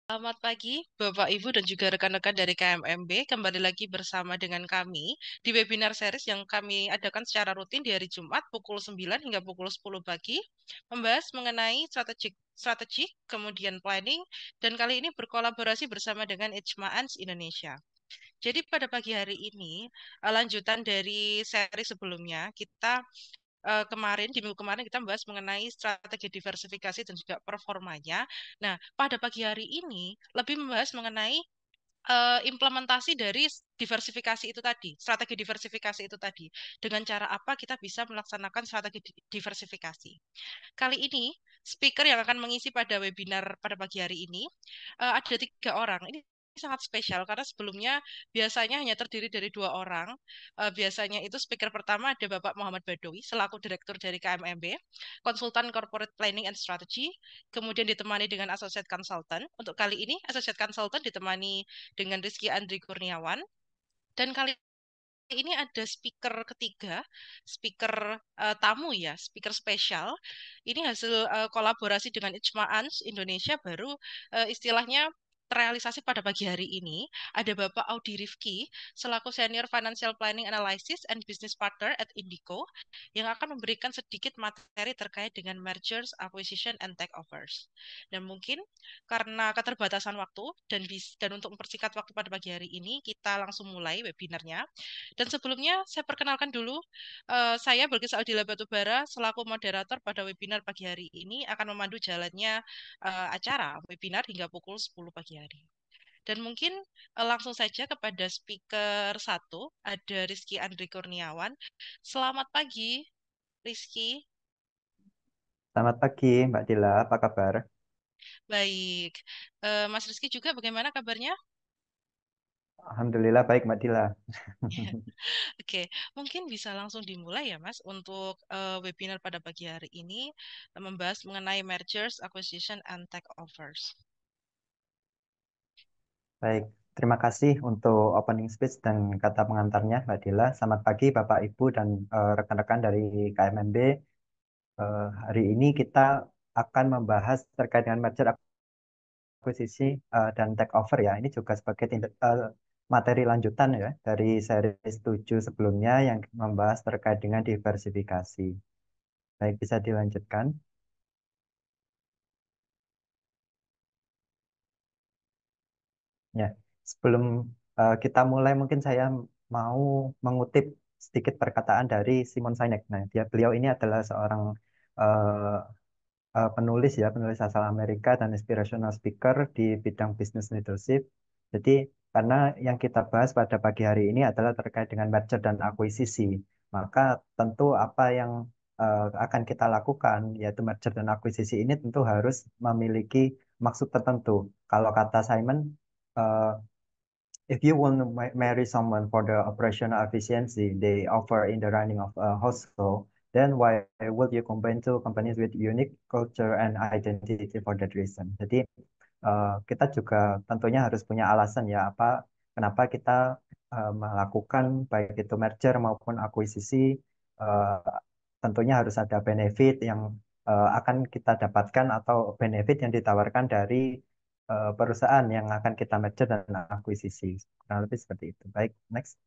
Selamat pagi, Bapak, Ibu, dan juga rekan-rekan dari KMMB. Kembali lagi bersama dengan kami di webinar series yang kami adakan secara rutin di hari Jumat pukul 9 hingga pukul 10 pagi, membahas mengenai strategi, kemudian planning, dan kali ini berkolaborasi bersama dengan Ijma Indonesia. Jadi pada pagi hari ini, lanjutan dari seri sebelumnya, kita di minggu kemarin kita membahas mengenai strategi diversifikasi dan juga performanya. Nah, pada pagi hari ini lebih membahas mengenai implementasi dari diversifikasi itu tadi, strategi diversifikasi itu tadi. Dengan cara apa kita bisa melaksanakan strategi diversifikasi. Kali ini, speaker yang akan mengisi pada webinar pada pagi hari ini ada 3 orang. Ini sangat spesial karena sebelumnya biasanya hanya terdiri dari 2 orang. Biasanya itu speaker pertama ada Bapak Muhammad Badawi selaku Direktur dari KMMB, Konsultan Corporate Planning and Strategy, kemudian ditemani dengan Associate Consultant. Untuk kali ini, Associate Consultant ditemani dengan Rizky Andri Kurniawan. Dan kali ini ada speaker ketiga, speaker tamu ya, speaker spesial. Ini hasil kolaborasi dengan Ijma'ans Indonesia baru istilahnya terrealisasi pada pagi hari ini. Ada Bapak Audi Rifki selaku Senior Financial Planning Analysis and Business Partner at Indico yang akan memberikan sedikit materi terkait dengan mergers, acquisition, and takeovers. Dan mungkin karena keterbatasan waktu dan untuk mempersingkat waktu pada pagi hari ini, kita langsung mulai webinarnya. Dan sebelumnya saya perkenalkan dulu, saya Bilqis Aldila Batubara selaku moderator pada webinar pagi hari ini akan memandu jalannya acara webinar hingga pukul 10 pagi hari. Dan mungkin langsung saja kepada speaker satu, ada Rizky Andri Kurniawan. Selamat pagi, Rizky. Selamat pagi, Mbak Dila. Apa kabar? Baik. Mas Rizky juga bagaimana kabarnya? Alhamdulillah baik, Mbak Dila. Oke, mungkin bisa langsung dimulai ya, Mas, untuk webinar pada pagi hari ini membahas mengenai mergers, acquisition, and takeovers. Baik, terima kasih untuk opening speech dan kata pengantarnya, Mbak Dila. Selamat pagi, Bapak, Ibu, dan rekan-rekan dari KMMB. Hari ini kita akan membahas terkait dengan merger akuisisi dan takeover ya. Ini juga sebagai materi lanjutan ya dari seri 7 sebelumnya yang membahas terkait dengan diversifikasi. Baik, bisa dilanjutkan. Ya, sebelum kita mulai, mungkin saya mau mengutip sedikit perkataan dari Simon Sinek. Nah, beliau ini adalah seorang eh, penulis ya, penulis asal Amerika dan inspirational speaker di bidang business leadership. Jadi, karena yang kita bahas pada pagi hari ini adalah terkait dengan merger dan akuisisi, maka tentu apa yang akan kita lakukan, yaitu merger dan akuisisi ini tentu harus memiliki maksud tertentu. Kalau kata Simon, eh, if you want to marry someone for the operational efficiency they offer in the running of a household, then why would you combine two companies with unique culture and identity for that reason? Jadi kita juga tentunya harus punya alasan ya kenapa kita melakukan baik itu merger maupun akuisisi. eh, Tentunya harus ada benefit yang akan kita dapatkan atau benefit yang ditawarkan dari perusahaan yang akan kita merger dan akuisisi. Kurang lebih seperti itu. Baik, next.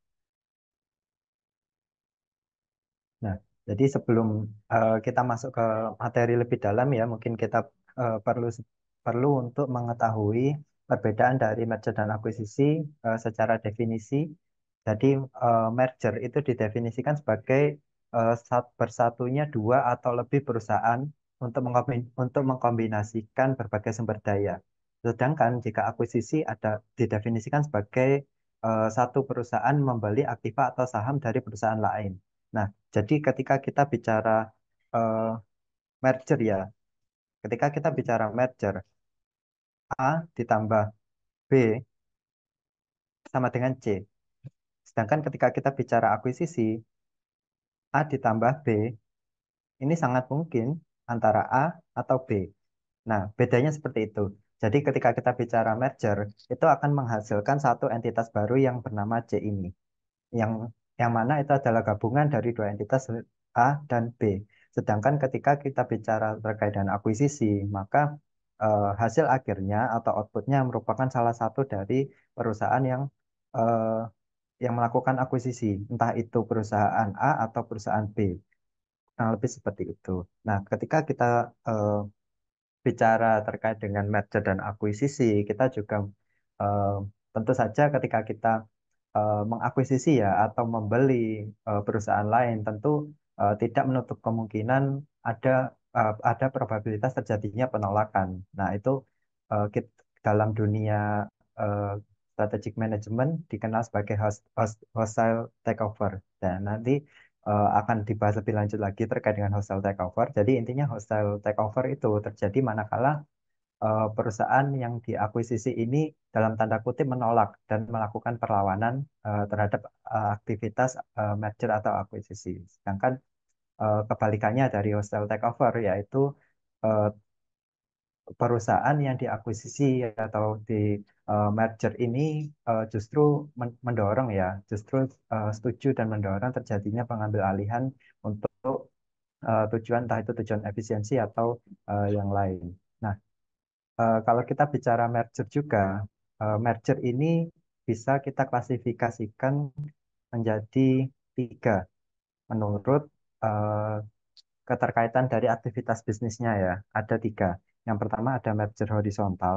Nah, jadi sebelum kita masuk ke materi lebih dalam ya, mungkin kita perlu perlu untuk mengetahui perbedaan dari merger dan akuisisi secara definisi. Jadi merger itu didefinisikan sebagai bersatunya dua atau lebih perusahaan untuk mengkombinasikan berbagai sumber daya. Sedangkan jika akuisisi ada didefinisikan sebagai satu perusahaan membeli aktiva atau saham dari perusahaan lain. Nah, jadi ketika kita bicara eh, merger ya, ketika kita bicara merger, A ditambah B sama dengan C. Sedangkan ketika kita bicara akuisisi, A ditambah B, ini sangat mungkin antara A atau B. Nah, bedanya seperti itu. Jadi ketika kita bicara merger, itu akan menghasilkan satu entitas baru yang bernama C ini. Yang yang mana itu adalah gabungan dari dua entitas A dan B. Sedangkan ketika kita bicara terkait dengan akuisisi, maka hasil akhirnya atau outputnya merupakan salah satu dari perusahaan eh, yang melakukan akuisisi, entah itu perusahaan A atau perusahaan B. Kurang lebih seperti itu. Nah, ketika kita eh, bicara terkait dengan merger dan akuisisi, kita juga eh, tentu saja ketika kita mengakuisisi ya atau membeli perusahaan lain, tentu tidak menutup kemungkinan ada ada probabilitas terjadinya penolakan. Nah, itu dalam dunia eh, strategic management dikenal sebagai hostile takeover. Dan nanti akan dibahas lebih lanjut lagi terkait dengan hostile takeover. Jadi intinya hostile takeover itu terjadi manakala perusahaan yang diakuisisi ini dalam tanda kutip menolak dan melakukan perlawanan terhadap aktivitas merger atau akuisisi. Sedangkan kebalikannya dari hostile takeover yaitu eh, perusahaan yang diakuisisi atau di merger ini justru mendorong ya, justru setuju dan mendorong terjadinya pengambil alihan untuk tujuan entah itu tujuan efisiensi atau yang lain. Nah, kalau kita bicara merger juga, merger ini bisa kita klasifikasikan menjadi tiga menurut eh, keterkaitan dari aktivitas bisnisnya ya. Ada tiga. Yang pertama ada merger horizontal,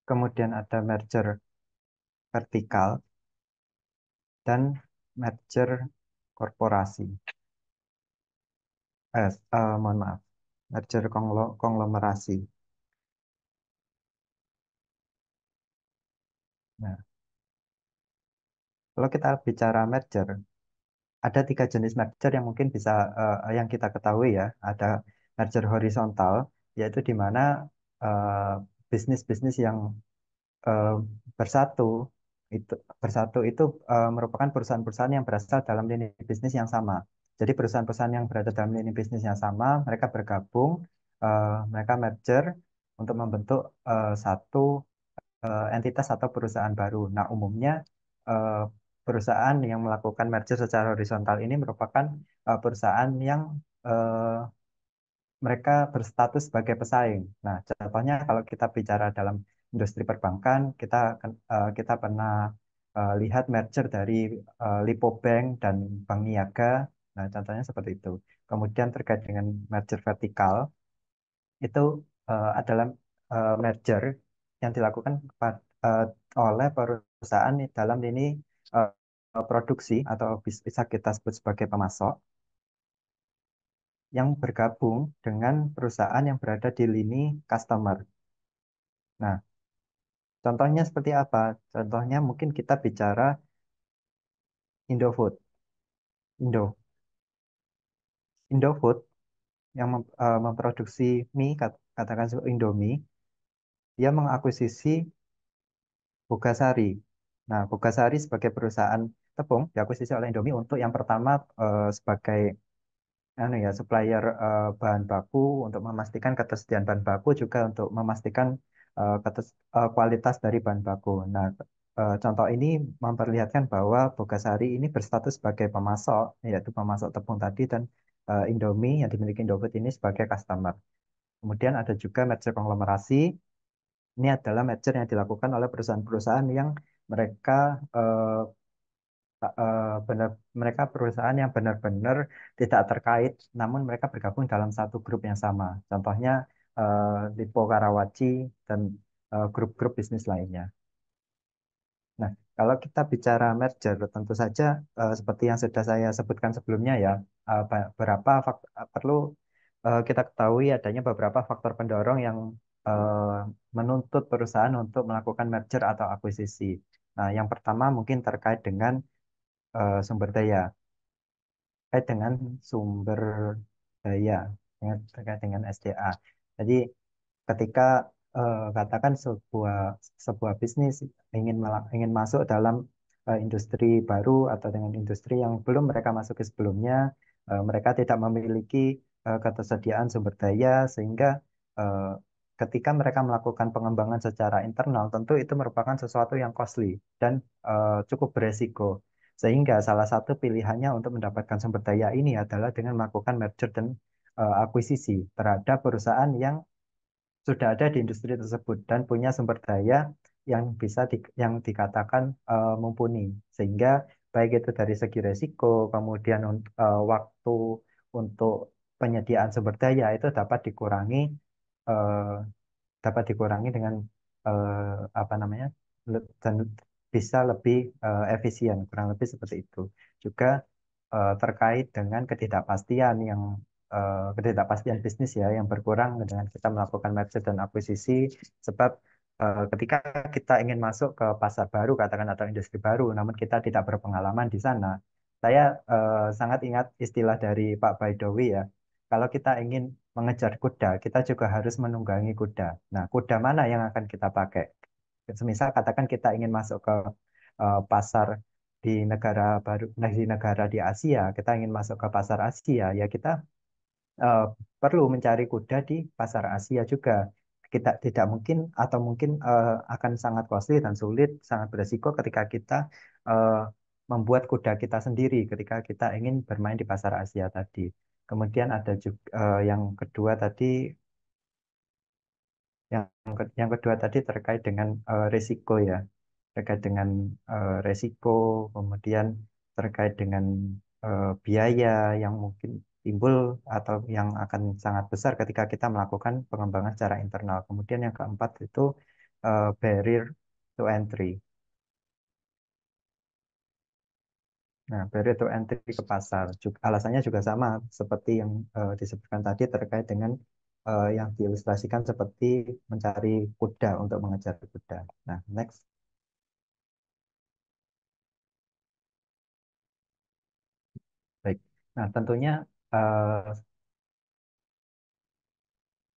kemudian ada merger vertikal, dan merger korporasi. Mohon maaf, merger konglomerasi. Nah, kalau kita bicara merger, ada tiga jenis merger yang mungkin bisa yang kita ketahui ya. Ada merger horizontal, yaitu di mana eh, bisnis-bisnis yang eh, bersatu itu merupakan perusahaan-perusahaan yang berasal dalam lini bisnis yang sama. Jadi perusahaan-perusahaan yang berada dalam lini bisnis yang sama, mereka bergabung, mereka merger untuk membentuk satu entitas atau perusahaan baru. Nah, umumnya eh, perusahaan yang melakukan merger secara horizontal ini merupakan perusahaan yang eh, mereka berstatus sebagai pesaing. Nah, contohnya kalau kita bicara dalam industri perbankan, kita pernah lihat merger dari Lipo Bank dan Bank Niaga. Nah, contohnya seperti itu. Kemudian terkait dengan merger vertikal, itu adalah merger yang dilakukan eh, oleh perusahaan dalam lini eh, produksi atau bisa kita sebut sebagai pemasok yang bergabung dengan perusahaan yang berada di lini customer. Nah, contohnya seperti apa? Contohnya mungkin kita bicara Indofood. Indofood yang memproduksi mie, katakan Indomie, dia mengakuisisi Bogasari. Nah, Bogasari sebagai perusahaan tepung diakuisisi oleh Indomie untuk yang pertama sebagai supplier bahan baku untuk memastikan ketersediaan bahan baku juga untuk memastikan kualitas dari bahan baku. Nah, contoh ini memperlihatkan bahwa Bogasari ini berstatus sebagai pemasok, yaitu pemasok tepung tadi dan Indomie yang dimiliki Indofood ini sebagai customer. Kemudian ada juga merger konglomerasi. Ini adalah merger yang dilakukan oleh perusahaan-perusahaan yang mereka eh, benar mereka perusahaan yang benar-benar tidak terkait, namun mereka bergabung dalam satu grup yang sama. Contohnya Lipo Karawaci dan grup-grup bisnis lainnya. Nah, kalau kita bicara merger, tentu saja seperti yang sudah saya sebutkan sebelumnya ya, perlu kita ketahui adanya beberapa faktor pendorong yang menuntut perusahaan untuk melakukan merger atau akuisisi. Nah, yang pertama mungkin terkait dengan sumber daya, terkait dengan sumber daya, terkait dengan SDA. Jadi ketika katakan sebuah bisnis ingin masuk dalam industri baru atau dengan industri yang belum mereka masuki sebelumnya, mereka tidak memiliki ketersediaan sumber daya sehingga eh, ketika mereka melakukan pengembangan secara internal, tentu itu merupakan sesuatu yang costly dan cukup beresiko. Sehingga salah satu pilihannya untuk mendapatkan sumber daya ini adalah dengan melakukan merger dan akuisisi terhadap perusahaan yang sudah ada di industri tersebut dan punya sumber daya yang yang dikatakan mumpuni, sehingga baik itu dari segi resiko kemudian waktu untuk penyediaan sumber daya itu eh, dapat dikurangi dengan apa namanya dan bisa lebih efisien, kurang lebih seperti itu. Juga terkait dengan ketidakpastian bisnis ya yang berkurang dengan kita melakukan merger dan akuisisi, sebab ketika kita ingin masuk ke pasar baru katakan atau industri baru namun kita tidak berpengalaman di sana, saya sangat ingat istilah dari Pak Baidowi ya, kalau kita ingin mengejar kuda, kita juga harus menunggangi kuda. Nah, kuda mana yang akan kita pakai? Semisal katakan kita ingin masuk ke pasar di negara baru, di negara di Asia, kita ingin masuk ke pasar Asia, ya kita eh, perlu mencari kuda di pasar Asia juga. Kita tidak mungkin atau mungkin akan sangat costly dan sulit, sangat beresiko ketika kita eh, membuat kuda kita sendiri ketika kita ingin bermain di pasar Asia tadi. Kemudian ada juga yang kedua tadi, yang kedua tadi terkait dengan risiko ya, terkait dengan resiko, kemudian terkait dengan biaya yang mungkin timbul atau yang akan sangat besar ketika kita melakukan pengembangan secara internal. Kemudian yang keempat itu barrier to entry. Nah, barrier to entry ke pasar. Alasannya juga sama seperti yang disebutkan tadi terkait dengan yang diilustrasikan seperti mencari kuda untuk mengejar kuda. Nah, next. Baik. Nah, eh,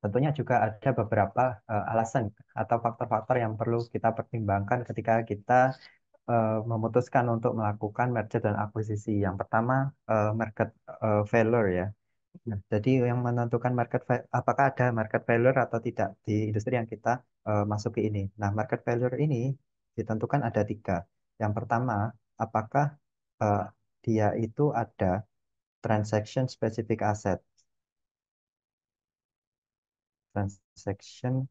tentunya juga ada beberapa alasan atau faktor-faktor yang perlu kita pertimbangkan ketika kita memutuskan untuk melakukan merger dan akuisisi. Yang pertama, market failure ya. Nah, jadi yang menentukan apakah ada market failure atau tidak di industri yang kita masuki ini. Nah, market failure ini ditentukan ada tiga. Yang pertama, apakah eh, dia itu ada transaction specific asset. Transaction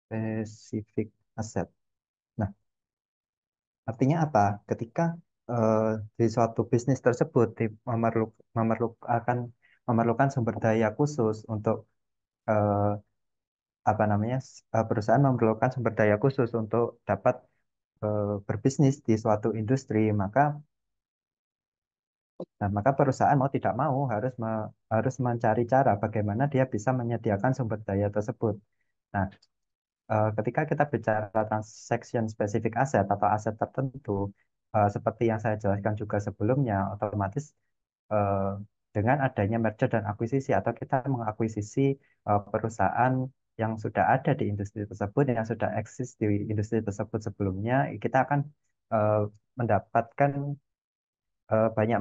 specific asset. Nah, artinya apa? Ketika eh, di suatu bisnis tersebut akan memerlukan sumber daya khusus untuk eh, apa namanya perusahaan memerlukan sumber daya khusus untuk dapat berbisnis di suatu industri, maka perusahaan mau tidak mau harus mencari cara bagaimana dia bisa menyediakan sumber daya tersebut. Nah, ketika kita bicara transaction specific asset atau aset tertentu, seperti yang saya jelaskan juga sebelumnya, otomatis eh, dengan adanya merger dan akuisisi atau kita mengakuisisi perusahaan yang sudah ada di industri tersebut, yang sudah eksis di industri tersebut sebelumnya, kita akan eh, mendapatkan banyak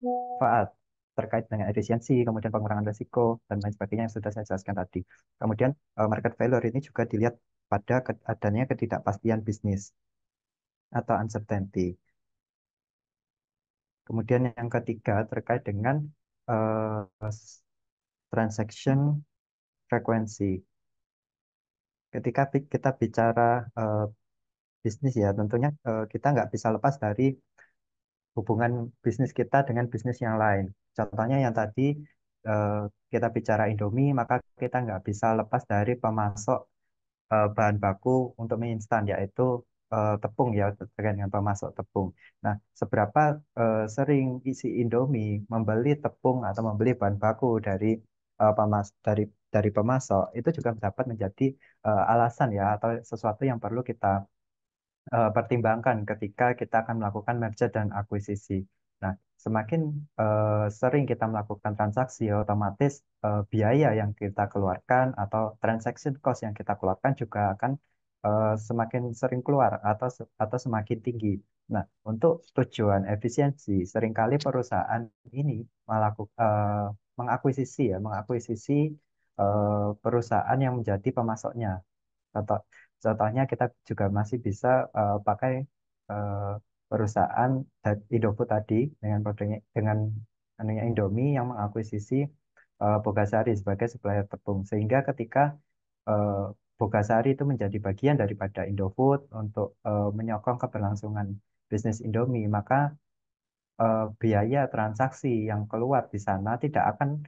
manfaat terkait dengan efisiensi, kemudian pengurangan risiko, dan lain sebagainya yang sudah saya jelaskan tadi. Kemudian market failure ini juga dilihat pada adanya ketidakpastian bisnis atau uncertainty. Kemudian yang ketiga terkait dengan transaction frekuensi. Ketika kita bicara bisnis ya, tentunya kita nggak bisa lepas dari hubungan bisnis kita dengan bisnis yang lain. Contohnya yang tadi eh, kita bicara Indomie, maka kita nggak bisa lepas dari pemasok bahan baku untuk mie instan, yaitu tepung ya, terkait dengan pemasok tepung. Nah, seberapa sering isi Indomie membeli tepung atau membeli bahan baku dari dari pemasok, itu juga dapat menjadi alasan ya atau sesuatu yang perlu kita pertimbangkan ketika kita akan melakukan merger dan akuisisi. Nah, semakin sering kita melakukan transaksi, otomatis biaya yang kita keluarkan atau transaction cost yang kita keluarkan juga akan semakin sering keluar atau semakin tinggi. Nah, untuk tujuan efisiensi, seringkali perusahaan ini mengakuisisi perusahaan yang menjadi pemasoknya. Contoh, contohnya kita juga masih bisa pakai eh, perusahaan Indofood tadi dengan produknya dengan anunya Indomie yang mengakuisisi Bogasari sebagai supplier tepung. Sehingga ketika eh, Bogasari itu menjadi bagian daripada Indofood untuk menyokong keberlangsungan bisnis Indomie, maka biaya transaksi yang keluar di sana tidak akan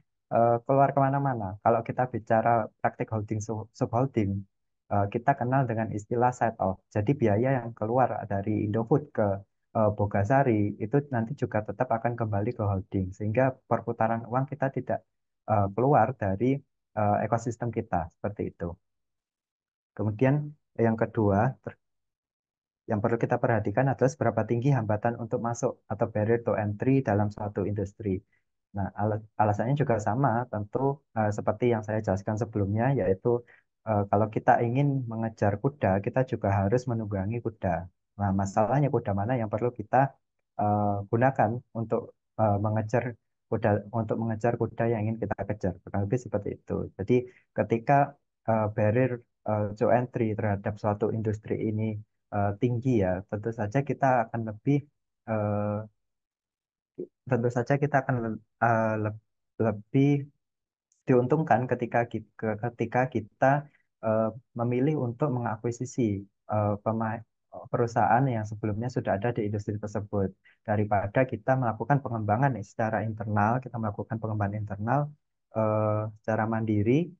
keluar kemana-mana. Kalau kita bicara praktik holding subholding, kita kenal dengan istilah set off. Jadi biaya yang keluar dari Indofood ke Bogasari itu nanti juga tetap akan kembali ke holding, sehingga perputaran uang kita tidak keluar dari ekosistem kita seperti itu. Kemudian yang kedua, yang perlu kita perhatikan adalah seberapa tinggi hambatan untuk masuk atau barrier to entry dalam suatu industri. Nah, alasannya juga sama, tentu seperti yang saya jelaskan sebelumnya, yaitu kalau kita ingin mengejar kuda, kita juga harus menunggangi kuda. Nah, masalahnya kuda mana yang perlu kita gunakan untuk mengejar kuda, untuk mengejar kuda yang ingin kita kejar. Kurang lebih seperti itu. Jadi, ketika barrier to entry terhadap suatu industri ini tinggi ya, eh, tentu saja kita akan lebih diuntungkan ketika kita eh, memilih untuk mengakuisisi perusahaan yang sebelumnya sudah ada di industri tersebut daripada kita melakukan pengembangan nih, secara internal, kita melakukan pengembangan internal secara mandiri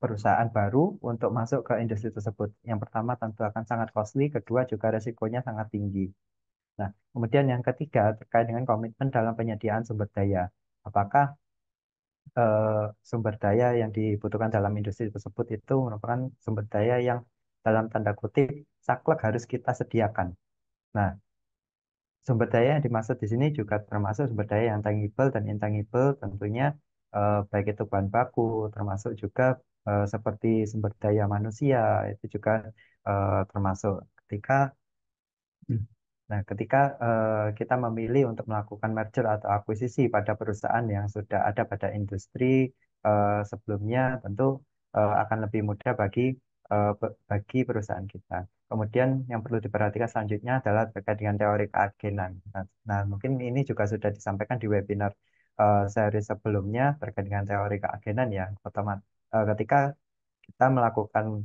perusahaan baru untuk masuk ke industri tersebut. Yang pertama tentu akan sangat costly, kedua juga resikonya sangat tinggi. Nah, kemudian yang ketiga terkait dengan komitmen dalam penyediaan sumber daya. Apakah sumber daya yang dibutuhkan dalam industri tersebut itu merupakan sumber daya yang dalam tanda kutip saklek harus kita sediakan. Nah, sumber daya yang dimaksud di sini juga termasuk sumber daya yang tangible dan intangible, tentunya baik itu bahan baku, termasuk juga seperti sumber daya manusia, itu juga termasuk ketika ketika kita memilih untuk melakukan merger atau akuisisi pada perusahaan yang sudah ada pada industri sebelumnya, tentu akan lebih mudah bagi perusahaan kita. Kemudian yang perlu diperhatikan selanjutnya adalah terkait dengan teori keagenan. Nah, mungkin ini juga sudah disampaikan di webinar seri sebelumnya terkait dengan teori keagenan ya. Ketika kita melakukan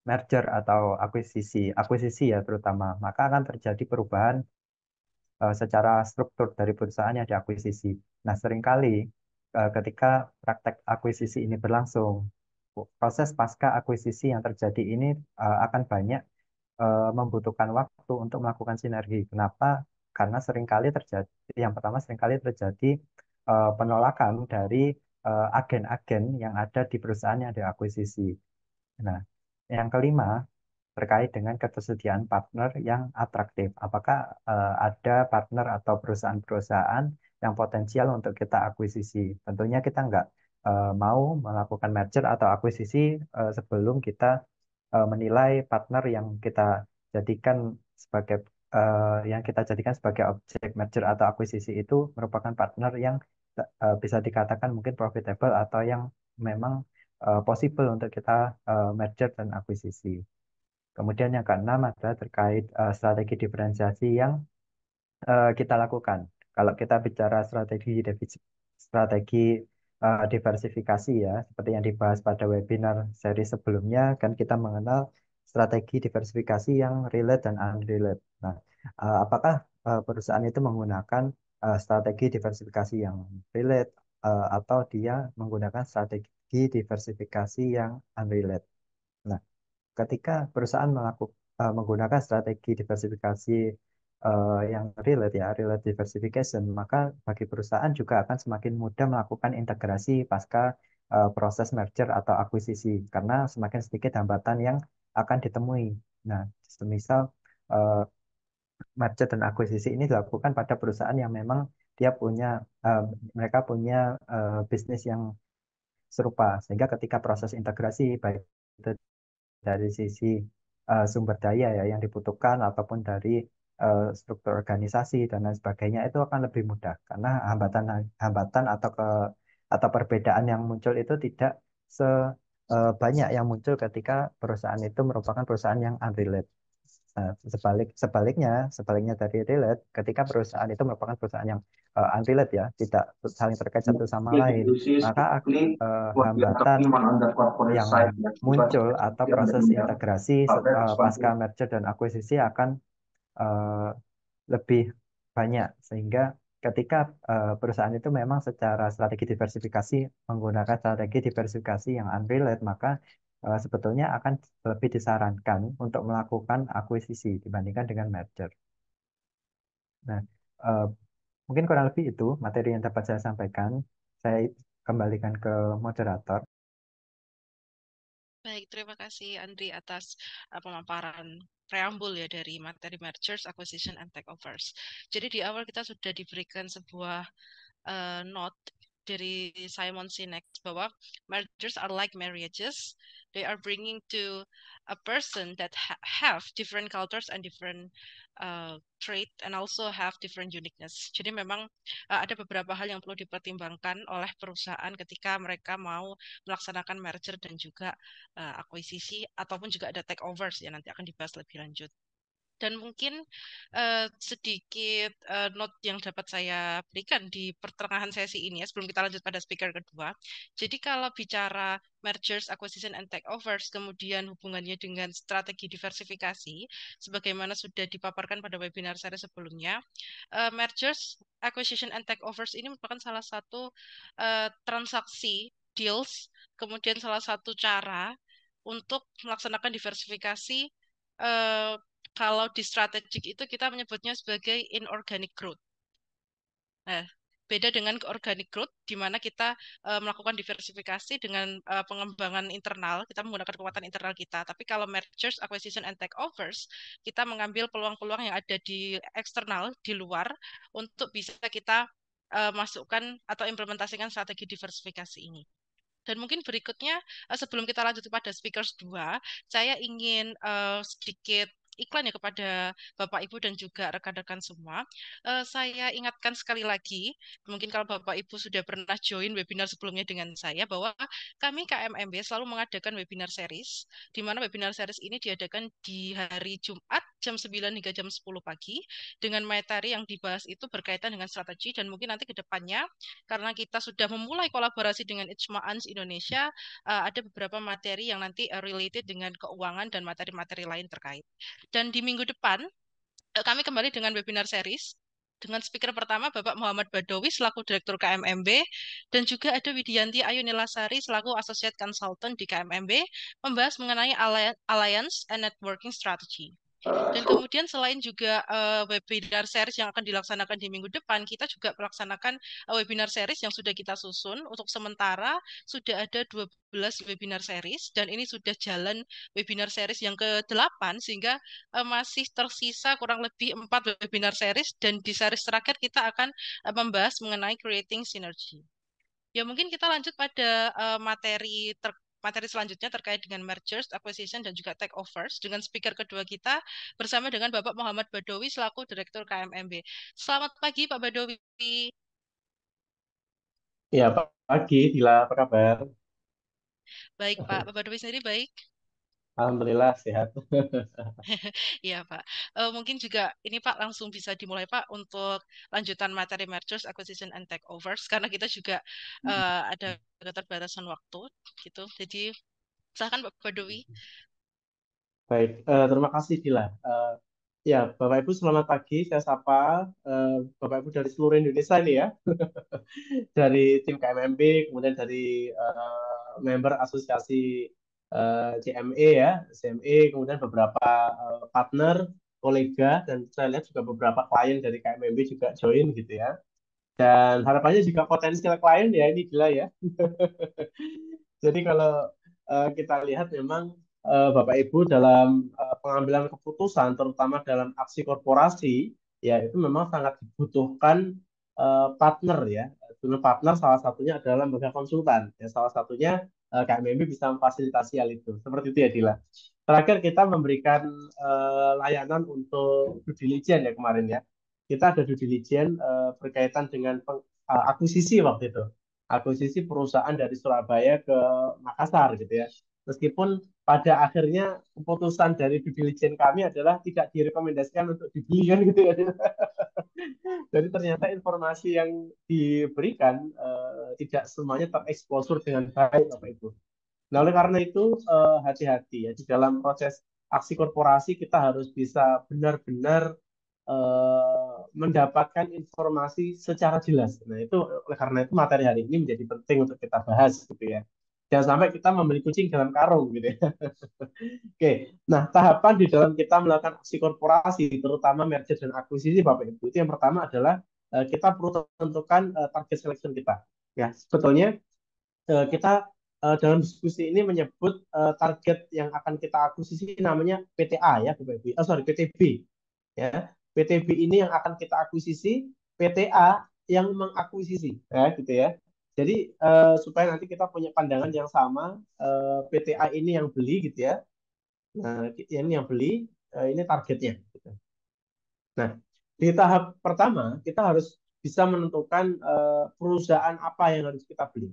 merger atau akuisisi ya terutama, maka akan terjadi perubahan secara struktur dari perusahaan yang diakuisisi. Nah, seringkali ketika praktek akuisisi ini berlangsung, proses pasca akuisisi yang terjadi ini akan banyak membutuhkan waktu untuk melakukan sinergi. Kenapa? Karena yang pertama seringkali terjadi penolakan dari agen-agen yang ada di perusahaan yang diakuisisi. Nah, yang kelima, terkait dengan ketersediaan partner yang atraktif. Apakah ada partner atau perusahaan-perusahaan yang potensial untuk kita akuisisi? Tentunya kita nggak mau melakukan merger atau akuisisi sebelum kita menilai partner jadikan sebagai yang kita jadikan sebagai objek merger atau akuisisi itu merupakan partner yang bisa dikatakan mungkin profitable atau yang memang possible untuk kita merger dan akuisisi. Kemudian yang keenam adalah terkait strategi diferensiasi yang kita lakukan. Kalau kita bicara strategi diversifikasi ya, seperti yang dibahas pada webinar seri sebelumnya, kan kita mengenal strategi diversifikasi yang relate dan unrelate. Nah, apakah perusahaan itu menggunakan strategi diversifikasi yang relate atau dia menggunakan strategi diversifikasi yang unrelate? Nah, ketika perusahaan menggunakan strategi diversifikasi yang relate ya, relate diversification, maka bagi perusahaan juga akan semakin mudah melakukan integrasi pasca proses merger atau akuisisi karena semakin sedikit hambatan yang akan ditemui. Nah, semisal eh, merger dan akuisisi ini dilakukan pada perusahaan yang memang dia punya eh, mereka punya bisnis yang serupa sehingga ketika proses integrasi baik itu dari sisi sumber daya ya yang dibutuhkan ataupun dari struktur organisasi dan lain sebagainya itu akan lebih mudah karena hambatan atau perbedaan yang muncul itu tidak sebanyak yang muncul ketika perusahaan itu merupakan perusahaan yang unrelated. Nah, sebaliknya dari relate, ketika perusahaan itu merupakan perusahaan yang unrelate ya, tidak saling terkait satu sama lain, This is maka basically what we are hambatan talking on the corporate yang side. That's because muncul atau basically on the proses India, integrasi corporate is one pasca thing. merger dan akuisisi akan eh, lebih banyak, sehingga ketika perusahaan itu memang secara strategi diversifikasi menggunakan strategi diversifikasi yang unrelated, maka sebetulnya akan lebih disarankan untuk melakukan akuisisi dibandingkan dengan merger. Nah, eh, mungkin kurang lebih itu materi yang dapat saya sampaikan. Saya kembalikan ke moderator. Baik, terima kasih Andri atas pemaparan preambul ya dari materi mergers, acquisition, and takeovers. Jadi di awal kita sudah diberikan sebuah note dari Simon Sinek bahwa mergers are like marriages. They are bringing to a person that have different cultures and different trait and also have different uniqueness. Jadi memang ada beberapa hal yang perlu dipertimbangkan oleh perusahaan ketika mereka mau melaksanakan merger dan juga akuisisi ataupun juga ada takeovers ya nanti akan dibahas lebih lanjut. Dan mungkin sedikit note yang dapat saya berikan di pertengahan sesi ini ya, sebelum kita lanjut pada speaker kedua. Jadi kalau bicara mergers, acquisition, and takeovers, kemudian hubungannya dengan strategi diversifikasi, sebagaimana sudah dipaparkan pada webinar saya sebelumnya, mergers, acquisition, and takeovers ini merupakan salah satu transaksi, deals, kemudian salah satu cara untuk melaksanakan diversifikasi eh, kalau di strategik itu kita menyebutnya sebagai inorganic growth. Nah, beda dengan organic growth, di mana kita melakukan diversifikasi dengan pengembangan internal, kita menggunakan kekuatan internal kita. Tapi kalau mergers, acquisition, and takeovers, kita mengambil peluang-peluang yang ada di eksternal, di luar, untuk bisa kita masukkan atau implementasikan strategi diversifikasi ini. Dan mungkin berikutnya, sebelum kita lanjut pada speakers 2, saya ingin sedikit iklan ya kepada Bapak Ibu dan juga rekan-rekan semua. Saya ingatkan sekali lagi, mungkin kalau Bapak Ibu sudah pernah join webinar sebelumnya dengan saya, bahwa kami KMMB selalu mengadakan webinar series, di mana webinar series ini diadakan di hari Jumat jam 9 hingga jam 10 pagi, dengan materi yang dibahas itu berkaitan dengan strategi, dan mungkin nanti ke depannya karena kita sudah memulai kolaborasi dengan Ijma Ans Indonesia, ada beberapa materi yang nanti related dengan keuangan dan materi-materi lain terkait. Dan di minggu depan, kami kembali dengan webinar series dengan speaker pertama Bapak Muhammad Badawi selaku Direktur KMMB dan juga ada Widianti Ayu Nilasari selaku Associate Consultant di KMMB membahas mengenai Alliance and Networking Strategy. Dan kemudian selain juga webinar series yang akan dilaksanakan di minggu depan, kita juga melaksanakan webinar series yang sudah kita susun. Untuk sementara sudah ada 12 webinar series dan ini sudah jalan webinar series yang ke-8 sehingga masih tersisa kurang lebih 4 webinar series dan di series terakhir kita akan membahas mengenai creating synergy. Ya mungkin kita lanjut pada materi selanjutnya terkait dengan mergers, acquisition, dan juga takeovers dengan speaker kedua kita bersama dengan Bapak Muhammad Badawi selaku Direktur KMMB. Selamat pagi Pak Badawi. Ya, pagi, Dila, apa kabar? Baik Pak Badawi sendiri baik? Alhamdulillah sehat. Iya Pak. Mungkin juga ini Pak langsung bisa dimulai Pak untuk lanjutan materi mergers, acquisition, and takeovers karena kita juga ada keterbatasan waktu gitu. Jadi silakan Pak Badawi. Baik, terima kasih Dila. Ya, Bapak Ibu selamat pagi. Saya sapa Bapak Ibu dari seluruh Indonesia ini ya, dari tim KMMB, kemudian dari member asosiasi CME ya, CME, kemudian beberapa partner, kolega, dan saya lihat juga beberapa klien dari KMMB juga join gitu ya. Dan harapannya juga potensial klien ya ini Dila ya. Jadi kalau kita lihat memang Bapak Ibu dalam pengambilan keputusan, terutama dalam aksi korporasi, ya itu memang sangat dibutuhkan partner ya. Dengan partner salah satunya adalah lembaga konsultan. Ya, salah satunya KMMB bisa memfasilitasi hal itu. Seperti itu ya Dila. Terakhir kita memberikan layanan untuk due diligence ya kemarin ya. Kita ada due diligence berkaitan dengan akuisisi waktu itu akuisisi perusahaan dari Surabaya ke Makassar gitu ya. Meskipun pada akhirnya keputusan dari due diligence kami adalah tidak direkomendasikan untuk dibeli kan gitu ya. Jadi ternyata informasi yang diberikan tidak semuanya tereksposur dengan baik Bapak Ibu. Nah, oleh karena itu hati-hati ya di dalam proses aksi korporasi kita harus bisa benar-benar mendapatkan informasi secara jelas. Nah, itu oleh karena itu materi hari ini menjadi penting untuk kita bahas gitu ya. Jangan sampai kita membeli kucing dalam karung gitu ya. Oke, nah tahapan di dalam kita melakukan aksi korporasi, terutama merger dan akuisisi, Bapak Ibu, itu yang pertama adalah kita perlu tentukan target selection kita. Ya, sebetulnya kita dalam diskusi ini menyebut target yang akan kita akuisisi namanya PTA ya, Bapak Ibu. Sorry, PTB. Ya, PTB ini yang akan kita akuisisi, PTA yang mengakuisisi, ya, gitu ya. Jadi supaya nanti kita punya pandangan yang sama, PTA ini yang beli gitu ya. Nah, ini yang beli, ini targetnya. Gitu. Nah, di tahap pertama kita harus bisa menentukan perusahaan apa yang harus kita beli.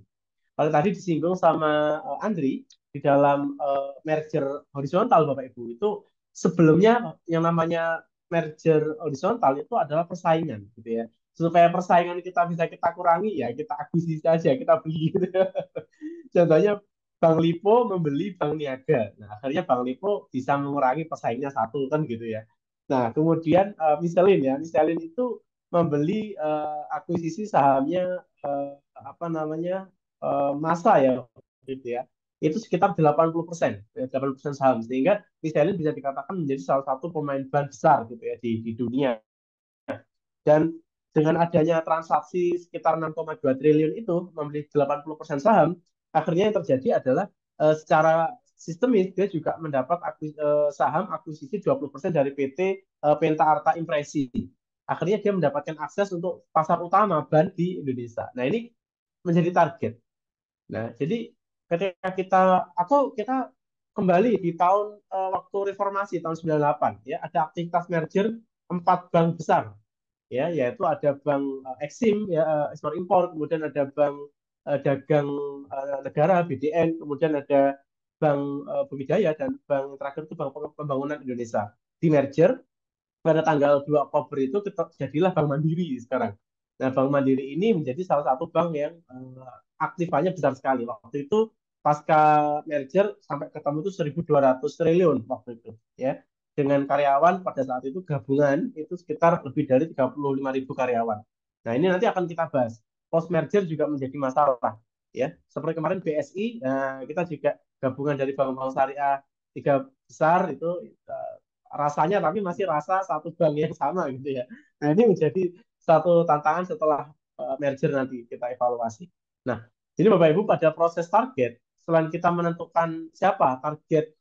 Kalau tadi disinggung sama Andri di dalam merger horizontal Bapak Ibu itu sebelumnya yang namanya merger horizontal itu adalah persaingan gitu ya. Supaya persaingan kita bisa kita kurangi ya kita akuisisi aja, kita beli gitu. Contohnya Bang Lipo membeli Bank Niaga. Nah, akhirnya Bang Lipo bisa mengurangi pesaingnya satu kan gitu ya. Nah, kemudian Michelin ya, Michelin itu membeli akuisisi sahamnya apa namanya Masa ya gitu ya. Itu sekitar 80%, 80% saham sehingga Michelin bisa dikatakan menjadi salah satu pemain ban besar gitu ya di dunia. Dan dengan adanya transaksi sekitar 6,2 triliun itu membeli 80% saham, akhirnya yang terjadi adalah secara sistemis dia juga mendapat saham akuisisi 20% dari PT Penta Arta Impresi. Akhirnya dia mendapatkan akses untuk pasar utama ban di Indonesia. Nah, ini menjadi target. Nah, jadi ketika kita atau kita kembali di tahun waktu reformasi tahun 98 ya ada aktivitas merger 4 bank besar ya yaitu ada bank Exim ya ekspor impor kemudian ada bank dagang negara BDN kemudian ada bank Bumijaya dan bank terakhir itu bank pembangunan Indonesia di merger pada tanggal 2 Oktober itu jadilah Bank Mandiri sekarang. Nah, Bank Mandiri ini menjadi salah satu bank yang aktifannya besar sekali. Waktu itu pasca merger sampai ketemu itu 1.200 triliun waktu itu ya. Dengan karyawan pada saat itu gabungan itu sekitar lebih dari 35.000 karyawan. Nah, ini nanti akan kita bahas. Post merger juga menjadi masalah ya. Seperti kemarin BSI, kita juga gabungan dari bank-bank syariah tiga besar itu rasanya tapi masih rasa satu bank yang sama gitu ya. Nah, ini menjadi satu tantangan setelah merger nanti kita evaluasi. Nah, jadi Bapak Ibu pada proses target, selain kita menentukan siapa target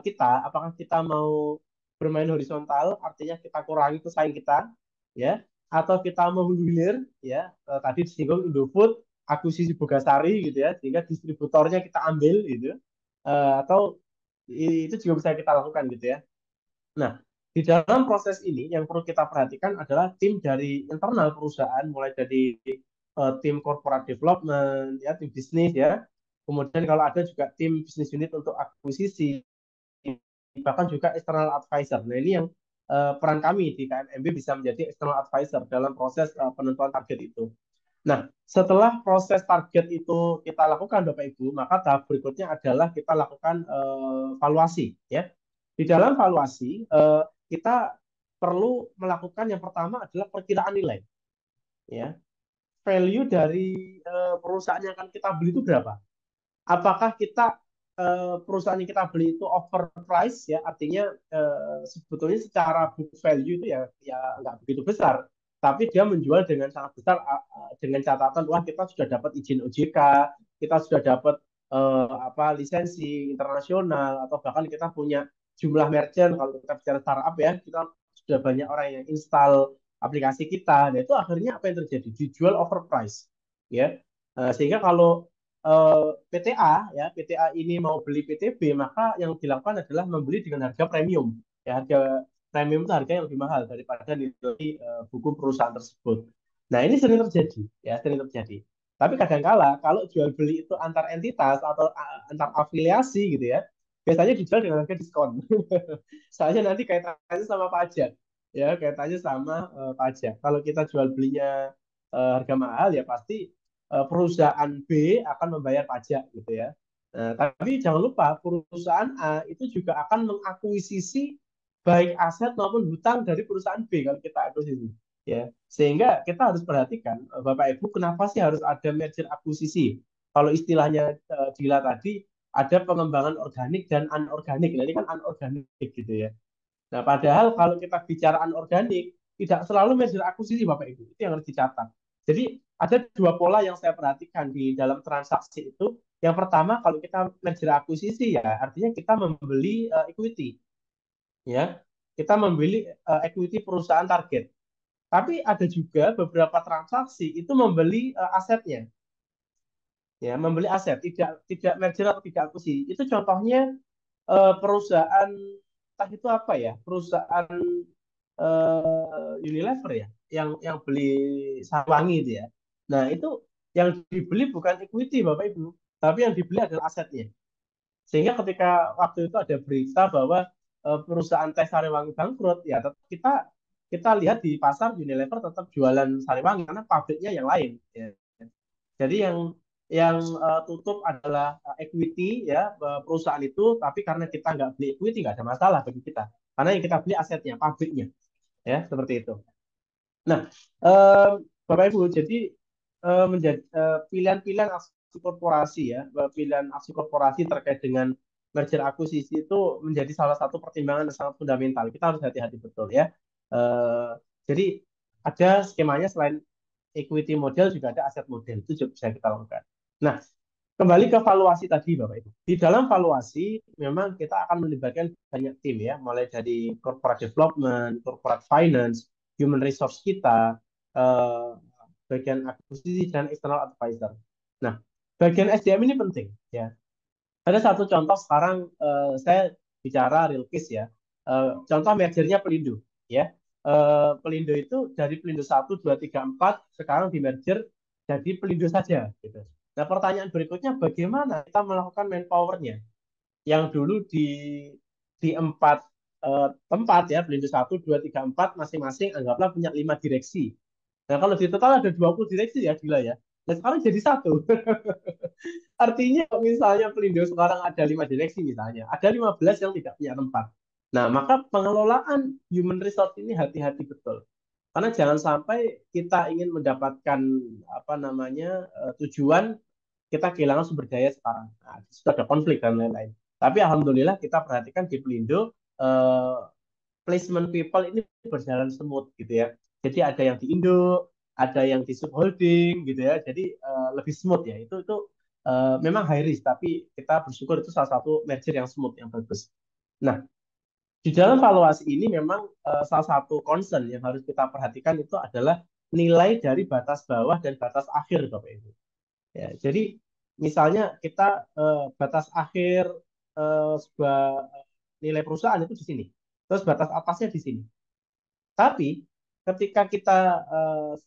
kita, apakah kita mau bermain horizontal, artinya kita kurangi pesaing kita, ya, atau kita mau hilir, ya, tadi disinggung Indofood, akuisisi Bogasari gitu ya, sehingga distributornya kita ambil gitu, atau itu juga bisa kita lakukan gitu ya. Nah, di dalam proses ini yang perlu kita perhatikan adalah tim dari internal perusahaan, mulai dari tim corporate development, ya, tim bisnis, ya. Kemudian kalau ada juga tim bisnis unit untuk akuisisi, bahkan juga external advisor. Nah, ini yang peran kami di KMMB bisa menjadi external advisor dalam proses penentuan target itu. Nah, setelah proses target itu kita lakukan, Bapak Ibu, maka tahap berikutnya adalah kita lakukan valuasi, ya. Di dalam valuasi, kita perlu melakukan yang pertama adalah perkiraan nilai, ya. Value dari perusahaan yang akan kita beli itu berapa? Apakah kita perusahaan yang kita beli itu overprice, ya, artinya sebetulnya secara book value itu ya nggak begitu besar, tapi dia menjual dengan sangat besar dengan catatan wah kita sudah dapat izin OJK, kita sudah dapat apa lisensi internasional atau bahkan kita punya jumlah merchant kalau kita bicara startup ya kita sudah banyak orang yang install aplikasi kita. Nah, itu akhirnya apa yang terjadi? Dijual overprice, ya. Sehingga kalau PTA ya PTA ini mau beli PTB maka yang dilakukan adalah membeli dengan harga premium ya harga premium itu harga yang lebih mahal daripada nilai buku perusahaan tersebut. Nah ini sering terjadi ya sering terjadi. Tapi kadangkala kalau jual beli itu antar entitas atau antar afiliasi gitu ya biasanya dijual dengan harga diskon. Soalnya nanti kaitannya sama pajak, ya kaitannya sama pajak. Kalau kita jual belinya harga mahal ya pasti perusahaan B akan membayar pajak gitu ya. Nah, tapi jangan lupa perusahaan A itu juga akan mengakuisisi baik aset maupun hutang dari perusahaan B kalau kita akuisisi. Ya, sehingga kita harus perhatikan Bapak Ibu kenapa sih harus ada merger akuisisi? Kalau istilahnya Dila tadi ada pengembangan organik dan anorganik. Nah, ini kan anorganik gitu ya. Nah, padahal kalau kita bicara anorganik, tidak selalu merger akuisisi, Bapak Ibu. Itu yang harus dicatat. Jadi, ada dua pola yang saya perhatikan di dalam transaksi itu. Yang pertama, kalau kita merger akuisisi ya, artinya kita membeli equity. Ya, kita membeli equity perusahaan target. Tapi ada juga beberapa transaksi itu membeli asetnya. Ya, membeli aset, tidak tidak merger atau tidak akuisisi. Itu contohnya perusahaan entah itu apa ya, perusahaan Unilever ya, yang beli Sawangi itu ya. Nah, itu yang dibeli bukan equity Bapak Ibu, tapi yang dibeli adalah asetnya. Sehingga ketika waktu itu ada berita bahwa perusahaan teh Sariwangi bangkrut, ya tetap kita kita lihat di pasar Unilever tetap jualan Sariwangi karena pabriknya yang lain. Ya. Jadi yang tutup adalah equity ya perusahaan itu, tapi karena kita nggak beli equity nggak ada masalah bagi kita, karena yang kita beli asetnya, pabriknya, ya seperti itu. Nah, eh, Bapak Ibu, jadi menjadi pilihan-pilihan aksi korporasi ya, pilihan aksi korporasi terkait dengan merger akuisisi itu menjadi salah satu pertimbangan yang sangat fundamental. Kita harus hati-hati betul ya. Eh, jadi ada skemanya selain equity model juga ada aset model itu juga bisa kita lakukan. Nah, kembali ke valuasi tadi Bapak Ibu. Di dalam valuasi memang kita akan melibatkan banyak tim ya, mulai dari corporate development, corporate finance, human resource kita, eh, bagian akuisisi dan external advisor. Nah, bagian SDM ini penting ya. Ada satu contoh sekarang saya bicara real case ya. Contoh mergernya Pelindo ya. Pelindo itu dari Pelindo 1, 2, 3, 4 sekarang di merger jadi Pelindo saja gitu. Nah, pertanyaan berikutnya bagaimana kita melakukan manpowernya yang dulu di 4 tempat ya, Pelindo 1, 2, 3, 4 masing-masing anggaplah punya 5 direksi. Nah, kalau di total ada 20 direksi ya, gila ya. Nah, sekarang jadi satu. Artinya misalnya Pelindo sekarang ada 5 direksi misalnya, ada 15 yang tidak punya tempat. Nah, maka pengelolaan human resource ini hati-hati betul. Karena jangan sampai kita ingin mendapatkan apa namanya tujuan kita kehilangan sumber daya sekarang. Nah, sudah ada konflik dan lain-lain. Tapi alhamdulillah kita perhatikan di Pelindo placement people ini berjalan smooth gitu ya. Jadi ada yang di Indo, ada yang di subholding gitu ya. Jadi lebih smooth ya. Itu memang high risk tapi kita bersyukur itu salah satu merger yang smooth yang bagus. Nah, di dalam valuasi ini memang salah satu concern yang harus kita perhatikan itu adalah nilai dari batas bawah dan batas akhir Bapak Ibu. Ya, jadi misalnya kita batas akhir sebuah nilai perusahaan itu di sini. Terus batas atasnya di sini. Tapi ketika kita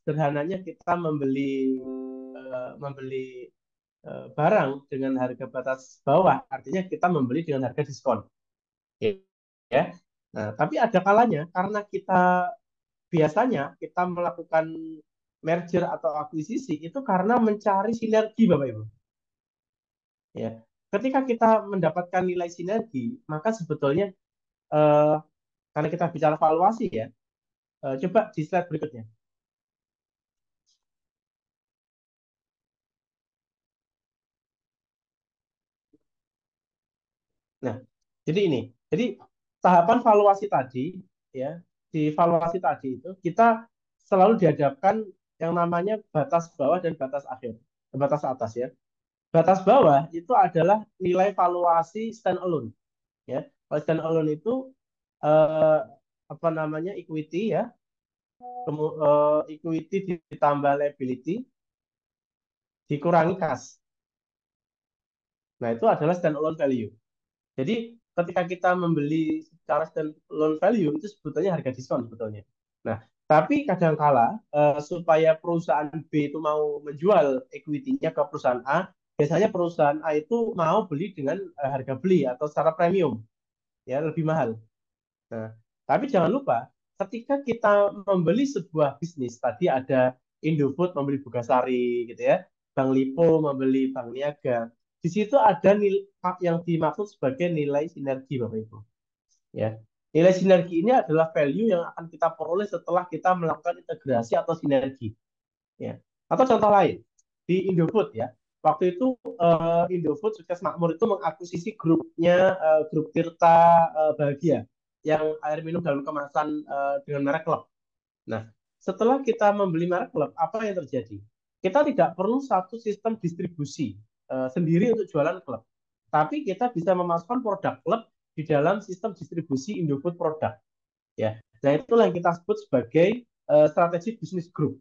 sederhananya kita membeli barang dengan harga batas bawah, artinya kita membeli dengan harga diskon. Ya. Nah, tapi ada kalanya karena kita biasanya kita melakukan merger atau akuisisi itu karena mencari sinergi Bapak Ibu. Ya. Ketika kita mendapatkan nilai sinergi, maka sebetulnya eh, karena kita bicara valuasi ya, coba di slide berikutnya. Nah, jadi ini. Jadi tahapan valuasi tadi ya, di valuasi tadi itu kita selalu dihadapkan yang namanya batas bawah dan batas akhir, batas atas ya. Batas bawah itu adalah nilai valuasi standalone ya. Kalau standalone itu eh, apa namanya equity ya, equity ditambah liability dikurangi cash. Nah, itu adalah standalone value. Jadi ketika kita membeli secara standalone value itu sebetulnya harga diskon sebetulnya. Nah, tapi kadangkala supaya perusahaan B itu mau menjual equity-nya ke perusahaan A, biasanya perusahaan A itu mau beli dengan harga beli atau secara premium, ya lebih mahal. Nah, tapi jangan lupa ketika kita membeli sebuah bisnis, tadi ada Indofood membeli Bugasari gitu ya, Bank Lipo membeli Bank Niaga. Di situ ada yang dimaksud sebagai nilai sinergi, Bapak Ibu. Ya, nilai sinergi ini adalah value yang akan kita peroleh setelah kita melakukan integrasi atau sinergi. Ya. Atau contoh lain di Indofood ya. Waktu itu Indofood Sukses Makmur itu mengakuisisi grupnya grup Tirta Bahagia yang air minum dalam kemasan dengan merek Club. Nah, setelah kita membeli merek Club, apa yang terjadi? Kita tidak perlu satu sistem distribusi sendiri untuk jualan Club. Tapi kita bisa memasukkan produk Club di dalam sistem distribusi Indofood produk. Ya. Nah, itulah yang kita sebut sebagai strategi bisnis group.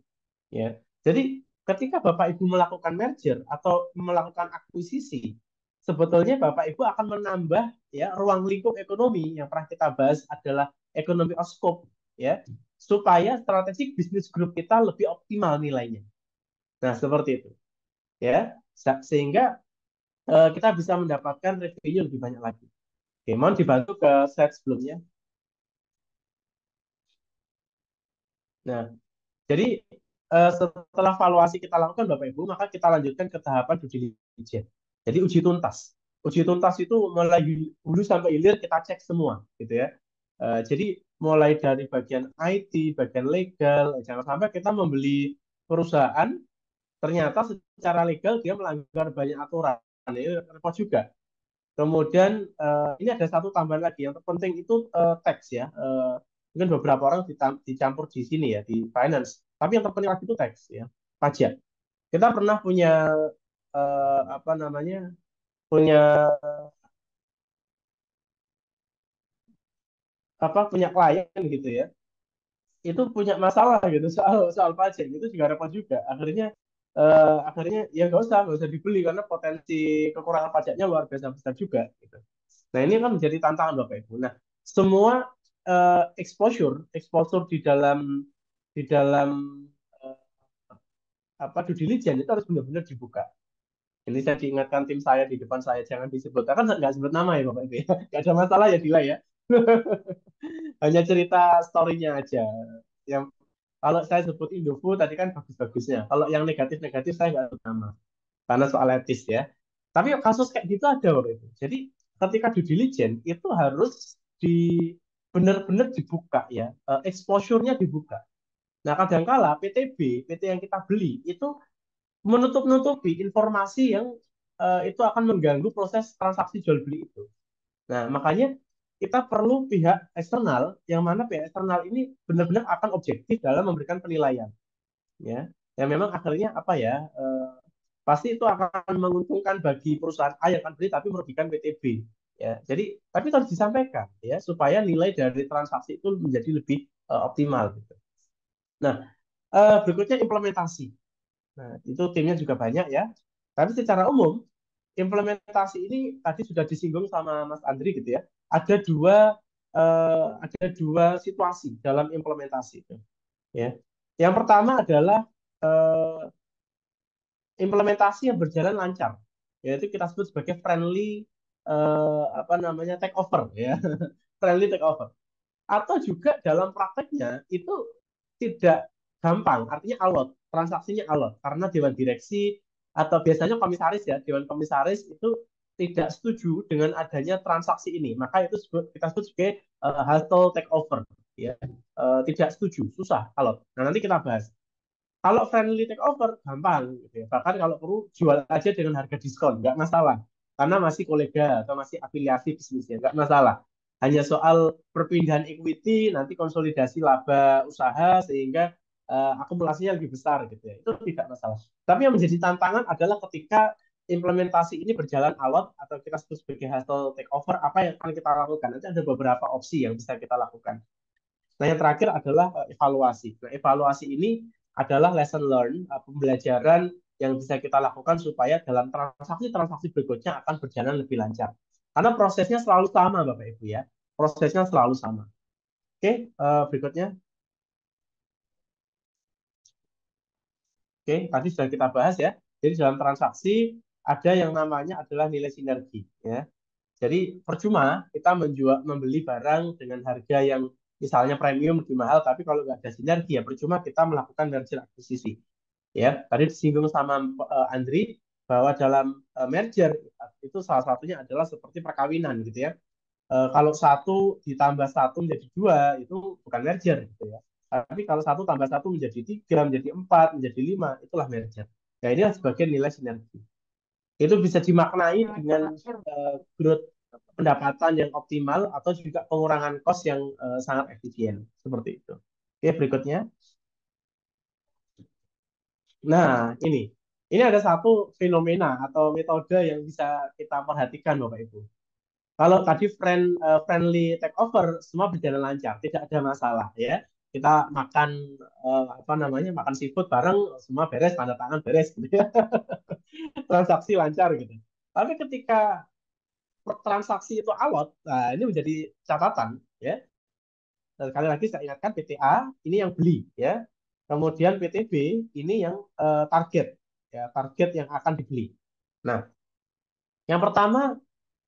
Ya. Jadi ketika Bapak Ibu melakukan merger atau melakukan akuisisi, sebetulnya Bapak Ibu akan menambah ya ruang lingkup ekonomi yang pernah kita bahas adalah ekonomi of scope ya, supaya strategi bisnis group kita lebih optimal nilainya. Nah, seperti itu. Ya. Sehingga kita bisa mendapatkan revenue lebih banyak lagi. Oke, mohon dibantu ke slide sebelumnya. Nah, jadi setelah valuasi kita lakukan Bapak Ibu, maka kita lanjutkan ke tahapan due diligence. Jadi uji tuntas. Uji tuntas itu mulai hulu sampai hilir kita cek semua, gitu ya. Jadi mulai dari bagian IT, bagian legal, jangan sampai kita membeli perusahaan ternyata secara legal dia melanggar banyak aturan. Ini repot juga. Kemudian ini ada satu tambahan lagi yang terpenting itu tax ya. Mungkin beberapa orang dicampur di sini ya di finance. Tapi yang terpenting lagi itu tax ya, pajak. Kita pernah punya apa namanya punya punya klien gitu ya. Itu punya masalah gitu soal soal pajak itu juga repot juga. Akhirnya ya nggak usah dibeli karena potensi kekurangan pajaknya luar biasa besar juga. Gitu. Nah, ini kan menjadi tantangan Bapak Ibu. Nah, semua exposure di dalam eh, due diligence itu harus benar-benar dibuka. Ini saya diingatkan tim saya di depan saya jangan disebut. Kan nggak sebut nama ya Bapak Ibu ya. Nggak ada masalah ya Dila ya. Hanya cerita story-nya aja. Yang kalau saya sebut Indofood tadi kan bagus-bagusnya. Kalau yang negatif-negatif saya nggak sebut nama. Karena soal etis ya. Tapi kasus kayak gitu ada Bapak Ibu. Jadi ketika due diligence itu harus benar-benar dibuka ya, exposure-nya dibuka. Nah, kadangkala PT yang kita beli itu menutup-nutupi informasi yang itu akan mengganggu proses transaksi jual beli itu. Nah, makanya kita perlu pihak eksternal yang mana pihak eksternal ini benar-benar akan objektif dalam memberikan penilaian, ya. Yang memang akhirnya apa ya? Pasti itu akan menguntungkan bagi perusahaan A yang akan beli tapi merugikan PTB. Ya, jadi tapi itu harus disampaikan ya supaya nilai dari transaksi itu menjadi lebih optimal gitu. Nah, berikutnya implementasi. Nah, itu timnya juga banyak ya. Tapi secara umum implementasi ini tadi sudah disinggung sama Mas Andri gitu ya. Ada dua situasi dalam implementasi itu. Ya, yang pertama adalah eh, implementasi yang berjalan lancar, yaitu kita sebut sebagai friendly take over ya, friendly take over. Atau juga dalam prakteknya itu tidak gampang, artinya alot, transaksinya alot karena dewan direksi atau biasanya komisaris ya, dewan komisaris itu tidak setuju dengan adanya transaksi ini, maka itu kita sebut sebagai hostile takeover ya. Tidak setuju, susah alot. Nah, nanti kita bahas. Kalau friendly takeover gampang, gitu ya. Bahkan kalau perlu jual aja dengan harga diskon, nggak masalah. Karena masih kolega atau masih afiliasi bisnisnya, nggak masalah. Hanya soal perpindahan equity, nanti konsolidasi laba usaha sehingga akumulasinya lebih besar, gitu ya. Itu tidak masalah. Tapi yang menjadi tantangan adalah ketika implementasi ini berjalan alot atau kita sebut sebagai hostile takeover, apa yang akan kita lakukan? Nanti ada beberapa opsi yang bisa kita lakukan. Nah, yang terakhir adalah evaluasi. Nah, evaluasi ini adalah lesson learn, pembelajaran yang bisa kita lakukan supaya dalam transaksi-transaksi berikutnya akan berjalan lebih lancar. Karena prosesnya selalu sama, Bapak Ibu ya. Prosesnya selalu sama. Oke, berikutnya. Oke, tadi sudah kita bahas ya. Jadi dalam transaksi ada yang namanya adalah nilai sinergi, ya. Jadi percuma kita membeli barang dengan harga yang misalnya premium lebih mahal, tapi kalau nggak ada sinergi ya percuma kita melakukan merger akuisisi. Ya, tadi disinggung sama Andri bahwa dalam merger itu salah satunya adalah seperti perkawinan gitu ya. Kalau satu ditambah satu menjadi dua itu bukan merger gitu ya. Tapi kalau satu tambah satu menjadi tiga, menjadi empat, menjadi lima, itulah merger. Nah, ini adalah sebagian nilai sinergi. Itu bisa dimaknai dengan growth pendapatan yang optimal atau juga pengurangan cost yang sangat efisien seperti itu. Oke, berikutnya. Nah, ini ada satu fenomena atau metode yang bisa kita perhatikan Bapak Ibu. Kalau tadi friendly takeover semua berjalan lancar, tidak ada masalah ya. Kita makan apa namanya makan seafood bareng, semua beres, tanda tangan beres gitu ya. Transaksi lancar gitu. Tapi ketika transaksi itu alot, nah ini menjadi catatan ya. Sekali lagi saya ingatkan PTA ini yang beli ya. Kemudian PTB ini yang target ya, target yang akan dibeli. Nah, yang pertama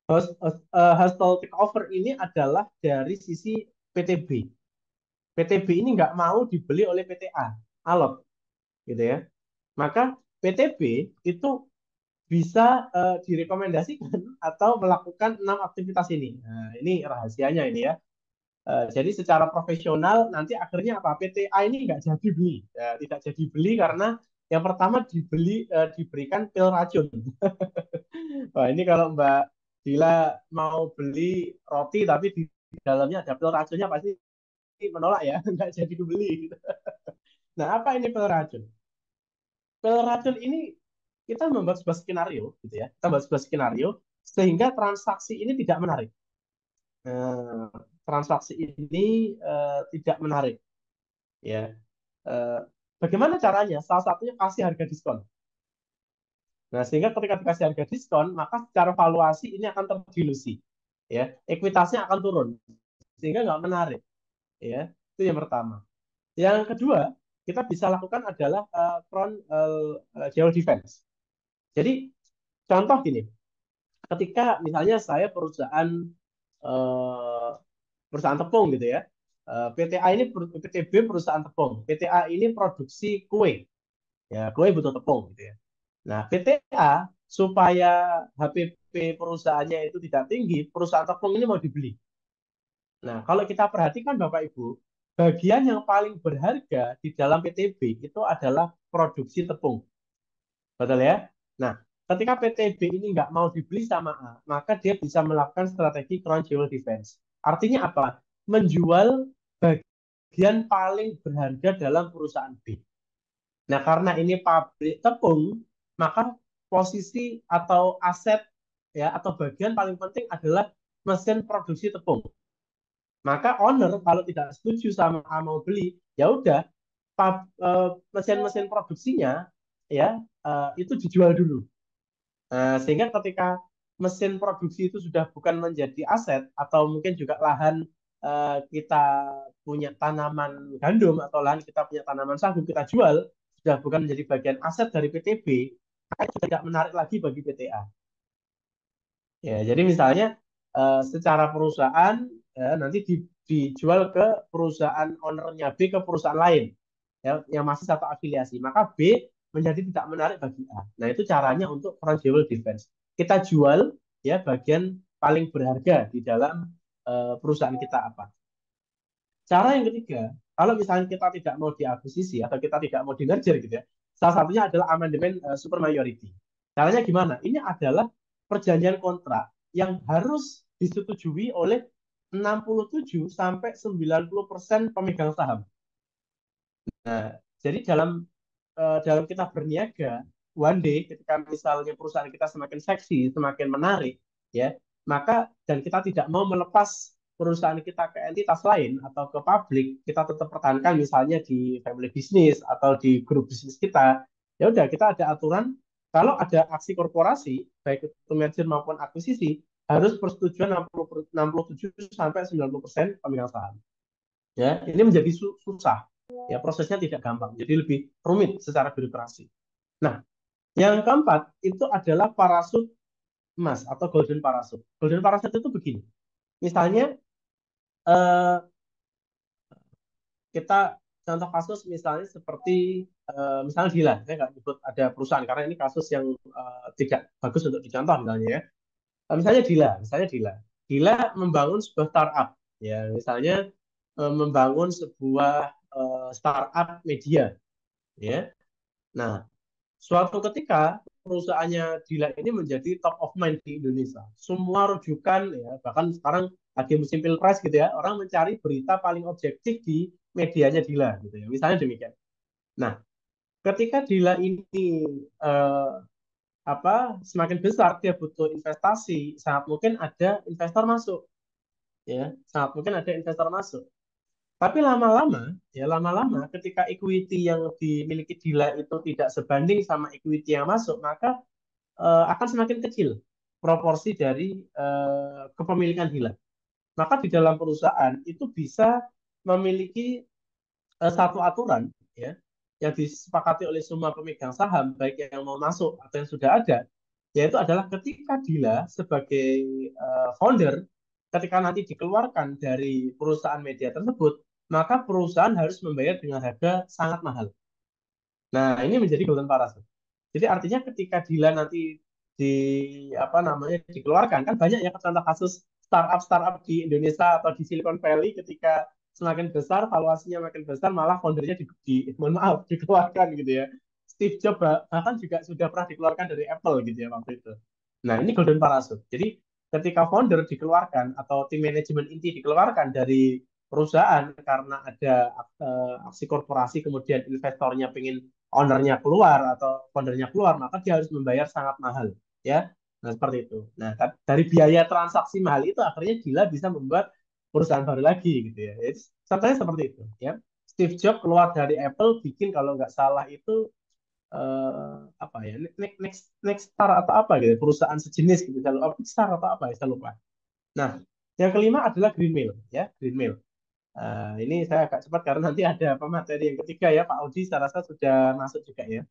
hostile takeover ini adalah dari sisi PTB. PTB ini nggak mau dibeli oleh PTA, alot gitu ya. Maka PTB itu bisa direkomendasikan atau melakukan 6 aktivitas ini. Nah, ini rahasianya ini ya. Jadi secara profesional nanti akhirnya apa? PTA ini nggak jadi beli, ya, tidak jadi beli karena yang pertama diberikan pil racun. Wah, ini kalau Mbak Dila mau beli roti tapi di dalamnya ada pil racunnya pasti menolak ya, nggak jadi dibeli. Nah, apa ini pil racun? Pil racun ini kita membuat sebuah skenario, gitu ya. Kita membuat sebuah skenario sehingga transaksi ini tidak menarik. Transaksi ini tidak menarik, ya. Bagaimana caranya? Salah satunya kasih harga diskon. Nah, sehingga ketika dikasih harga diskon, maka secara valuasi ini akan terdilusi, ya. Ekuitasnya akan turun, sehingga nggak menarik, ya. Itu yang pertama. Yang kedua, kita bisa lakukan adalah geo defense. Jadi, contoh gini, ketika misalnya saya perusahaan tepung gitu ya, PTA ini PTB perusahaan tepung, PTA ini produksi kue, ya kue butuh tepung gitu ya. Nah, PTA supaya HPP perusahaannya itu tidak tinggi, perusahaan tepung ini mau dibeli. Nah, kalau kita perhatikan Bapak Ibu, bagian yang paling berharga di dalam PTB itu adalah produksi tepung. Betul ya? Nah, ketika PTB ini nggak mau dibeli sama A, maka dia bisa melakukan strategi crown jewel defense. Artinya apa? Menjual bagian paling berharga dalam perusahaan B. Nah, karena ini pabrik tepung, maka posisi atau aset ya atau bagian paling penting adalah mesin produksi tepung. Maka owner kalau tidak setuju sama A mau beli, ya udah mesin-mesin produksinya ya itu dijual dulu. Sehingga ketika mesin produksi itu sudah bukan menjadi aset atau mungkin juga lahan kita punya tanaman gandum atau lahan kita punya tanaman sagu kita jual sudah bukan menjadi bagian aset dari PTB, maka itu tidak menarik lagi bagi PTA. Ya, jadi misalnya secara perusahaan nanti dijual ke perusahaan ownernya B ke perusahaan lain ya, yang masih satu afiliasi, maka B menjadi tidak menarik bagi A. Nah, itu caranya untuk crown jewel defense. Kita jual ya bagian paling berharga di dalam perusahaan kita apa. Cara yang ketiga, kalau misalnya kita tidak mau diakuisisi atau kita tidak mau di merger gitu ya, salah satunya adalah amandemen super majority. Caranya gimana? Ini adalah perjanjian kontrak yang harus disetujui oleh 67 sampai 90% pemegang saham. Nah, jadi dalam kita berniaga, one day ketika misalnya perusahaan kita semakin seksi, semakin menarik, ya, maka dan kita tidak mau melepas perusahaan kita ke entitas lain atau ke publik, kita tetap pertahankan misalnya di family business atau di grup bisnis kita, ya udah kita ada aturan kalau ada aksi korporasi, baik itu merger maupun akuisisi, harus persetujuan 67 sampai 90% pemegang saham. Ya, ini menjadi susah. Ya, prosesnya tidak gampang, jadi lebih rumit secara birokrasi. Nah, Yang keempat itu adalah parasut emas atau golden parachute. Golden parachute itu begini. Misalnya eh, kita contoh kasus misalnya seperti misalnya Dila, saya nggak nyebut ada perusahaan karena ini kasus yang tidak bagus untuk dicontoh misalnya ya. Dila membangun sebuah startup, ya misalnya membangun sebuah startup media, ya. Nah, suatu ketika perusahaannya Dila ini menjadi top of mind di Indonesia. Semua rujukan ya, bahkan sekarang lagi musim pilpres gitu ya, orang mencari berita paling objektif di medianya Dila gitu ya. Misalnya demikian. Nah, ketika Dila ini eh, semakin besar dia butuh investasi, sangat mungkin ada investor masuk ya, sangat mungkin ada investor masuk. Tapi lama-lama ketika equity yang dimiliki Dila itu tidak sebanding sama equity yang masuk, maka akan semakin kecil proporsi dari kepemilikan Dila. Maka di dalam perusahaan itu bisa memiliki satu aturan ya yang disepakati oleh semua pemegang saham baik yang mau masuk atau yang sudah ada, yaitu adalah ketika Dila sebagai founder ketika nanti dikeluarkan dari perusahaan media tersebut, maka perusahaan harus membayar dengan harga sangat mahal. Nah, ini menjadi golden parachute. Jadi artinya ketika Dila nanti di dikeluarkan, kan banyak ya contoh kasus startup di Indonesia atau di Silicon Valley ketika semakin besar valuasinya makin besar malah foundernya mohon maaf dikeluarkan gitu ya. Steve Jobs bahkan juga sudah pernah dikeluarkan dari Apple gitu ya waktu itu. Nah, ini golden parachute. Jadi ketika founder dikeluarkan atau tim manajemen inti dikeluarkan dari perusahaan karena ada aksi korporasi kemudian investornya pengen ownernya keluar atau foundernya keluar, maka dia harus membayar sangat mahal, ya. Nah, seperti itu. Nah, dari biaya transaksi mahal itu akhirnya Gila bisa membuat perusahaan baru lagi, gitu ya. Jadi, contohnya seperti itu, ya. Steve Jobs keluar dari Apple bikin kalau nggak salah itu apa ya, next Star atau apa gitu, perusahaan sejenis gitu, saya Star atau apa ya, saya lupa. Nah, yang kelima adalah Greenmail, ya, Greenmail. Ini saya agak cepat karena nanti ada pemateri yang ketiga ya, Pak Audi saya rasa sudah masuk juga ya.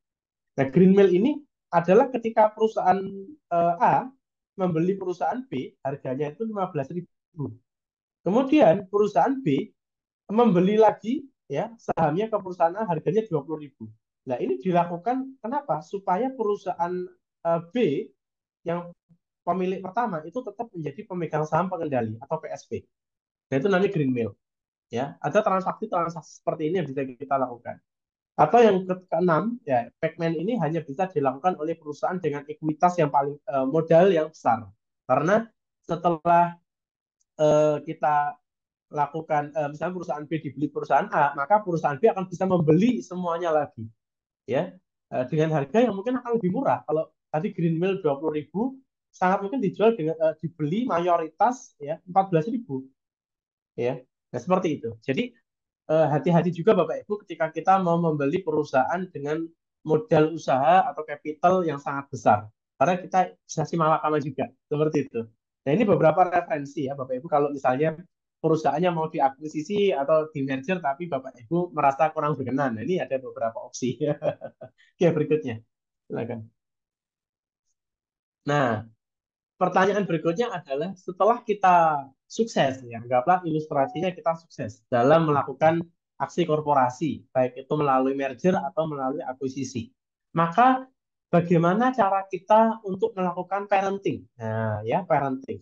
Nah, Greenmail ini adalah ketika perusahaan A membeli perusahaan B, harganya itu 15.000. Kemudian perusahaan B membeli lagi ya sahamnya ke perusahaan A harganya 20.000. Nah, ini dilakukan kenapa? Supaya perusahaan B yang pemilik pertama itu tetap menjadi pemegang saham pengendali atau PSP. Nah, itu namanya Greenmail. Ya, ada transaksi-transaksi seperti ini yang bisa kita lakukan. Atau yang keenam, ya, Pacman ini hanya bisa dilakukan oleh perusahaan dengan ekuitas yang paling modal yang besar. Karena setelah kita lakukan, misalnya perusahaan B dibeli perusahaan A, maka perusahaan B akan bisa membeli semuanya lagi, ya, dengan harga yang mungkin akan lebih murah. Kalau tadi Green Mill 20.000, sangat mungkin dijual dengan dibeli mayoritas ya 14.000, ya. Nah, seperti itu. Jadi hati-hati juga Bapak Ibu ketika kita mau membeli perusahaan dengan modal usaha atau capital yang sangat besar. Karena kita bisa simalakama juga, seperti itu. Nah, ini beberapa referensi ya Bapak Ibu kalau misalnya perusahaannya mau diakuisisi atau di merger tapi Bapak Ibu merasa kurang berkenan. Nah, ini ada beberapa opsi. Oke, berikutnya. Silakan. Nah, pertanyaan berikutnya adalah setelah kita sukses, ya, anggaplah ilustrasinya kita sukses dalam melakukan aksi korporasi, baik itu melalui merger atau melalui akuisisi. Maka bagaimana cara kita untuk melakukan parenting? Nah, ya, parenting.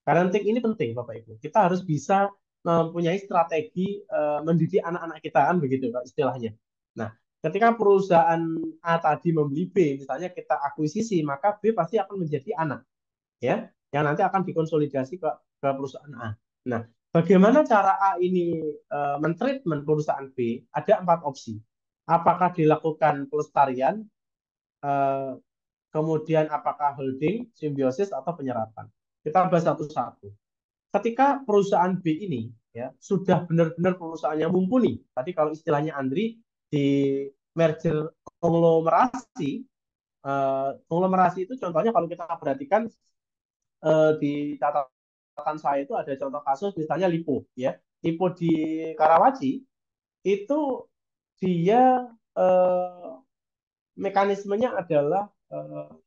Parenting ini penting, Bapak Ibu. Kita harus bisa mempunyai strategi mendidik anak-anak kita, kan begitu Pak, istilahnya. Nah, ketika perusahaan A tadi membeli B, misalnya kita akuisisi, maka B pasti akan menjadi anak, ya, yang nanti akan dikonsolidasi ke perusahaan A. Nah, bagaimana cara A ini mentreatment perusahaan B? Ada 4 opsi. Apakah dilakukan pelestarian, eh, kemudian apakah holding, simbiosis, atau penyerapan? Kita bahas satu-satu. Ketika perusahaan B ini ya sudah benar-benar perusahaannya mumpuni, tadi kalau istilahnya Andri di merger konglomerasi, konglomerasi itu contohnya kalau kita perhatikan di catatan saya itu ada contoh kasus misalnya Lipo ya. Lipo di Karawaci itu dia mekanismenya adalah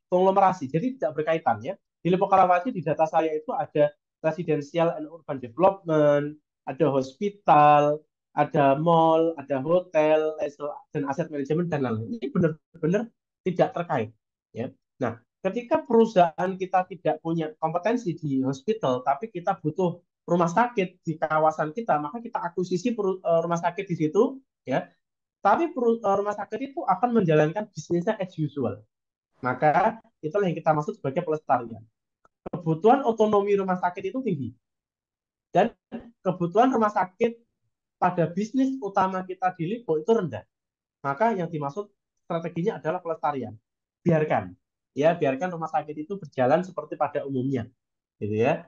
konglomerasi, jadi tidak berkaitan ya. Di Lippo Karawaci di data saya itu ada residential and urban development, ada hospital, ada mall, ada hotel, dan aset manajemen dan lain-lain. Ini benar-benar tidak terkait. Ya. Nah, ketika perusahaan kita tidak punya kompetensi di hospital, tapi kita butuh rumah sakit di kawasan kita, maka kita akuisisi rumah sakit di situ, ya. Tapi rumah sakit itu akan menjalankan bisnisnya as usual. Maka itulah yang kita maksud sebagai pelestarian. Kebutuhan otonomi rumah sakit itu tinggi. Dan kebutuhan rumah sakit pada bisnis utama kita di Lippo itu rendah. Maka yang dimaksud strateginya adalah pelestarian. Biarkan rumah sakit itu berjalan seperti pada umumnya, gitu ya.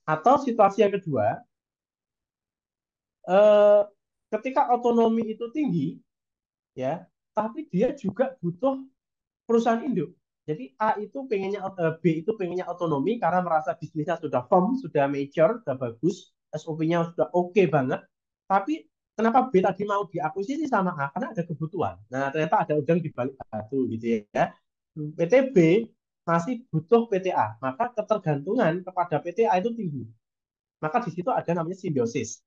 Atau situasi yang kedua, ketika otonomi itu tinggi, ya, tapi dia juga butuh perusahaan induk. Jadi B itu pengennya otonomi karena merasa bisnisnya sudah firm, sudah mature, sudah bagus, SOP-nya sudah oke banget. Tapi kenapa B tadi mau diakuisisi sama A? Karena ada kebutuhan. Nah, ternyata ada udang di balik batu gitu ya. PT B masih butuh PTA, maka ketergantungan kepada PTA itu tinggi. Maka di situ ada namanya simbiosis.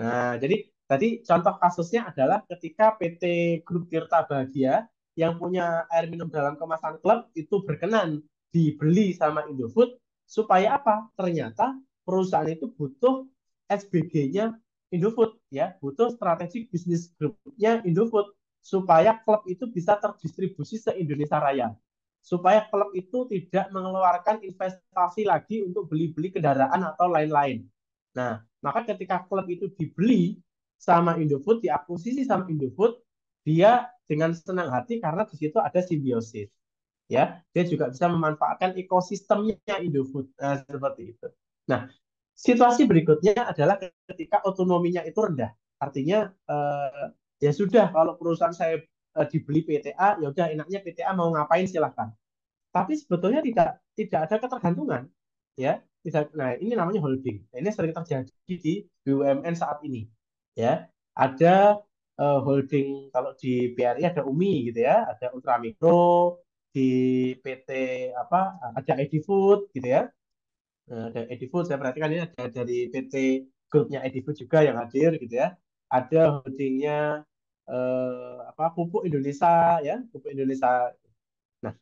Nah, jadi tadi contoh kasusnya adalah ketika PT Grup Tirta Bahagia yang punya air minum dalam kemasan klub itu berkenan dibeli sama Indofood supaya apa? Ternyata perusahaan itu butuh SBG-nya Indofood ya, butuh strategic bisnis grupnya Indofood supaya klub itu bisa terdistribusi se-Indonesia Raya. Supaya klub itu tidak mengeluarkan investasi lagi untuk beli-beli kendaraan atau lain-lain. Nah, maka ketika klub itu dibeli sama Indofood, diakuisisi sama Indofood, dia dengan senang hati karena di situ ada simbiosis. Ya, dia juga bisa memanfaatkan ekosistemnya Indofood. Nah, seperti itu. Nah, situasi berikutnya adalah ketika otonominya itu rendah. Artinya ya sudah kalau perusahaan saya dibeli PTA, ya udah enaknya PTA mau ngapain silahkan. Tapi sebetulnya tidak ada ketergantungan, ya. Tidak. Nah, ini namanya holding. Nah, ini sering terjadi di BUMN saat ini, ya. Ada holding kalau di BRI ada UMI gitu ya, ada Ultramikro, di PT apa ada Edifood gitu ya. Ada Edifood, saya perhatikan ini ada dari PT grupnya Edifood juga yang hadir gitu ya. Ada holdingnya Pupuk Indonesia ya, Pupuk Indonesia. Nah,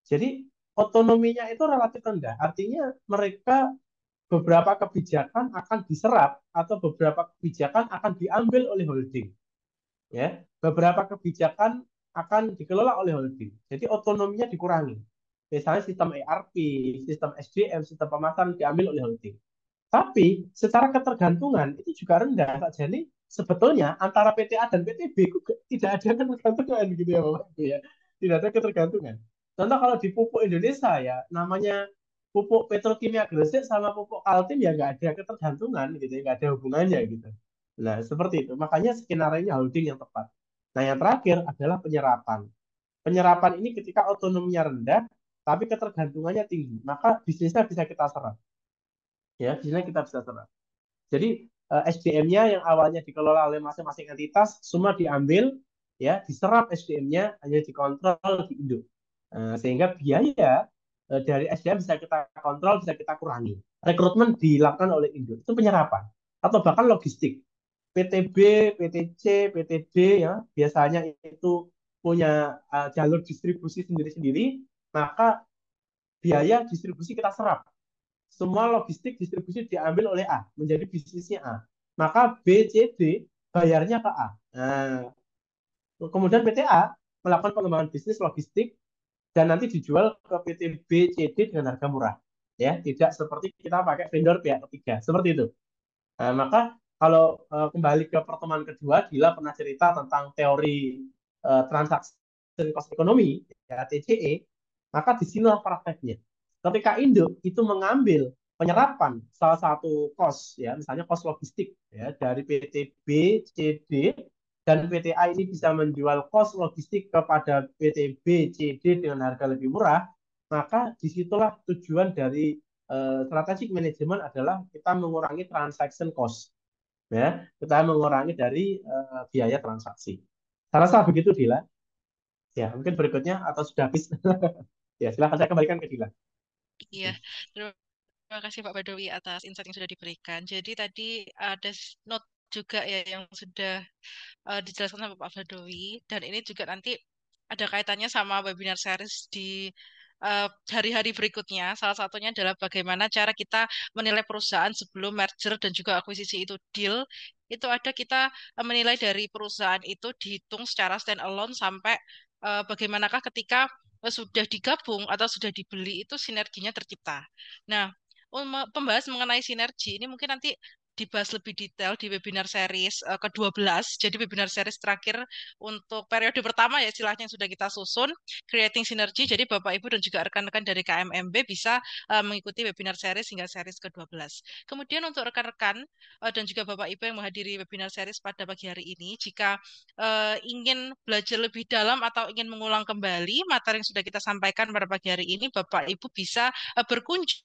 jadi otonominya itu relatif rendah. Artinya mereka beberapa kebijakan akan diserap atau beberapa kebijakan akan diambil oleh holding. Ya, beberapa kebijakan akan dikelola oleh holding. Jadi otonominya dikurangi. Misalnya sistem ERP, sistem SDM, sistem pemasaran diambil oleh holding. Tapi secara ketergantungan itu juga rendah. Jadi sebetulnya antara PTA dan PTB tidak ada ketergantungan gitu ya Bapak Ibu ya. Tidak ada ketergantungan. Contoh kalau di pupuk Indonesia ya, namanya pupuk petrokimia Gresik sama pupuk Kaltim ya nggak ada ketergantungan gitu ya, nggak ada hubungannya gitu. Nah, seperti itu. Makanya skenario holding yang tepat. Nah, yang terakhir adalah penyerapan. Penyerapan ini ketika otonominya rendah, tapi ketergantungannya tinggi, maka bisnisnya bisa kita serap. Ya, bisnisnya kita bisa serap. Jadi SDM-nya yang awalnya dikelola oleh masing-masing entitas, semua diambil, ya, diserap SDM-nya, hanya dikontrol di Indo. Sehingga biaya dari SDM bisa kita kontrol, bisa kita kurangi. Rekrutmen dilakukan oleh Indo, itu penyerapan. Atau bahkan logistik. PTB, PTC, PTD ya biasanya itu punya jalur distribusi sendiri-sendiri, maka biaya distribusi kita serap. Semua logistik distribusi diambil oleh A, menjadi bisnisnya A. Maka B, C, D bayarnya ke A. Nah, kemudian PTA melakukan pengembangan bisnis logistik dan nanti dijual ke PT B, C, D dengan harga murah. Ya, tidak seperti kita pakai vendor pihak ketiga. Seperti itu. Nah, maka kalau kembali ke pertemuan kedua, Gila pernah cerita tentang teori transaksi cost ekonomi, ya, TCE, maka disinilah prakteknya. Ketika Indo itu mengambil penyerapan salah satu cost, ya, misalnya cost logistik ya, dari PT B, C, D, dan PTA ini bisa menjual cost logistik kepada PT B, C, D dengan harga lebih murah, maka disitulah tujuan dari strategic management adalah kita mengurangi transaction cost, ya, kita mengurangi dari biaya transaksi. Saya rasa begitu, Dila. Ya, mungkin berikutnya atau sudah habis. Ya, silakan saya kembalikan ke Dila. Iya, terima kasih Pak Badawi atas insight yang sudah diberikan. Jadi tadi ada note juga ya yang sudah dijelaskan sama Pak Badawi, dan ini juga nanti ada kaitannya sama webinar series di hari-hari berikutnya. Salah satunya adalah bagaimana cara kita menilai perusahaan sebelum merger dan juga akuisisi itu deal. Itu ada kita menilai dari perusahaan itu dihitung secara standalone sampai bagaimanakah ketika sudah digabung atau sudah dibeli itu sinerginya tercipta. Nah, pembahas mengenai sinergi ini mungkin nanti dibahas lebih detail di webinar series ke-12. Jadi webinar series terakhir untuk periode pertama ya istilahnya yang sudah kita susun, Creating Synergy. Jadi Bapak Ibu dan juga rekan-rekan dari KMMB bisa mengikuti webinar series hingga series ke-12. Kemudian untuk rekan-rekan dan juga Bapak Ibu yang menghadiri webinar series pada pagi hari ini, jika ingin belajar lebih dalam atau ingin mengulang kembali materi yang sudah kita sampaikan pada pagi hari ini, Bapak Ibu bisa berkunjung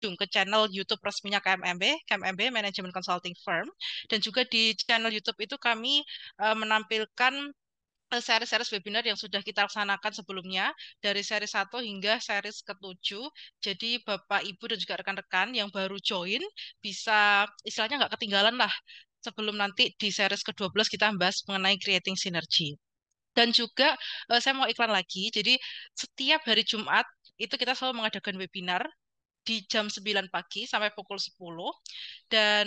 ke channel YouTube resminya KMMB Management Consulting Firm, dan juga di channel YouTube itu kami menampilkan seri-seri webinar yang sudah kita laksanakan sebelumnya dari seri 1 hingga seri ke-7. Jadi Bapak, Ibu dan juga rekan-rekan yang baru join bisa istilahnya nggak ketinggalan lah sebelum nanti di seri ke-12 kita bahas mengenai creating synergy. Dan juga saya mau iklan lagi. Jadi setiap hari Jumat itu kita selalu mengadakan webinar di jam 9 pagi sampai pukul 10, dan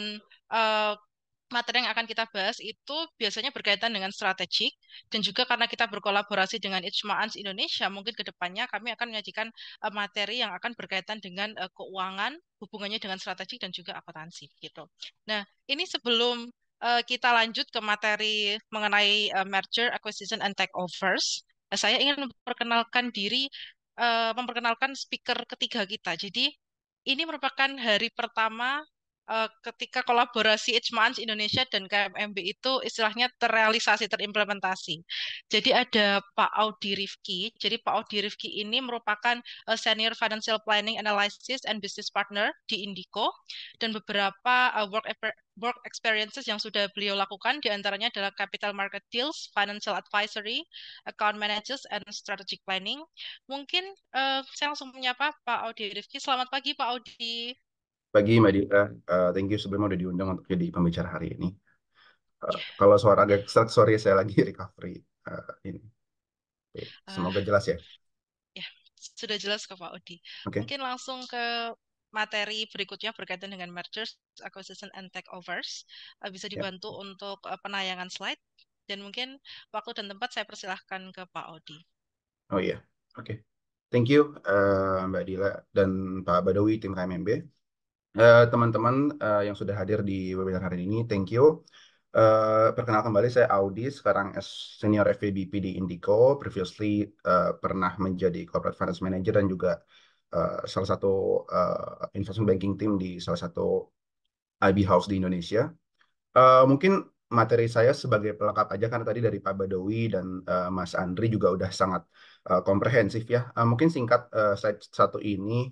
eh, materi yang akan kita bahas itu biasanya berkaitan dengan strategik, dan juga karena kita berkolaborasi dengan Ijma'ans Indonesia, mungkin ke depannya kami akan menyajikan materi yang akan berkaitan dengan keuangan, hubungannya dengan strategik dan juga akuntansi gitu. Nah, ini sebelum kita lanjut ke materi mengenai merger, acquisition, and takeovers, saya ingin memperkenalkan speaker ketiga kita. Jadi ini merupakan hari pertama ketika kolaborasi Ijma'ans Indonesia dan KMMB itu istilahnya terrealisasi, terimplementasi. Jadi ada Pak Audi Rifki. Jadi Pak Audi Rifki ini merupakan Senior Financial Planning Analysis and Business Partner di Indico, dan beberapa work experiences yang sudah beliau lakukan diantaranya adalah Capital Market Deals, Financial Advisory, Account Managers, and Strategic Planning. Mungkin saya langsung menyapa Pak Audi Rifki. Selamat pagi Pak Audi. Pagi Mbak Dila, thank you sebelumnya udah diundang untuk jadi pembicara hari ini. Kalau suara agak serak, sorry saya lagi recovery ini. Oke, Uh, semoga jelas ya. ya, sudah jelas ke Pak Audi. Oke, Mungkin langsung ke materi berikutnya berkaitan dengan mergers, acquisition, and takeovers. Bisa ya. dibantu untuk penayangan slide, dan mungkin waktu dan tempat saya persilahkan ke Pak Audi. Oh iya, oke. Thank you Mbak Dila dan Pak Badawi tim KMMB. Teman-teman yang sudah hadir di webinar hari ini, thank you. Perkenalkan kembali, saya Audi, sekarang as Senior FVBP di Indico. Previously pernah menjadi Corporate Finance Manager dan juga salah satu investment banking team di salah satu IB House di Indonesia. Mungkin materi saya sebagai pelengkap aja, karena tadi dari Pak Badawi dan Mas Andri juga udah sangat komprehensif ya. Mungkin singkat slide satu ini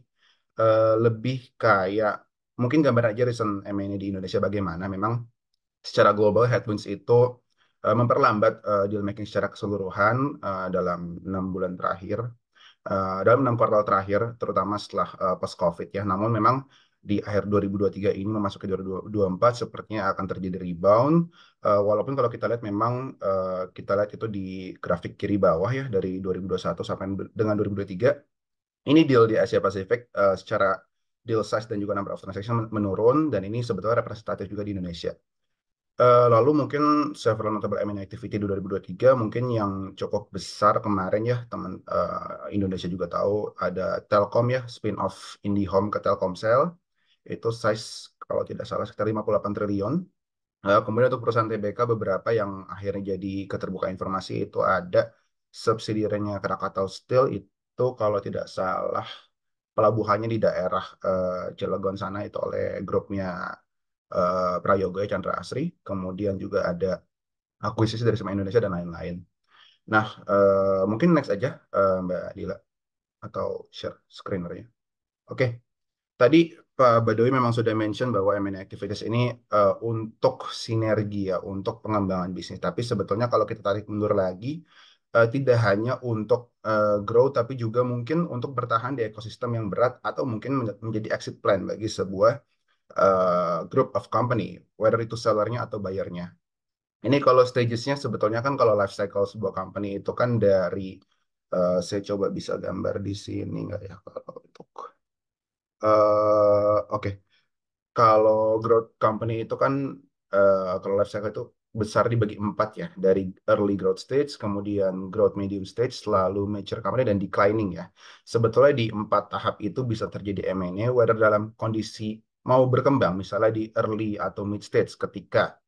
lebih kayak mungkin gambar aja recent M&A di Indonesia bagaimana. Memang secara global headwinds itu memperlambat deal making secara keseluruhan dalam 6 bulan terakhir, dalam 6 kuartal terakhir, terutama setelah post-COVID ya. Namun memang di akhir 2023 ini memasuki 2024 sepertinya akan terjadi rebound. Walaupun kalau kita lihat memang kita lihat itu di grafik kiri bawah ya, dari 2021 sampai dengan 2023, ini deal di Asia Pasifik secara deal size dan juga number of transaction menurun, dan ini sebetulnya representatif juga di Indonesia. Lalu mungkin several notable M&A activity di 2023 mungkin yang cukup besar kemarin ya, teman Indonesia juga tahu ada Telkom ya, spin-off IndiHome ke Telkomsel. Itu size kalau tidak salah sekitar 58 triliun. Kemudian untuk perusahaan TBK beberapa yang akhirnya jadi keterbuka informasi itu ada subsidiarnya Krakatau Steel, itu kalau tidak salah pelabuhannya di daerah Cilegon sana itu oleh grupnya Prayogo ya, Chandra Asri. Kemudian juga ada akuisisi dari Semen Indonesia dan lain-lain. Nah, mungkin next aja Mbak Dila atau share screenernya. Oke, tadi Pak Badowi memang sudah mention bahwa M&A activities ini untuk sinergi ya, untuk pengembangan bisnis. Tapi sebetulnya kalau kita tarik mundur lagi, tidak hanya untuk grow, tapi juga mungkin untuk bertahan di ekosistem yang berat, atau mungkin menjadi exit plan bagi sebuah group of company, whether itu sellernya atau buyernya. Ini kalau stagesnya sebetulnya kan, kalau life cycle sebuah company itu kan dari, saya coba bisa gambar di sini nggak ya, kalau untuk, oke. Kalau growth company itu kan, kalau life cycle itu besar dibagi 4 ya, dari early growth stage, kemudian growth medium stage, lalu mature company, dan declining ya. Sebetulnya di 4 tahap itu bisa terjadi M&A, whether dalam kondisi mau berkembang, misalnya di early atau mid stage, ketika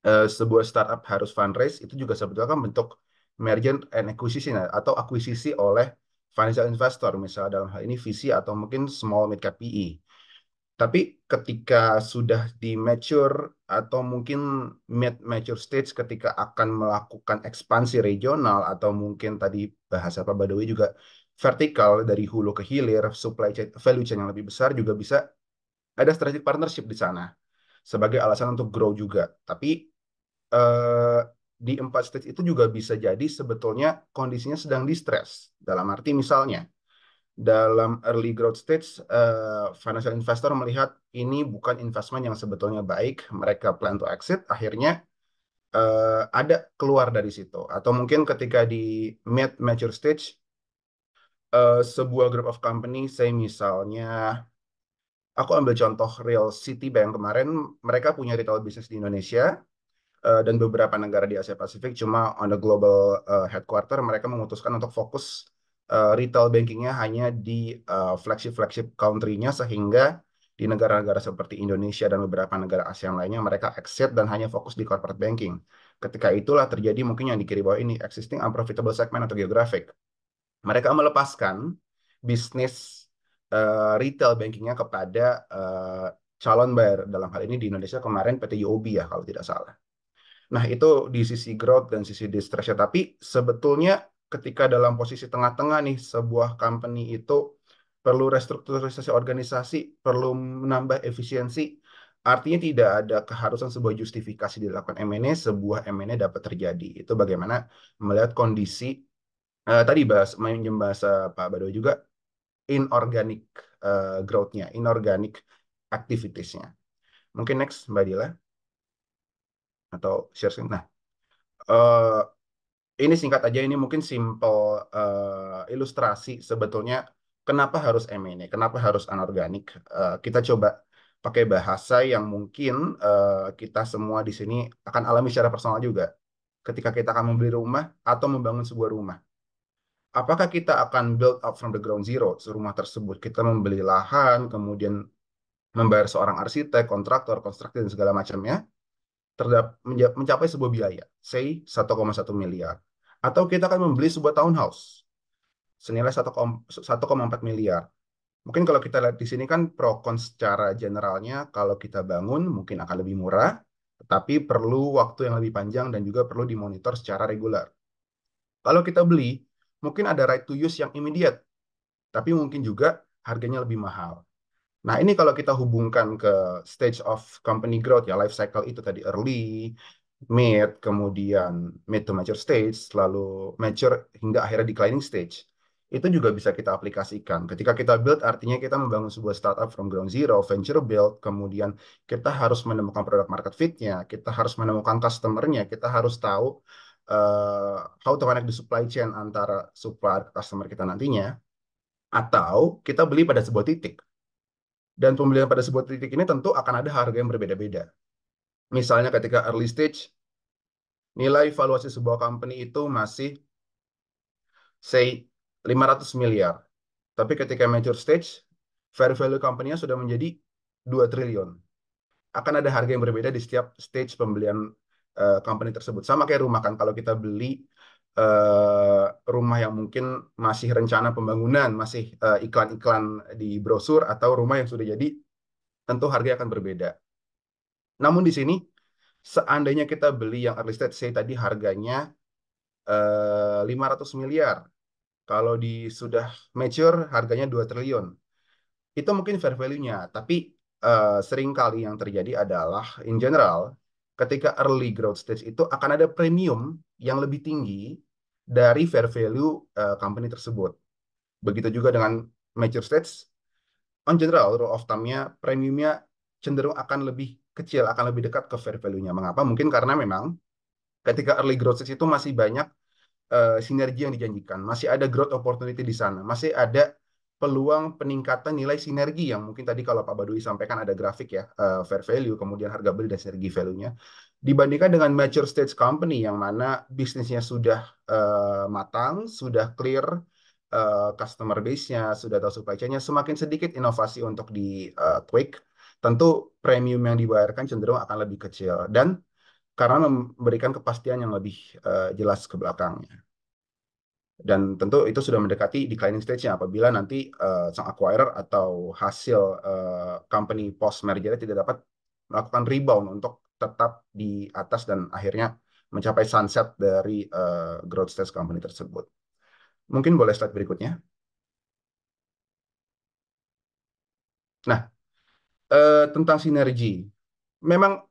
sebuah startup harus fundraise, itu juga sebetulnya kan bentuk merger and acquisition ya, atau akuisisi oleh financial investor, misalnya dalam hal ini VC atau mungkin small mid cap PE. Tapi ketika sudah di mature atau mungkin mid mature stage, ketika akan melakukan ekspansi regional, atau mungkin tadi bahasa Pak Badawi juga vertikal, dari hulu ke hilir, supply chain value chain yang lebih besar, juga bisa ada strategic partnership di sana sebagai alasan untuk grow juga. Tapi eh, di 4 stage itu juga bisa jadi sebetulnya kondisinya sedang distress. Dalam arti misalnya, dalam early growth stage, financial investor melihat ini bukan investment yang sebetulnya baik, mereka plan to exit, akhirnya ada keluar dari situ. Atau mungkin ketika di mid mature stage, sebuah group of company, saya misalnya, aku ambil contoh Real Citibank kemarin, mereka punya retail business di Indonesia, dan beberapa negara di Asia Pasifik. Cuma on the global headquarter, mereka memutuskan untuk fokus retail bankingnya hanya di flagship country-nya, sehingga di negara-negara seperti Indonesia dan beberapa negara Asia yang lainnya, mereka exit dan hanya fokus di corporate banking. Ketika itulah terjadi mungkin yang di kiri bawah ini, existing unprofitable segment atau geographic. Mereka melepaskan bisnis retail bankingnya kepada calon buyer, dalam hal ini di Indonesia kemarin PT UOB ya, kalau tidak salah. Nah, itu di sisi growth dan sisi distressnya. Tapi sebetulnya ketika dalam posisi tengah-tengah nih, sebuah company itu perlu restrukturisasi organisasi, perlu menambah efisiensi. Artinya tidak ada keharusan sebuah justifikasi dilakukan M&A, sebuah M&A dapat terjadi. Itu bagaimana melihat kondisi, tadi minjem bahasa Pak Bado juga, inorganic growth-nya, inorganic activities-nya. Mungkin next, Mbak Dila, atau share screen. Nah, eh, ini singkat aja, ini mungkin simple ilustrasi sebetulnya kenapa harus M&A, kenapa harus anorganik. Kita coba pakai bahasa yang mungkin kita semua di sini akan alami secara personal juga. Ketika kita akan membeli rumah atau membangun sebuah rumah, apakah kita akan build up from the ground zero rumah tersebut? Kita membeli lahan, kemudian membayar seorang arsitek, kontraktor, konstruksi, dan segala macamnya, mencapai sebuah biaya, say 1,1 miliar. Atau kita akan membeli sebuah townhouse senilai 1,4 miliar. Mungkin kalau kita lihat di sini kan pro con secara generalnya, kalau kita bangun mungkin akan lebih murah, tetapi perlu waktu yang lebih panjang dan juga perlu dimonitor secara reguler. Kalau kita beli, mungkin ada right to use yang immediate, tapi mungkin juga harganya lebih mahal. Nah, ini kalau kita hubungkan ke stage of company growth ya, life cycle itu tadi early, mid, kemudian mid to mature stage, lalu mature hingga akhirnya declining stage. Itu juga bisa kita aplikasikan. Ketika kita build, artinya kita membangun sebuah startup from ground zero, venture build, kemudian kita harus menemukan product market fit-nya, kita harus menemukan customer-nya, kita harus tahu how to connect the supply chain antara supplier ke customer kita nantinya, atau kita beli pada sebuah titik. Dan pembelian pada sebuah titik ini tentu akan ada harga yang berbeda-beda. Misalnya ketika early stage, nilai valuasi sebuah company itu masih, say, 500 miliar. Tapi ketika mature stage, fair value company-nya sudah menjadi 2 triliun. Akan ada harga yang berbeda di setiap stage pembelian company tersebut. Sama kayak rumah kan, kalau kita beli rumah yang mungkin masih rencana pembangunan, masih iklan-iklan di brosur, atau rumah yang sudah jadi, tentu harga akan berbeda. Namun di sini, seandainya kita beli yang early stage, saya tadi harganya 500 miliar. Kalau di sudah mature, harganya 2 triliun. Itu mungkin fair value-nya. Tapi seringkali yang terjadi adalah, in general, ketika early growth stage itu akan ada premium yang lebih tinggi dari fair value company tersebut. Begitu juga dengan mature stage, on general, rule of thumb-nya, premiumnya cenderung akan lebih kecil, akan lebih dekat ke fair value-nya. Mengapa? Mungkin karena memang ketika early growth stage itu masih banyak sinergi yang dijanjikan, masih ada growth opportunity di sana, masih ada peluang peningkatan nilai sinergi yang mungkin tadi kalau Pak Badui sampaikan ada grafik ya, fair value, kemudian harga beli dan sinergi value-nya. Dibandingkan dengan mature stage company yang mana bisnisnya sudah matang, sudah clear, customer base-nya, sudah tahu supply chain-nya, semakin sedikit inovasi untuk di tweak, tentu premium yang dibayarkan cenderung akan lebih kecil. Dan karena memberikan kepastian yang lebih jelas ke belakangnya. Dan tentu itu sudah mendekati declining stage-nya apabila nanti sang acquirer atau hasil company post merger tidak dapat melakukan rebound untuk tetap di atas dan akhirnya mencapai sunset dari growth stage company tersebut. Mungkin boleh slide berikutnya. Nah, tentang sinergi. Memang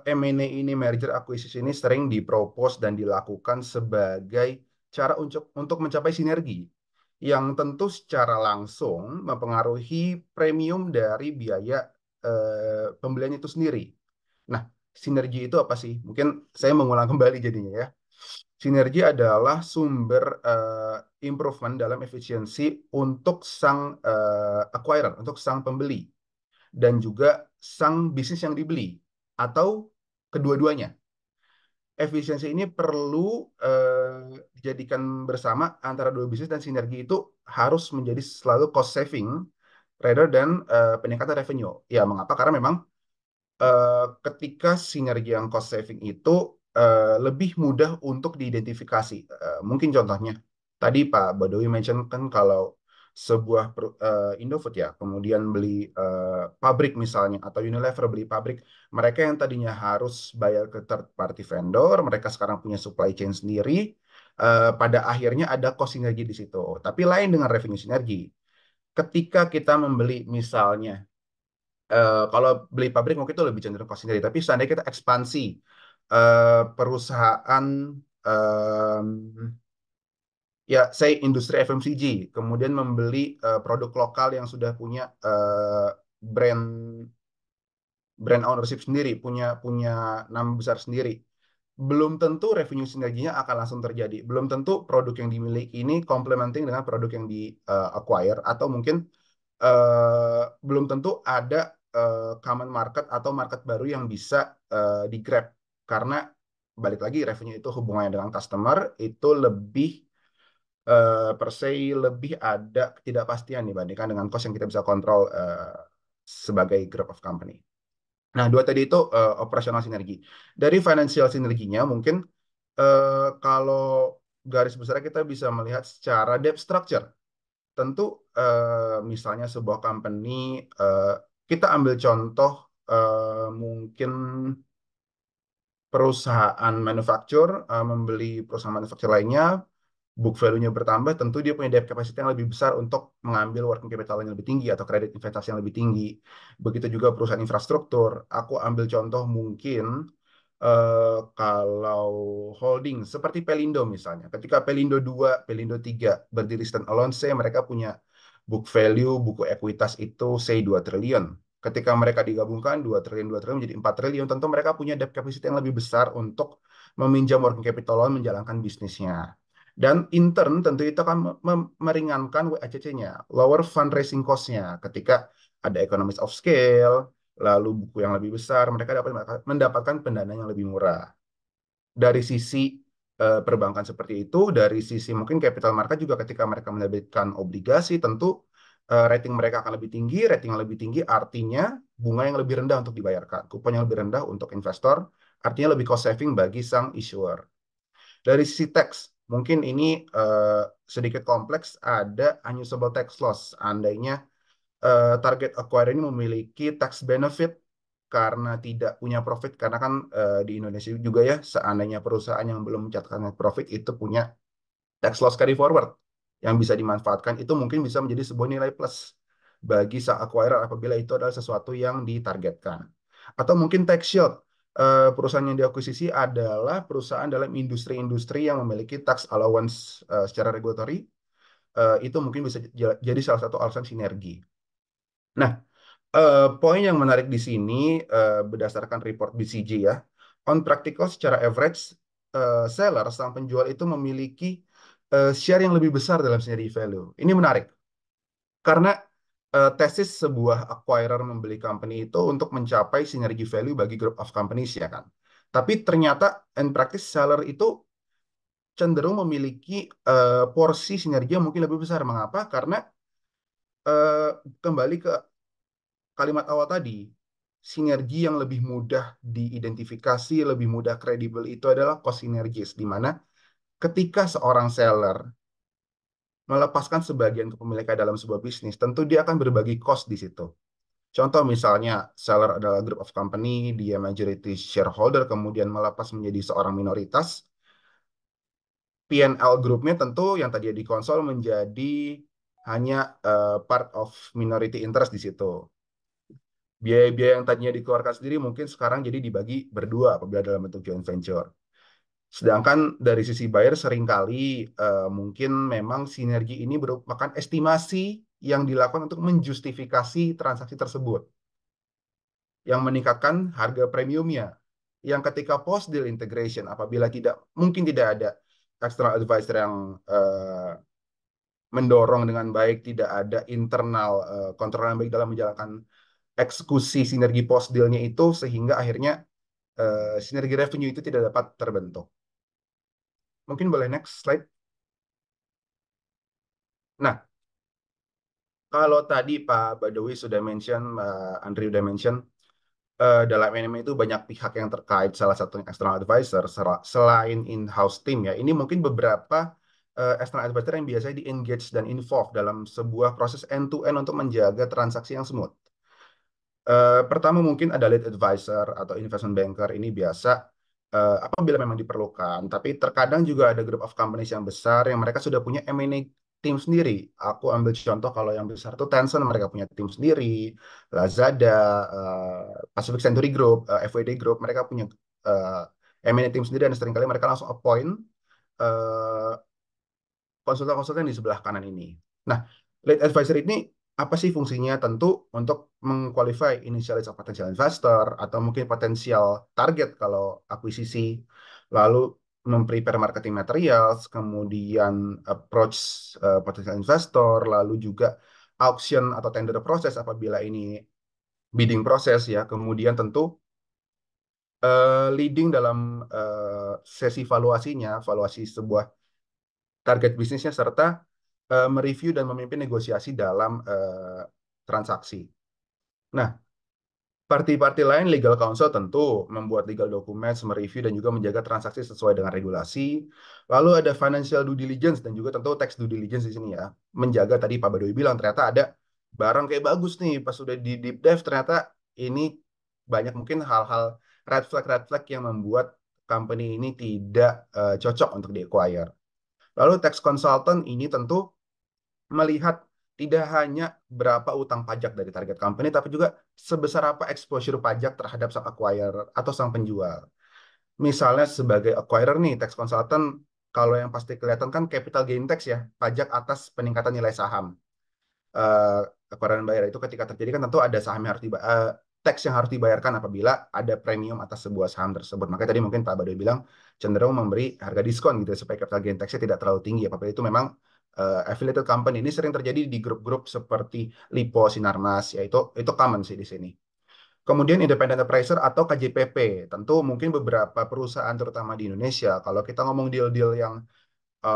M&A ini, merger acquisition ini sering dipropose dan dilakukan sebagai cara untuk mencapai sinergi yang tentu secara langsung mempengaruhi premium dari biaya pembelian itu sendiri. Nah, sinergi itu apa sih? Mungkin saya mengulang kembali jadinya ya. Sinergi adalah sumber improvement dalam efisiensi untuk sang acquirer, untuk sang pembeli, dan juga sang bisnis yang dibeli, atau kedua-duanya. Efisiensi ini perlu dijadikan bersama antara dua bisnis, dan sinergi itu harus menjadi selalu cost saving rather than peningkatan revenue. Ya, mengapa? Karena memang ketika sinergi yang cost saving itu lebih mudah untuk diidentifikasi. Mungkin contohnya, tadi Pak Badawi mention kan kalau sebuah Indofood ya, kemudian beli pabrik misalnya, atau Unilever beli pabrik, mereka yang tadinya harus bayar ke third party vendor, mereka sekarang punya supply chain sendiri, pada akhirnya ada cost sinergi di situ. Tapi lain dengan revenue sinergi. Ketika kita membeli misalnya, kalau beli pabrik mungkin itu lebih cenderung cost sendiri. Tapi seandainya kita ekspansi perusahaan, em, ya saya industri FMCG, kemudian membeli produk lokal yang sudah punya brand brand ownership sendiri, punya punya nama besar sendiri, belum tentu revenue sinerginya akan langsung terjadi. Belum tentu produk yang dimiliki ini complementing dengan produk yang di acquire, atau mungkin belum tentu ada common market atau market baru yang bisa di-grab. Karena balik lagi, revenue itu hubungannya dengan customer itu lebih per se lebih ada ketidakpastian dibandingkan dengan cost yang kita bisa kontrol sebagai group of company. Nah, dua tadi itu operasional sinergi. Dari financial sinerginya mungkin kalau garis besar kita bisa melihat secara debt structure. Tentu misalnya sebuah company, kita ambil contoh mungkin perusahaan manufaktur membeli perusahaan manufaktur lainnya, book value-nya bertambah, tentu dia punya debt capacity yang lebih besar untuk mengambil working capital yang lebih tinggi atau kredit investasi yang lebih tinggi. Begitu juga perusahaan infrastruktur. Aku ambil contoh mungkin kalau holding seperti Pelindo misalnya. Ketika Pelindo 2, Pelindo 3 berdiri stand alone, mereka punya book value, buku ekuitas itu 2 triliun. Ketika mereka digabungkan 2 triliun, 2 triliun menjadi 4 triliun, tentu mereka punya debt capacity yang lebih besar untuk meminjam working capital loan menjalankan bisnisnya. Dan in turn tentu itu akan meringankan WACC-nya, lower fundraising cost-nya. Ketika ada economies of scale, lalu buku yang lebih besar, mereka dapat mendapatkan pendanaan yang lebih murah. Dari sisi perbankan seperti itu, dari sisi mungkin capital market juga, ketika mereka menerbitkan obligasi, tentu rating mereka akan lebih tinggi. Rating yang lebih tinggi artinya bunga yang lebih rendah untuk dibayarkan, kupon yang lebih rendah untuk investor, artinya lebih cost saving bagi sang issuer. Dari sisi tax, mungkin ini sedikit kompleks, ada unusable tax loss. Andainya target acquirer ini memiliki tax benefit karena tidak punya profit, karena kan di Indonesia juga ya, seandainya perusahaan yang belum mencatatkan net profit itu punya tax loss carry forward yang bisa dimanfaatkan, itu mungkin bisa menjadi sebuah nilai plus bagi sang acquirer apabila itu adalah sesuatu yang ditargetkan. Atau mungkin tax shield, perusahaan yang diakuisisi adalah perusahaan dalam industri-industri yang memiliki tax allowance secara regulatory. Itu mungkin bisa jadi salah satu alasan sinergi. Nah, poin yang menarik di sini berdasarkan report BCG ya, on practical secara average seller sang penjual itu memiliki share yang lebih besar dalam synergy value. Ini menarik karena tesis sebuah acquirer membeli company itu untuk mencapai synergy value bagi group of companies ya kan. Tapi ternyata in practice seller itu cenderung memiliki porsi sinergi yang mungkin lebih besar. Mengapa? Karena eh, kembali ke kalimat awal tadi, sinergi yang lebih mudah diidentifikasi, lebih mudah kredibel itu adalah cost sinergis, di mana ketika seorang seller melepaskan sebagian kepemilikan dalam sebuah bisnis, tentu dia akan berbagi cost di situ. Contoh misalnya, seller adalah group of company, dia majority shareholder, kemudian melepas menjadi seorang minoritas, P&L grupnya tentu yang tadi di konsol menjadi hanya part of minority interest di situ. Biaya-biaya yang tadinya dikeluarkan sendiri mungkin sekarang jadi dibagi berdua apabila dalam bentuk joint venture. Sedangkan dari sisi buyer seringkali mungkin memang sinergi ini merupakan estimasi yang dilakukan untuk menjustifikasi transaksi tersebut, yang meningkatkan harga premiumnya. Yang ketika post deal integration, apabila mungkin tidak ada external advisor yang mendorong dengan baik, tidak ada internal kontrol yang baik dalam menjalankan eksekusi sinergi post dealnya itu, sehingga akhirnya sinergi revenue itu tidak dapat terbentuk. Mungkin boleh next slide. Nah, kalau tadi Pak Badawi sudah mention, Andri sudah mention, dalam anime itu banyak pihak yang terkait, salah satunya external advisor, selain in-house team ya. Ini mungkin beberapa external advisor yang biasanya di-engage dan involve dalam sebuah proses end-to-end untuk menjaga transaksi yang smooth. Pertama mungkin ada lead advisor atau investment banker, ini biasa apabila memang diperlukan. Tapi terkadang juga ada group of companies yang besar yang mereka sudah punya M&A tim sendiri. Aku ambil contoh kalau yang besar itu Tencent, mereka punya tim sendiri. Lazada, Pacific Century Group, FWD Group, mereka punya M&A tim sendiri dan seringkali mereka langsung appoint eh, konsultan-konsultan di sebelah kanan ini. Nah, lead advisor ini apa sih fungsinya? Tentu untuk mengqualify initial list of potential investor atau mungkin potensial target kalau akuisisi, lalu memprepare marketing materials, kemudian approach potential investor, lalu juga auction atau tender proses apabila ini bidding proses ya, kemudian tentu leading dalam sesi valuasinya, valuasi sebuah target bisnisnya, serta mereview dan memimpin negosiasi dalam transaksi. Nah, parti-parti lain legal counsel tentu membuat legal documents, mereview dan juga menjaga transaksi sesuai dengan regulasi. Lalu ada financial due diligence dan juga tentu tax due diligence di sini ya. Menjaga tadi Pak Badowi bilang ternyata ada barang kayak bagus nih pas sudah di deep dive ternyata ini banyak mungkin hal-hal red flag yang membuat company ini tidak cocok untuk di-acquire. Lalu tax consultant ini tentu melihat tidak hanya berapa utang pajak dari target company, tapi juga sebesar apa exposure pajak terhadap sang acquirer atau sang penjual. Misalnya sebagai acquirer nih, tax consultant, kalau yang pasti kelihatan kan capital gain tax ya, pajak atas peningkatan nilai saham. Keluaran bayar itu ketika terjadi kan tentu ada saham yang harus tax yang harus dibayarkan apabila ada premium atas sebuah saham tersebut. Makanya tadi mungkin Pak Badoy bilang cenderung memberi harga diskon gitu supaya capital gain tax-nya tidak terlalu tinggi apabila itu memang affiliated company. Ini sering terjadi di grup-grup seperti Lipo, Sinarmas, ya itu common sih di sini. Kemudian independent appraiser atau KJPP. Tentu mungkin beberapa perusahaan terutama di Indonesia, kalau kita ngomong deal-deal yang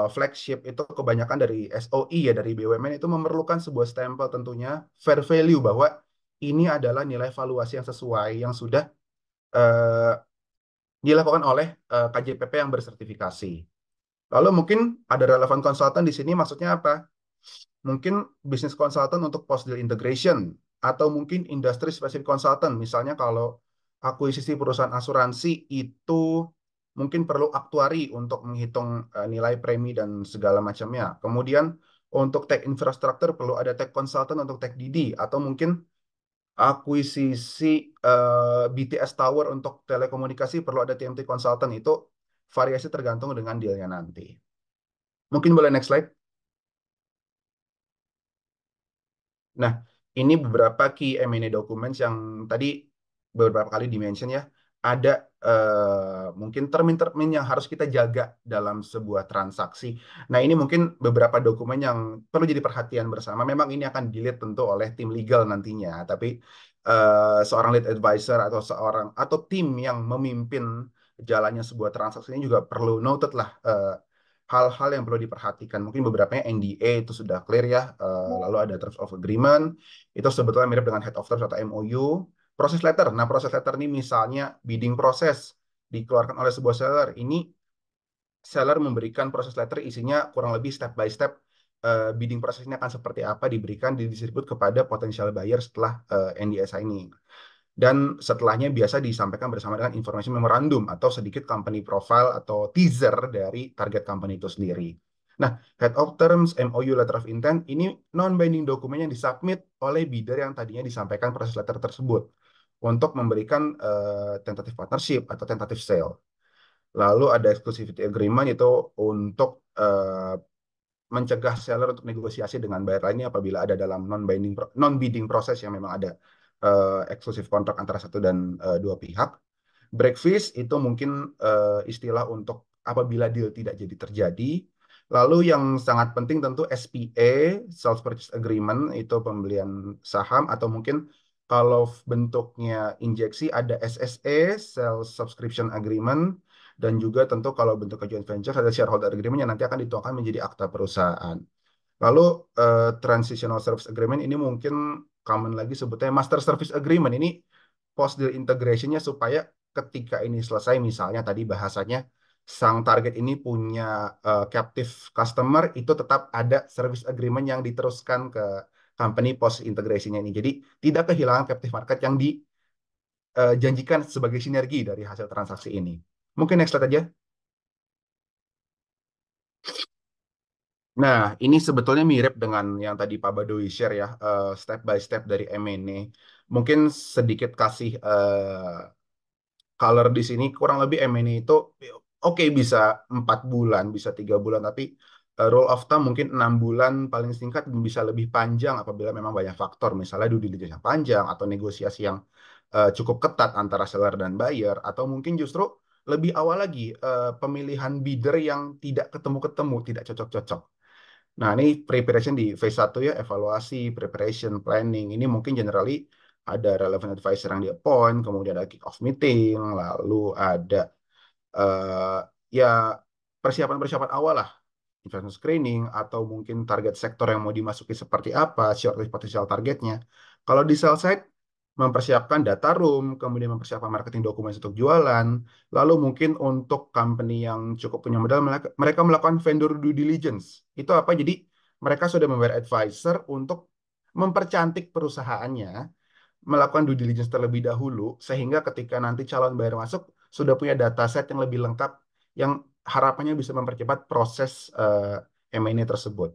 flagship itu kebanyakan dari SOI ya, dari BUMN itu memerlukan sebuah stempel tentunya fair value bahwa ini adalah nilai valuasi yang sesuai yang sudah uh, dilakukan oleh KJPP yang bersertifikasi. Lalu mungkin ada relevant consultant di sini maksudnya apa? Mungkin bisnis consultant untuk post deal integration atau mungkin industry specific consultant. Misalnya kalau akuisisi perusahaan asuransi itu mungkin perlu aktuari untuk menghitung nilai premi dan segala macamnya. Kemudian untuk tech infrastructure perlu ada tech consultant untuk tech DD atau mungkin akuisisi BTS Tower untuk telekomunikasi perlu ada TMT Consultant, itu variasi tergantung dengan dealnya nanti. Mungkin boleh next slide. Nah, ini beberapa key M&A documents yang tadi beberapa kali dimention ya. Ada mungkin termin-termin yang harus kita jaga dalam sebuah transaksi. Nah, ini mungkin beberapa dokumen yang perlu jadi perhatian bersama. Memang ini akan dilihat tentu oleh tim legal nantinya, tapi seorang lead advisor atau atau tim yang memimpin jalannya sebuah transaksi ini juga perlu noted lah hal-hal yang perlu diperhatikan. Mungkin beberapa NDA itu sudah clear ya. Lalu ada Terms of Agreement, itu sebetulnya mirip dengan Head of Terms atau MOU. Proses letter. Nah, proses letter ini misalnya bidding proses dikeluarkan oleh sebuah seller. Ini seller memberikan proses letter isinya kurang lebih step by step bidding prosesnya akan seperti apa, diberikan, didistribut kepada potensial buyer setelah NDA signing. Dan setelahnya biasa disampaikan bersama dengan informasi memorandum atau sedikit company profile atau teaser dari target company itu sendiri. Nah, Head of Terms, MOU, Letter of Intent, ini non-binding dokumen yang disubmit oleh bidder yang tadinya disampaikan proses letter tersebut untuk memberikan tentative partnership atau tentative sale. Lalu ada exclusivity agreement, itu untuk mencegah seller untuk negosiasi dengan buyer lainnya apabila ada dalam non-bidding proses yang memang ada eksklusif kontrak antara satu dan dua pihak. Break fees itu mungkin istilah untuk apabila deal tidak jadi terjadi. Lalu yang sangat penting tentu SPA, Sales Purchase Agreement, itu pembelian saham, atau mungkin kalau bentuknya injeksi ada SSA, Sales Subscription Agreement, dan juga tentu kalau bentuknya joint venture ada shareholder agreement yang nanti akan dituangkan menjadi akta perusahaan. Lalu transitional service agreement ini mungkin common lagi sebutnya master service agreement. Ini post deal integrationnya supaya ketika ini selesai, misalnya tadi bahasanya sang target ini punya captive customer, itu tetap ada service agreement yang diteruskan ke company post integrationnya ini. Jadi tidak kehilangan captive market yang dijanjikan sebagai sinergi dari hasil transaksi ini. Mungkin next slide aja. Nah, ini sebetulnya mirip dengan yang tadi Pak Badowi share ya, step by step dari M&A. Mungkin sedikit kasih color di sini, kurang lebih M&A itu oke bisa 4 bulan, bisa 3 bulan, tapi rule of thumb mungkin 6 bulan paling singkat, bisa lebih panjang apabila memang banyak faktor, misalnya due diligence yang panjang atau negosiasi yang cukup ketat antara seller dan buyer, atau mungkin justru lebih awal lagi pemilihan bidder yang tidak ketemu-ketemu, tidak cocok-cocok. Nah, ini preparation di phase 1 ya, evaluasi, preparation, planning. Ini mungkin generally ada relevant advisor yang di-appoint, kemudian ada kick-off meeting, lalu ada eh, ya persiapan-persiapan awal lah, investment screening, atau mungkin target sektor yang mau dimasuki seperti apa, shortlist potential targetnya. Kalau di sell side, mempersiapkan data room, kemudian mempersiapkan marketing dokumen untuk jualan, lalu mungkin untuk company yang cukup punya modal, mereka melakukan vendor due diligence. Itu apa? Jadi mereka sudah membayar advisor untuk mempercantik perusahaannya, melakukan due diligence terlebih dahulu, sehingga ketika nanti calon buyer masuk, sudah punya data set yang lebih lengkap, yang harapannya bisa mempercepat proses M&A tersebut.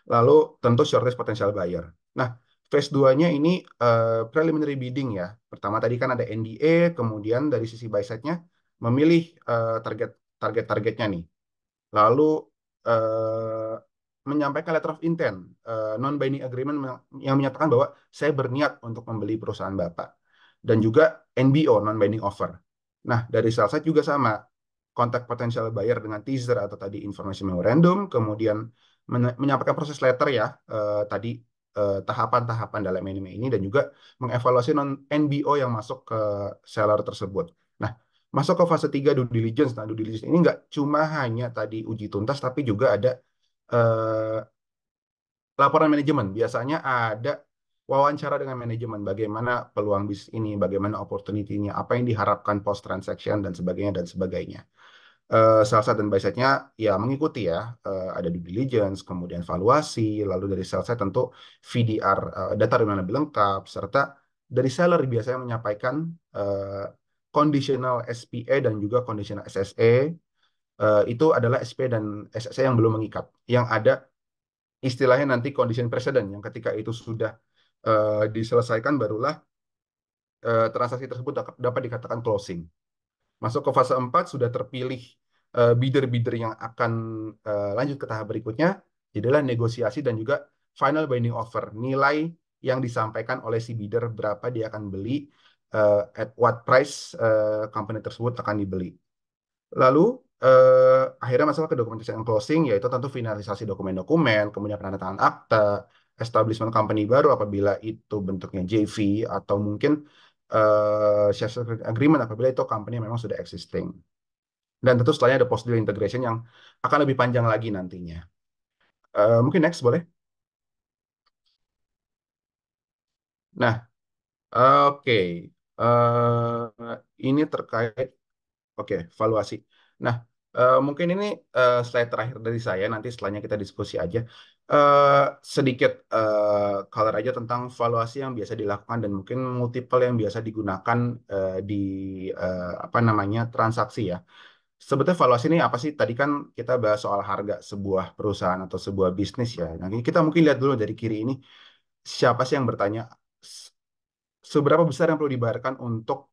Lalu tentu shortlist potential buyer. Nah, phase 2-nya ini preliminary bidding ya. Pertama tadi kan ada NDA, kemudian dari sisi buy side-nya memilih target-targetnya nih. Lalu eh, menyampaikan letter of intent, non-binding agreement yang menyatakan bahwa saya berniat untuk membeli perusahaan Bapak. Dan juga NBO, non-binding offer. Nah, dari sell side juga sama. Kontak potensial buyer dengan teaser atau tadi information memorandum, kemudian menyampaikan proses letter ya, tadi tahapan-tahapan dalam anime ini, dan juga mengevaluasi non-NBO yang masuk ke seller tersebut. Nah, masuk ke fase 3 due diligence. Nah, due diligence ini nggak cuma hanya tadi uji tuntas, tapi juga ada eh, laporan manajemen. Biasanya ada wawancara dengan manajemen, bagaimana peluang bisnis ini, bagaimana opportunity-nya, apa yang diharapkan post transaction dan sebagainya dan sebagainya. Sell side dan buy side-nya ya mengikuti ya, ada due diligence, kemudian valuasi, lalu dari sell side tentu VDR, data yang lebih lengkap, serta dari seller biasanya menyampaikan conditional SPA dan juga conditional SSA. Itu adalah SPA dan SSA yang belum mengikat, yang ada istilahnya nanti condition precedent, yang ketika itu sudah diselesaikan barulah transaksi tersebut dapat dikatakan closing. Masuk ke fase 4 sudah terpilih bidder-bidder yang akan lanjut ke tahap berikutnya, jadilah negosiasi dan juga final binding offer, nilai yang disampaikan oleh si bidder berapa dia akan beli, at what price company tersebut akan dibeli. Lalu akhirnya masuk ke dokumentasi and closing, yaitu tentu finalisasi dokumen-dokumen, kemudian penandatangan akta, establishment company baru apabila itu bentuknya JV, atau mungkin share security agreement apabila itu company yang memang sudah existing. Dan tentu setelahnya ada post deal integration yang akan lebih panjang lagi nantinya. Mungkin next boleh. Nah, oke. Ini terkait, oke, valuasi. Nah, mungkin ini slide terakhir dari saya. Nanti setelahnya kita diskusi aja. Eh, Sedikit color aja tentang valuasi yang biasa dilakukan dan mungkin multiple yang biasa digunakan di apa namanya transaksi ya. Sebetulnya valuasi ini apa sih? Tadi kan kita bahas soal harga sebuah perusahaan atau sebuah bisnis ya. Nah, kita mungkin lihat dulu dari kiri ini, siapa sih yang bertanya seberapa besar yang perlu dibayarkan untuk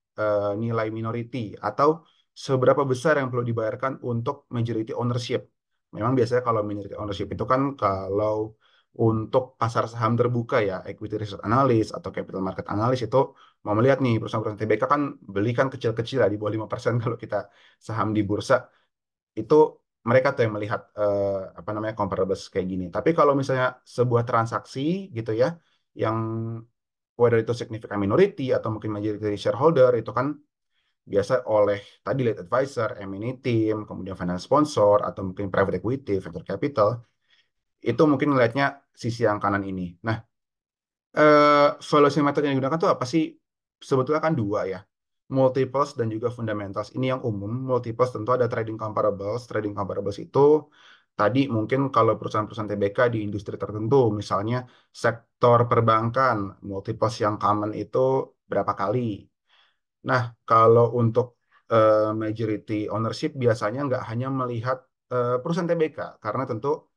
nilai minority, atau seberapa besar yang perlu dibayarkan untuk majority ownership. Memang biasanya kalau majority ownership itu kan kalau untuk pasar saham terbuka ya, equity research analyst atau capital market analyst itu mau melihat nih perusahaan-perusahaan TBK kan beli kan kecil-kecil lah di bawah 5% kalau kita saham di bursa itu mereka tuh yang melihat apa namanya comparables kayak gini. Tapi kalau misalnya sebuah transaksi gitu ya, yang whether itu significant minority atau mungkin majority shareholder itu kan biasa oleh tadi lead advisor, M&A team, kemudian finance sponsor atau mungkin private equity, venture capital, itu mungkin ngelihatnya sisi yang kanan ini. Nah, valuation method yang digunakan tuh apa sih? Sebetulnya kan dua ya. Multiples dan juga fundamentals. Ini yang umum. Multiples tentu ada trading comparables. Trading comparables itu tadi mungkin kalau perusahaan-perusahaan TBK di industri tertentu, misalnya sektor perbankan, multiples yang common itu berapa kali. Nah, kalau untuk majority ownership biasanya nggak hanya melihat perusahaan TBK, karena tentu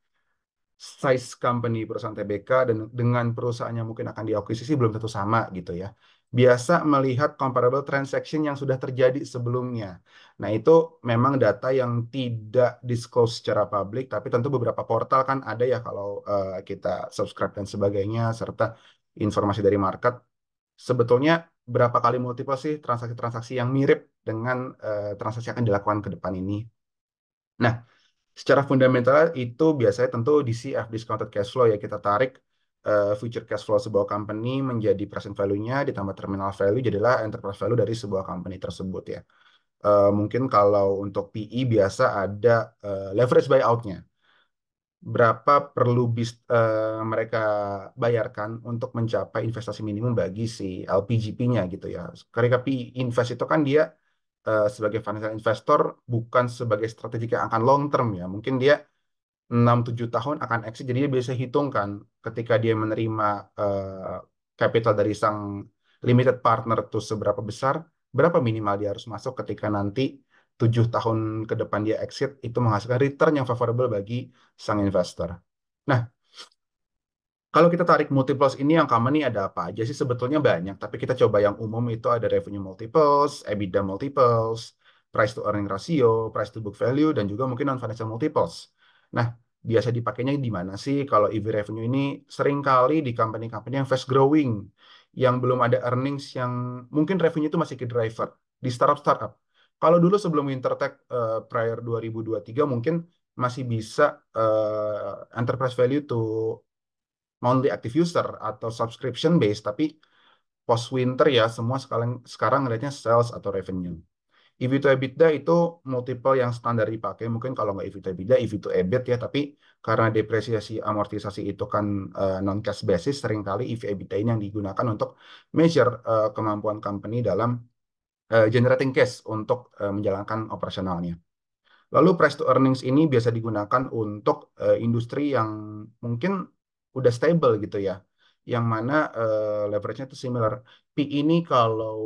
size company perusahaan TBK dan dengan perusahaan yang mungkin akan diakuisisi belum tentu sama gitu ya. Biasa melihat comparable transaction yang sudah terjadi sebelumnya. Nah, itu memang data yang tidak disclose secara publik, tapi tentu beberapa portal kan ada ya kalau kita subscribe dan sebagainya, serta informasi dari market. Sebetulnya berapa kali multiple sih transaksi-transaksi yang mirip dengan transaksi yang akan dilakukan ke depan ini. Nah, secara fundamental itu biasanya tentu DCF, discounted cash flow ya, kita tarik future cash flow sebuah company menjadi present value-nya ditambah terminal value jadilah enterprise value dari sebuah company tersebut ya. Mungkin kalau untuk PE biasa ada leverage buyout-nya. Berapa perlu mereka bayarkan untuk mencapai investasi minimum bagi si LPGP-nya gitu ya. Ketika PE invest itu kan dia sebagai financial investor bukan sebagai strategi yang akan long term ya. Mungkin dia 6-7 tahun akan exit. Jadi dia bisa hitungkan ketika dia menerima capital dari sang limited partner tuh seberapa besar, berapa minimal dia harus masuk ketika nanti 7 tahun ke depan dia exit, itu menghasilkan return yang favorable bagi sang investor. Nah, kalau kita tarik multiples ini yang common nih ada apa aja sih? Sebetulnya banyak, tapi kita coba yang umum itu ada revenue multiples, EBITDA multiples, price to earning ratio, price to book value, dan juga mungkin non-financial multiples. Nah, biasa dipakainya di mana sih? Kalau EV revenue ini seringkali di company-company yang fast growing, yang belum ada earnings, yang mungkin revenue itu masih ke driver, di startup-startup. Kalau dulu sebelum WinterTech prior 2023 mungkin masih bisa enterprise value to monthly active user atau subscription base, tapi post winter ya semua sekarang ngelihatnya sales atau revenue. EV to EBITDA itu multiple yang standar dipakai, mungkin kalau nggak EV to EBITDA, EV to EBIT ya, tapi karena depresiasi amortisasi itu kan non cash basis, seringkali EV EBITDA ini yang digunakan untuk measure kemampuan company dalam generating cash untuk menjalankan operasionalnya. Lalu price to earnings ini biasa digunakan untuk industri yang mungkin udah stable gitu ya. Yang mana leverage-nya itu similar. P ini kalau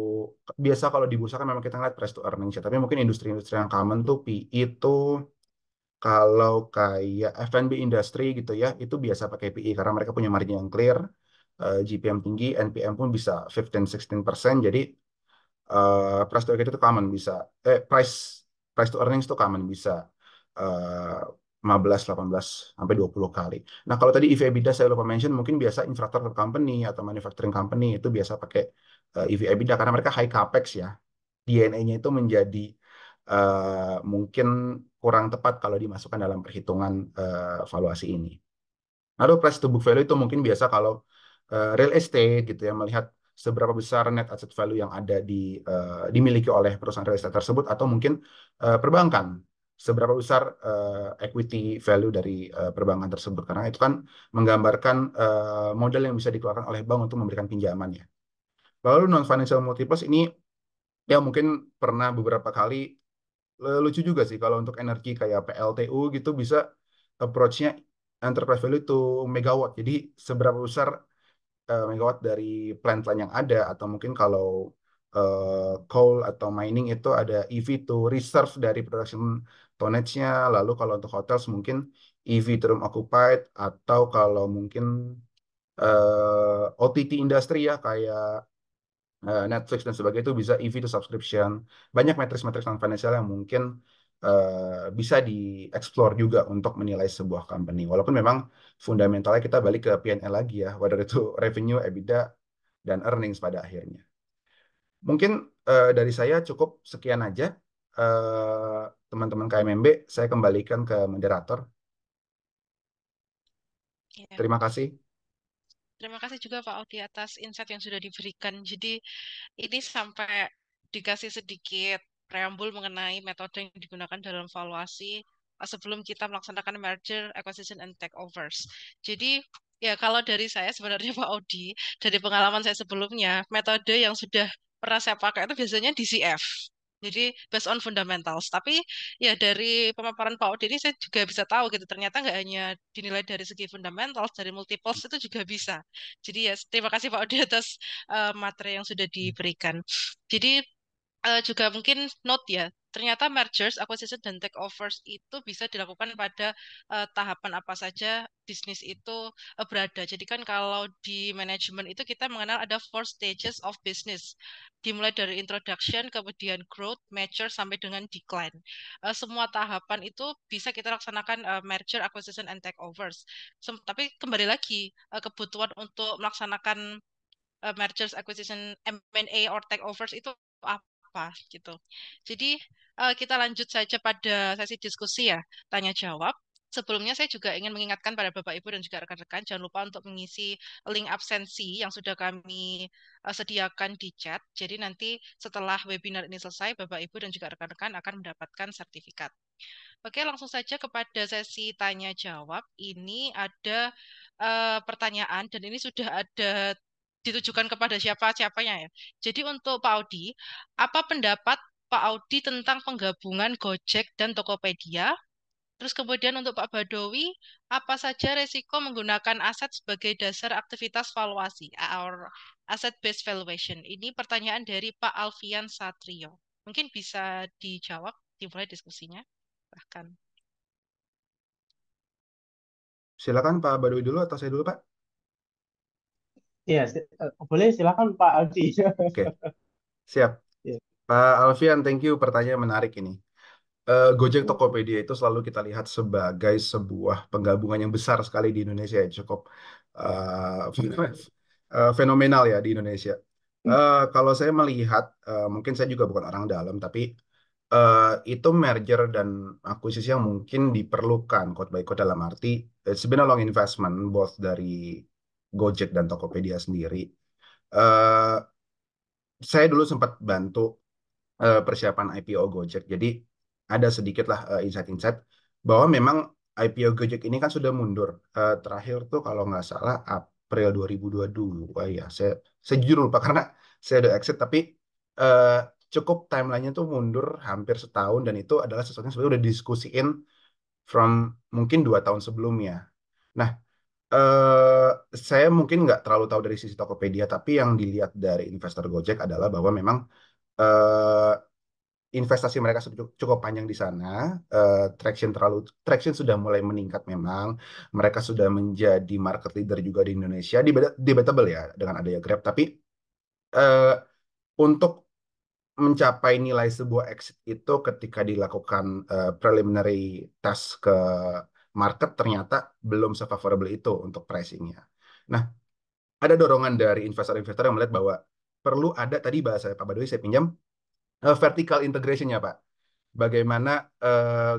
biasa kalau di bursa kan memang kita ngeliat price to earnings ya. Tapi mungkin industri-industri yang common tuh P itu kalau kayak F&B industry gitu ya, itu biasa pakai PI karena mereka punya margin yang clear. GPM tinggi, NPM pun bisa 15-16%. Jadi price to equity itu common bisa price price to earnings itu common bisa eh, 15, 18 sampai 20 kali. Nah, kalau tadi EV/EBITDA saya lupa mention, mungkin biasa infrastructure company atau manufacturing company itu biasa pakai EV/EBITDA karena mereka high capex ya. DNA-nya itu menjadi mungkin kurang tepat kalau dimasukkan dalam perhitungan valuasi ini. Lalu price to book value itu mungkin biasa kalau real estate gitu ya, melihat seberapa besar net asset value yang ada dimiliki oleh perusahaan real estate tersebut, atau mungkin perbankan seberapa besar equity value dari perbankan tersebut, karena itu kan menggambarkan modal yang bisa dikeluarkan oleh bank untuk memberikan pinjaman ya. Lalu non financial multiples ini ya mungkin pernah beberapa kali lucu juga sih kalau untuk energi kayak PLTU gitu bisa approach-nya enterprise value to megawatt. Jadi seberapa besar megawatt dari plant-plant yang ada, atau mungkin kalau coal atau mining itu ada EV to reserve dari production tonnage-nya. Lalu kalau untuk hotels mungkin EV to room occupied, atau kalau mungkin OTT industri ya kayak Netflix dan sebagainya itu bisa EV to subscription. Banyak metrik-metrik non financial yang mungkin bisa dieksplor juga untuk menilai sebuah company. Walaupun memang fundamentalnya kita balik ke P&L lagi ya, whether itu revenue, EBITDA, dan earnings pada akhirnya. Mungkin dari saya cukup sekian aja. Teman-teman KMMB, saya kembalikan ke moderator. Ya. Terima kasih. Terima kasih juga Pak Audi atas insight yang sudah diberikan. Jadi ini sampai dikasih sedikit preambul mengenai metode yang digunakan dalam valuasi sebelum kita melaksanakan merger, acquisition, and takeovers. Jadi ya kalau dari saya sebenarnya Pak Audi, dari pengalaman saya sebelumnya, metode yang sudah pernah saya pakai itu biasanya DCF. Jadi based on fundamentals. Tapi ya dari pemaparan Pak Audi ini saya juga bisa tahu gitu. Ternyata nggak hanya dinilai dari segi fundamentals, dari multiples itu juga bisa. Jadi ya terima kasih Pak Audi atas materi yang sudah diberikan. Jadi juga mungkin note ya, ternyata mergers, acquisition, dan takeovers itu bisa dilakukan pada tahapan apa saja bisnis itu berada. Jadi kan kalau di manajemen itu kita mengenal ada four stages of business. Dimulai dari introduction, kemudian growth, mature, sampai dengan decline. Semua tahapan itu bisa kita laksanakan merger, acquisition, and takeovers. Tapi kembali lagi, kebutuhan untuk melaksanakan mergers, acquisition, M&A, or takeovers itu apa gitu. Jadi kita lanjut saja pada sesi diskusi ya, tanya jawab. Sebelumnya saya juga ingin mengingatkan pada Bapak Ibu dan juga rekan-rekan jangan lupa untuk mengisi link absensi yang sudah kami sediakan di chat. Jadi nanti setelah webinar ini selesai, Bapak Ibu dan juga rekan-rekan akan mendapatkan sertifikat. Oke, langsung saja kepada sesi tanya jawab. Ini ada pertanyaan dan ini sudah ada ditujukan kepada siapa-siapanya ya. Jadi untuk Pak Audi, apa pendapat Pak Audi tentang penggabungan Gojek dan Tokopedia? Terus kemudian untuk Pak Badowi, apa saja resiko menggunakan aset sebagai dasar aktivitas valuasi or asset based valuation? Ini pertanyaan dari Pak Alfian Satrio. Mungkin bisa dijawab, dimulai diskusinya. Bahkan. Silakan Pak Baduy dulu atau saya dulu Pak? Iya, boleh silakan Pak Aldi. Oke, siap. Ya. Pak Alfian, thank you. Pertanyaan menarik ini. Gojek Tokopedia itu selalu kita lihat sebagai sebuah penggabungan yang besar sekali di Indonesia, ya. Cukup fenomenal ya di Indonesia. Kalau saya melihat, mungkin saya juga bukan orang dalam, tapi itu merger dan akuisisi yang mungkin diperlukan quote by quote dalam arti it's been a long investment both dari Gojek dan Tokopedia sendiri. Eh, saya dulu sempat bantu persiapan IPO Gojek. Jadi ada sedikit lah insight-insight bahwa memang IPO Gojek ini kan sudah mundur. Terakhir tuh kalau nggak salah April 2022 ya. Saya jujur lupa karena saya udah exit, tapi eh, cukup timelinenya tuh mundur hampir setahun, dan itu adalah sesuatu yang sebenarnya udah diskusiin from mungkin 2 tahun sebelumnya. Nah, eh, saya mungkin nggak terlalu tahu dari sisi Tokopedia, tapi yang dilihat dari investor Gojek adalah bahwa memang eh, investasi mereka cukup panjang di sana, traction sudah mulai meningkat memang. Mereka sudah menjadi market leader juga di Indonesia, debatable ya dengan adanya Grab. Tapi eh, untuk mencapai nilai sebuah exit itu ketika dilakukan preliminary test ke market ternyata belum se-favorable itu untuk pricingnya. Nah, ada dorongan dari investor-investor yang melihat bahwa perlu ada tadi bahasa Pak Badowi saya pinjam vertical integration-nya Pak. Bagaimana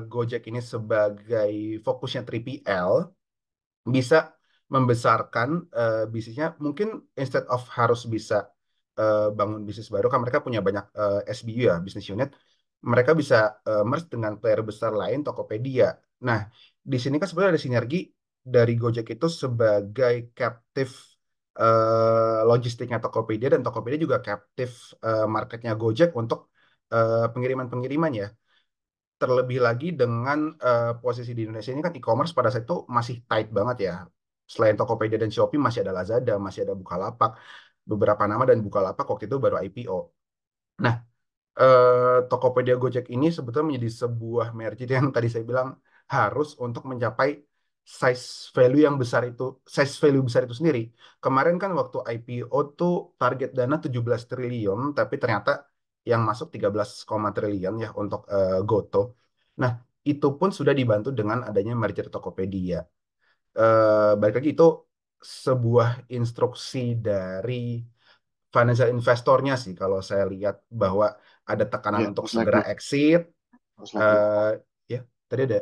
Gojek ini sebagai fokusnya 3PL bisa membesarkan bisnisnya mungkin instead of harus bisa bangun bisnis baru kan mereka punya banyak SBU ya business unit mereka bisa merge dengan player besar lain Tokopedia. Nah di sini kan sebenarnya ada sinergi dari Gojek itu sebagai captive logistiknya Tokopedia dan Tokopedia juga captive marketnya Gojek untuk pengiriman-pengiriman ya. Terlebih lagi dengan posisi di Indonesia ini kan e-commerce pada saat itu masih tight banget ya. Selain Tokopedia dan Shopee masih ada Lazada, masih ada Bukalapak, beberapa nama dan Bukalapak waktu itu baru IPO. Nah, Tokopedia Gojek ini sebetulnya menjadi sebuah merger yang tadi saya bilang harus untuk mencapai size value besar itu sendiri. Kemarin kan waktu IPO tuh target dana 17 triliun, tapi ternyata yang masuk 13, triliun ya untuk Goto. Nah, itu pun sudah dibantu dengan adanya merger Tokopedia. Balik lagi itu sebuah instruksi dari financial investornya sih kalau saya lihat bahwa ada tekanan Ya, untuk Mas segera Lagri, exit. Mas Lagri. eh ya, tadi ada.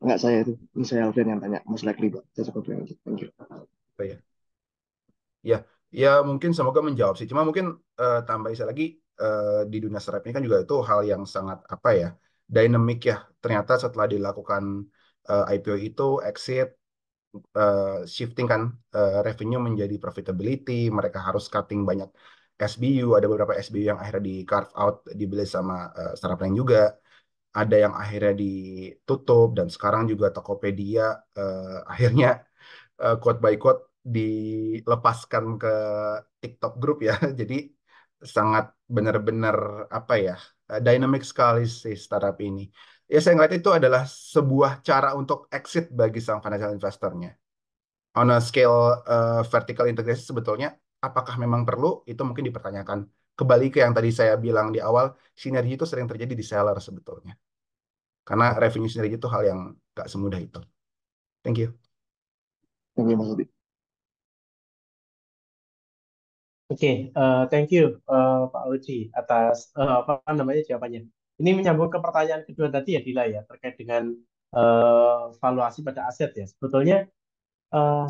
Enggak saya itu, ini saya Alfian yang tanya, Mas Lagri, Pak. Saya cukup bilang gitu. Thank you. Apa ya? Ya, ya mungkin semoga menjawab sih. Cuma mungkin tambah istilah lagi di dunia startup ini kan juga itu hal yang sangat apa ya, dynamic ya. Ternyata setelah dilakukan IPO itu exit shifting kan revenue menjadi profitability, mereka harus cutting banyak SBU, ada beberapa SBU yang akhirnya di carve out dibeli sama startup lain juga. Ada yang akhirnya ditutup dan sekarang juga Tokopedia akhirnya quote by quote dilepaskan ke TikTok Group ya. Jadi sangat benar-benar apa ya dynamic sekali sih startup ini. Ya saya ngeliat itu adalah sebuah cara untuk exit bagi sang financial investornya. On a scale vertical integration sebetulnya apakah memang perlu itu mungkin dipertanyakan. Kembali ke yang tadi saya bilang di awal, sinergi itu sering terjadi di seller sebetulnya. Karena revenue sinergi itu hal yang gak semudah itu. Thank you. Thank you, Mas Adi. Oke, thank you Pak Uci atas apa namanya jawabannya. Ini menyambung ke pertanyaan kedua tadi ya Dila ya terkait dengan valuasi pada aset ya. Sebetulnya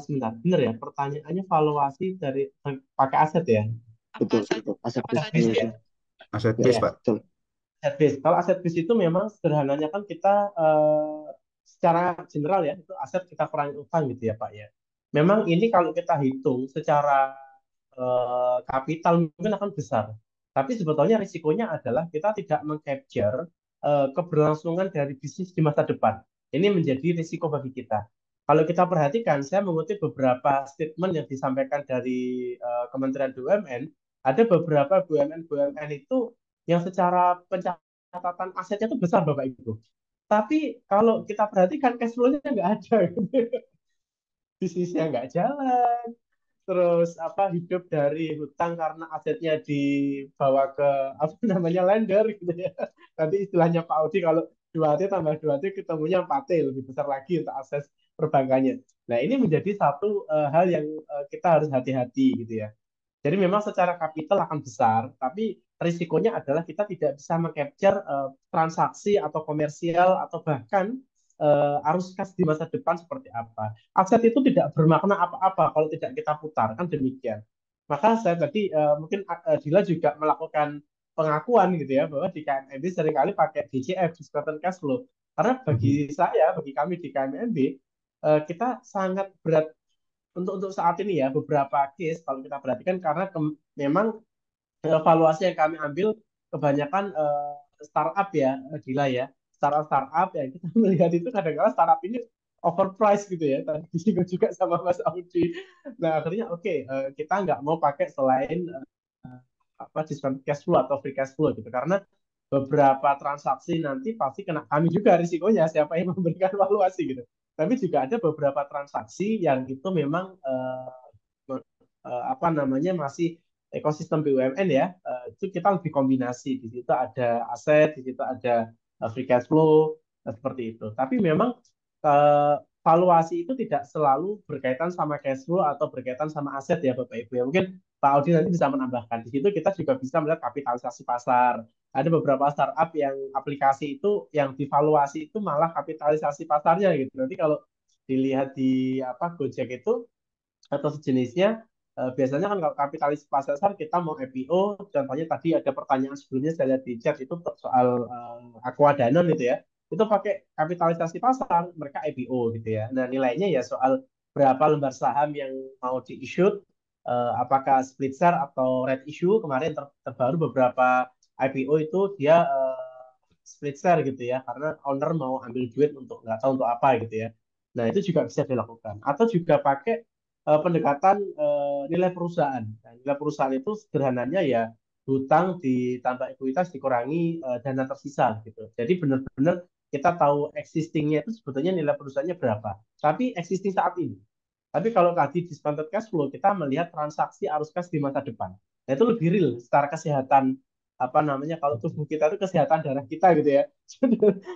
sebentar, benar ya pertanyaannya valuasi dari pakai aset ya. Apa Betul, saja? betul. Aset Apa base saja? Base ya. Aset Ya, base, Ya, Pak. betul. aset base. Kalau aset base itu memang sederhananya kan kita secara general ya itu aset kita kurangi utang gitu ya Pak ya. Memang ini kalau kita hitung secara kapital mungkin akan besar. Tapi sebetulnya risikonya adalah kita tidak mengcapture keberlangsungan dari bisnis di masa depan. Ini menjadi risiko bagi kita. Kalau kita perhatikan, saya mengutip beberapa statement yang disampaikan dari Kementerian BUMN, ada beberapa BUMN itu yang secara pencatatan asetnya itu besar Bapak Ibu. Tapi kalau kita perhatikan cash flow-nya nggak ada, bisnisnya nggak jalan, terus apa hidup dari hutang karena asetnya dibawa ke apa namanya lender gitu ya. Nanti istilahnya Pak Audi kalau 2T tambah 2T ketemunya 4T lebih besar lagi untuk akses perbankannya. Nah, ini menjadi satu hal yang kita harus hati-hati gitu ya. Jadi memang secara kapital akan besar, tapi risikonya adalah kita tidak bisa mengcapture transaksi atau komersial atau bahkan arus kas di masa depan seperti apa. Aset itu tidak bermakna apa-apa kalau tidak kita putar, kan demikian. Maka saya tadi mungkin Dila juga melakukan pengakuan gitu ya bahwa di KMMB seringkali pakai DCF discounted cash flow. Karena bagi saya, bagi kami di KMMB, kita sangat berat untuk saat ini ya beberapa case kalau kita perhatikan karena memang evaluasi yang kami ambil kebanyakan startup ya gila ya startup yang kita melihat itu kadang-kadang startup ini overpriced gitu ya tadi disinggung juga sama Mas Audi. Nah akhirnya oke, kita nggak mau pakai selain apa discount cash flow atau free cash flow gitu karena beberapa transaksi nanti pasti kena kami juga risikonya siapa yang memberikan valuasi gitu. Tapi juga ada beberapa transaksi yang itu memang apa namanya masih ekosistem BUMN ya. Itu kita lebih kombinasi. Di situ ada aset, di situ ada free cash flow seperti itu. Tapi memang valuasi itu tidak selalu berkaitan sama cash flow atau berkaitan sama aset ya Bapak Ibu ya. Mungkin Pak Audi nanti bisa menambahkan. Di situ kita juga bisa melihat kapitalisasi pasar. Ada beberapa startup yang aplikasi itu yang divaluasi itu malah kapitalisasi pasarnya gitu. Nanti kalau dilihat di apa Gojek itu atau sejenisnya, biasanya kan kalau kapitalis pasar kita mau IPO, contohnya tadi ada pertanyaan sebelumnya saya lihat di chat itu soal Aqua Danone itu ya, itu pakai kapitalisasi pasar, mereka IPO gitu ya. Nah nilainya ya soal berapa lembar saham yang mau di-issue, apakah split share atau red issue, kemarin terbaru beberapa IPO itu dia split share gitu ya, karena owner mau ambil duit untuk nggak tahu untuk apa gitu ya. Nah itu juga bisa dilakukan. Atau juga pakai pendekatan nilai perusahaan. Nah, nilai perusahaan itu sederhananya ya hutang ditambah ekuitas dikurangi dana tersisa gitu. Jadi benar-benar kita tahu existingnya itu sebetulnya nilai perusahaannya berapa. Tapi existing saat ini. Tapi kalau tadi discounted cash flow, kita melihat transaksi arus kas di masa depan. Nah, itu lebih real secara kesehatan apa namanya kalau tubuh kita itu kesehatan darah kita gitu ya.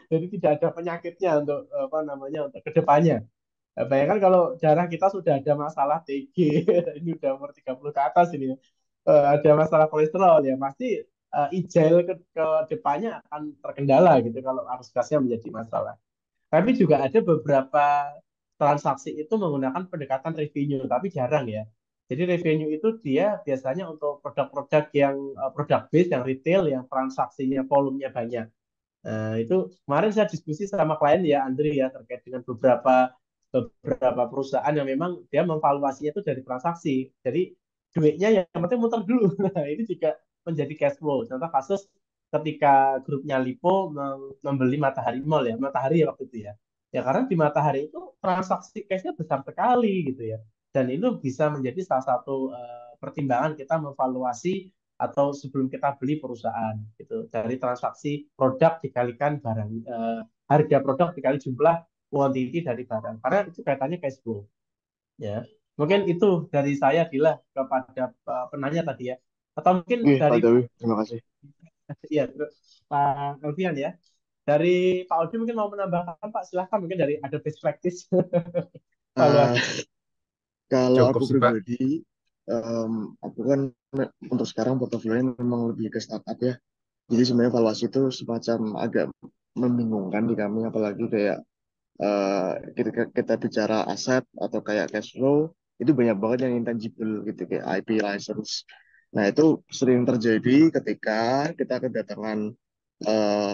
Jadi tidak ada penyakitnya untuk apa namanya untuk kedepannya. Bayangkan kalau darah kita sudah ada masalah TG, ini udah umur 30 ke atas ini ya. Ada masalah kolesterol ya, pasti ijel ke depannya akan terkendala gitu kalau arus gasnya menjadi masalah. Tapi juga ada beberapa transaksi itu menggunakan pendekatan revenue, tapi jarang ya. Jadi revenue itu dia biasanya untuk produk-produk yang produk base, yang retail, yang transaksinya volumenya banyak. Itu kemarin saya diskusi sama klien ya Andri ya terkait dengan beberapa perusahaan yang memang dia memvaluasinya itu dari transaksi. Jadi duitnya yang penting muter dulu. Nah, ini juga menjadi cash flow. Contoh kasus ketika grupnya Lipo membeli Matahari Mall ya, Matahari ya waktu itu ya. Ya karena di Matahari itu transaksi cashnya besar sekali gitu ya. Dan itu bisa menjadi salah satu pertimbangan kita memvaluasi atau sebelum kita beli perusahaan gitu dari transaksi produk dikalikan barang harga produk dikali jumlah quantity dari barang karena itu kaitannya cash flow ya mungkin itu dari saya Dila kepada penanya tadi ya atau mungkin Oke, Pak dari Dawi, terima kasih. ya Pak Alfian ya dari Pak Audi mungkin mau menambahkan Pak silahkan mungkin dari ada best practice Eh, valuasi. Kalau Cukup aku sih Pak. pribadi, aku kan untuk sekarang portofolionya memang lebih ke startup ya. Jadi sebenarnya valuasi itu semacam agak membingungkan di kami, apalagi kayak eh, kita bicara aset atau kayak cash flow, itu banyak banget yang intangible gitu, kayak IP license. Nah, itu sering terjadi ketika kita kedatangan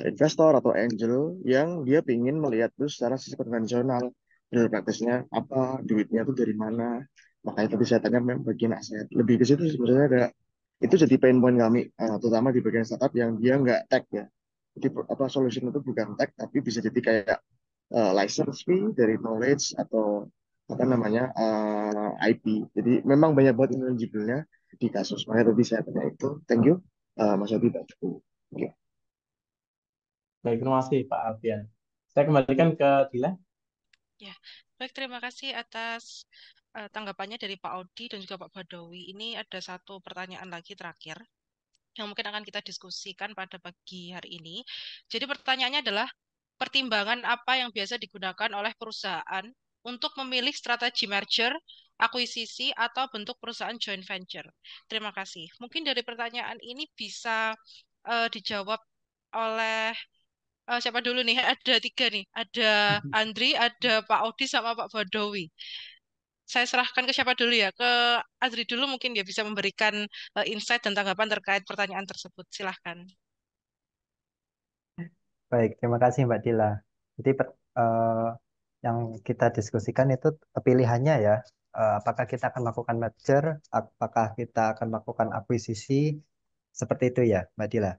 investor atau angel yang dia ingin melihat itu secara sisi konvensional. Real praktisnya apa, duitnya itu dari mana. Makanya tadi saya tanya memang bagian aset. Lebih ke situ sebenarnya ada, itu jadi pain point kami, terutama di bagian startup yang dia nggak tech ya. Jadi apa solution itu bukan tech, tapi bisa jadi kayak license fee dari knowledge atau apa namanya IP. Jadi memang banyak banget intangible-nya di kasus. Makanya tadi saya tanya itu. Thank you, Mas Adi Pak Cukup. Oke. Baik terima kasih Pak Alfian saya kembalikan ke Dila. Ya, baik terima kasih atas tanggapannya dari Pak Audi dan juga Pak Badawi. Ini ada satu pertanyaan lagi terakhir yang mungkin akan kita diskusikan pada pagi hari ini. Jadi pertanyaannya adalah pertimbangan apa yang biasa digunakan oleh perusahaan untuk memilih strategi merger, akuisisi, atau bentuk perusahaan joint venture? Terima kasih. Mungkin dari pertanyaan ini bisa dijawab oleh siapa dulu nih? Ada tiga nih. Ada Andri, ada Pak Audi, sama Pak Badawi. Saya serahkan ke siapa dulu ya? Ke Andri dulu mungkin dia bisa memberikan insight dan tanggapan terkait pertanyaan tersebut. Silahkan. Baik, terima kasih Mbak Dila. Jadi yang kita diskusikan itu pilihannya ya, apakah kita akan melakukan merger, apakah kita akan melakukan akuisisi, seperti itu ya Mbak Dila.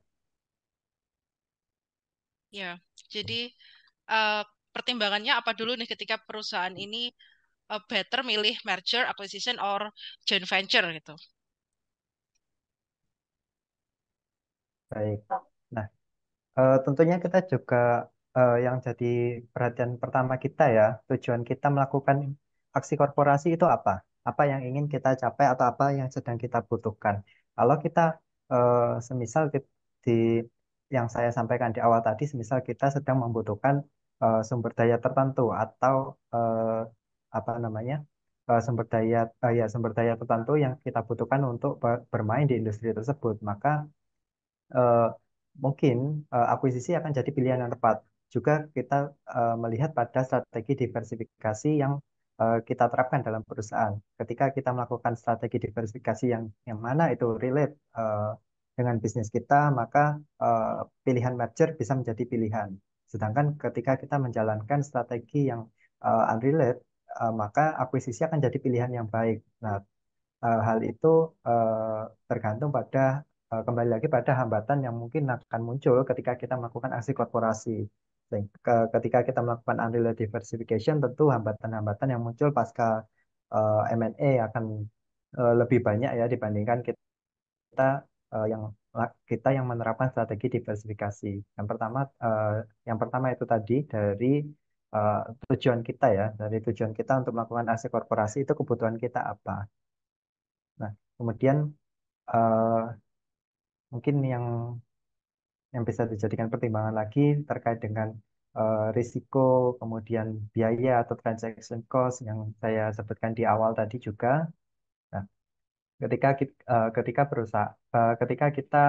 Ya, jadi eh, pertimbangannya apa dulu nih ketika perusahaan ini better milih merger, acquisition, or joint venture gitu. Baik. Nah, Tentunya kita juga yang jadi perhatian pertama kita ya, tujuan kita melakukan aksi korporasi itu apa? Apa yang ingin kita capai atau apa yang sedang kita butuhkan? Kalau kita semisal di yang saya sampaikan di awal tadi, semisal kita sedang membutuhkan sumber daya tertentu atau apa namanya sumber daya tertentu yang kita butuhkan untuk bermain di industri tersebut, maka eh, mungkin akuisisi akan jadi pilihan yang tepat. Juga kita melihat pada strategi diversifikasi yang kita terapkan dalam perusahaan. Ketika kita melakukan strategi diversifikasi yang mana itu relate dengan bisnis kita, maka pilihan merger bisa menjadi pilihan. Sedangkan ketika kita menjalankan strategi yang unrelate, maka akuisisi akan jadi pilihan yang baik. Nah, hal itu tergantung pada kembali lagi pada hambatan yang mungkin akan muncul ketika kita melakukan aksi korporasi. Ketika kita melakukan unrelated diversification, tentu hambatan-hambatan yang muncul pasca M&A akan lebih banyak ya dibandingkan kita yang menerapkan strategi diversifikasi. Yang pertama itu tadi dari eh, tujuan kita ya, dari tujuan kita untuk melakukan aksi korporasi itu kebutuhan kita apa. Nah, kemudian eh, mungkin yang bisa dijadikan pertimbangan lagi terkait dengan risiko, kemudian biaya atau transaction cost yang saya sebutkan di awal tadi juga. Nah, ketika kita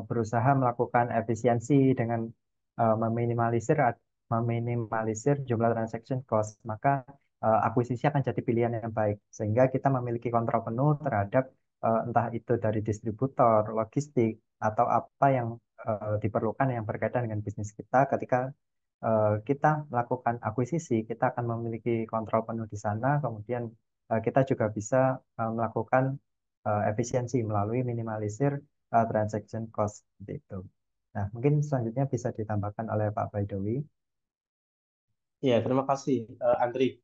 berusaha melakukan efisiensi dengan meminimalisir jumlah transaction cost, maka akuisisi akan jadi pilihan yang baik sehingga kita memiliki kontrol penuh terhadap entah itu dari distributor, logistik atau apa yang diperlukan yang berkaitan dengan bisnis kita. Ketika kita melakukan akuisisi, kita akan memiliki kontrol penuh di sana, kemudian kita juga bisa melakukan efisiensi melalui minimalisir transaction cost seperti itu. Nah, mungkin selanjutnya bisa ditambahkan oleh Pak Baidowi. Ya, terima kasih, Andri.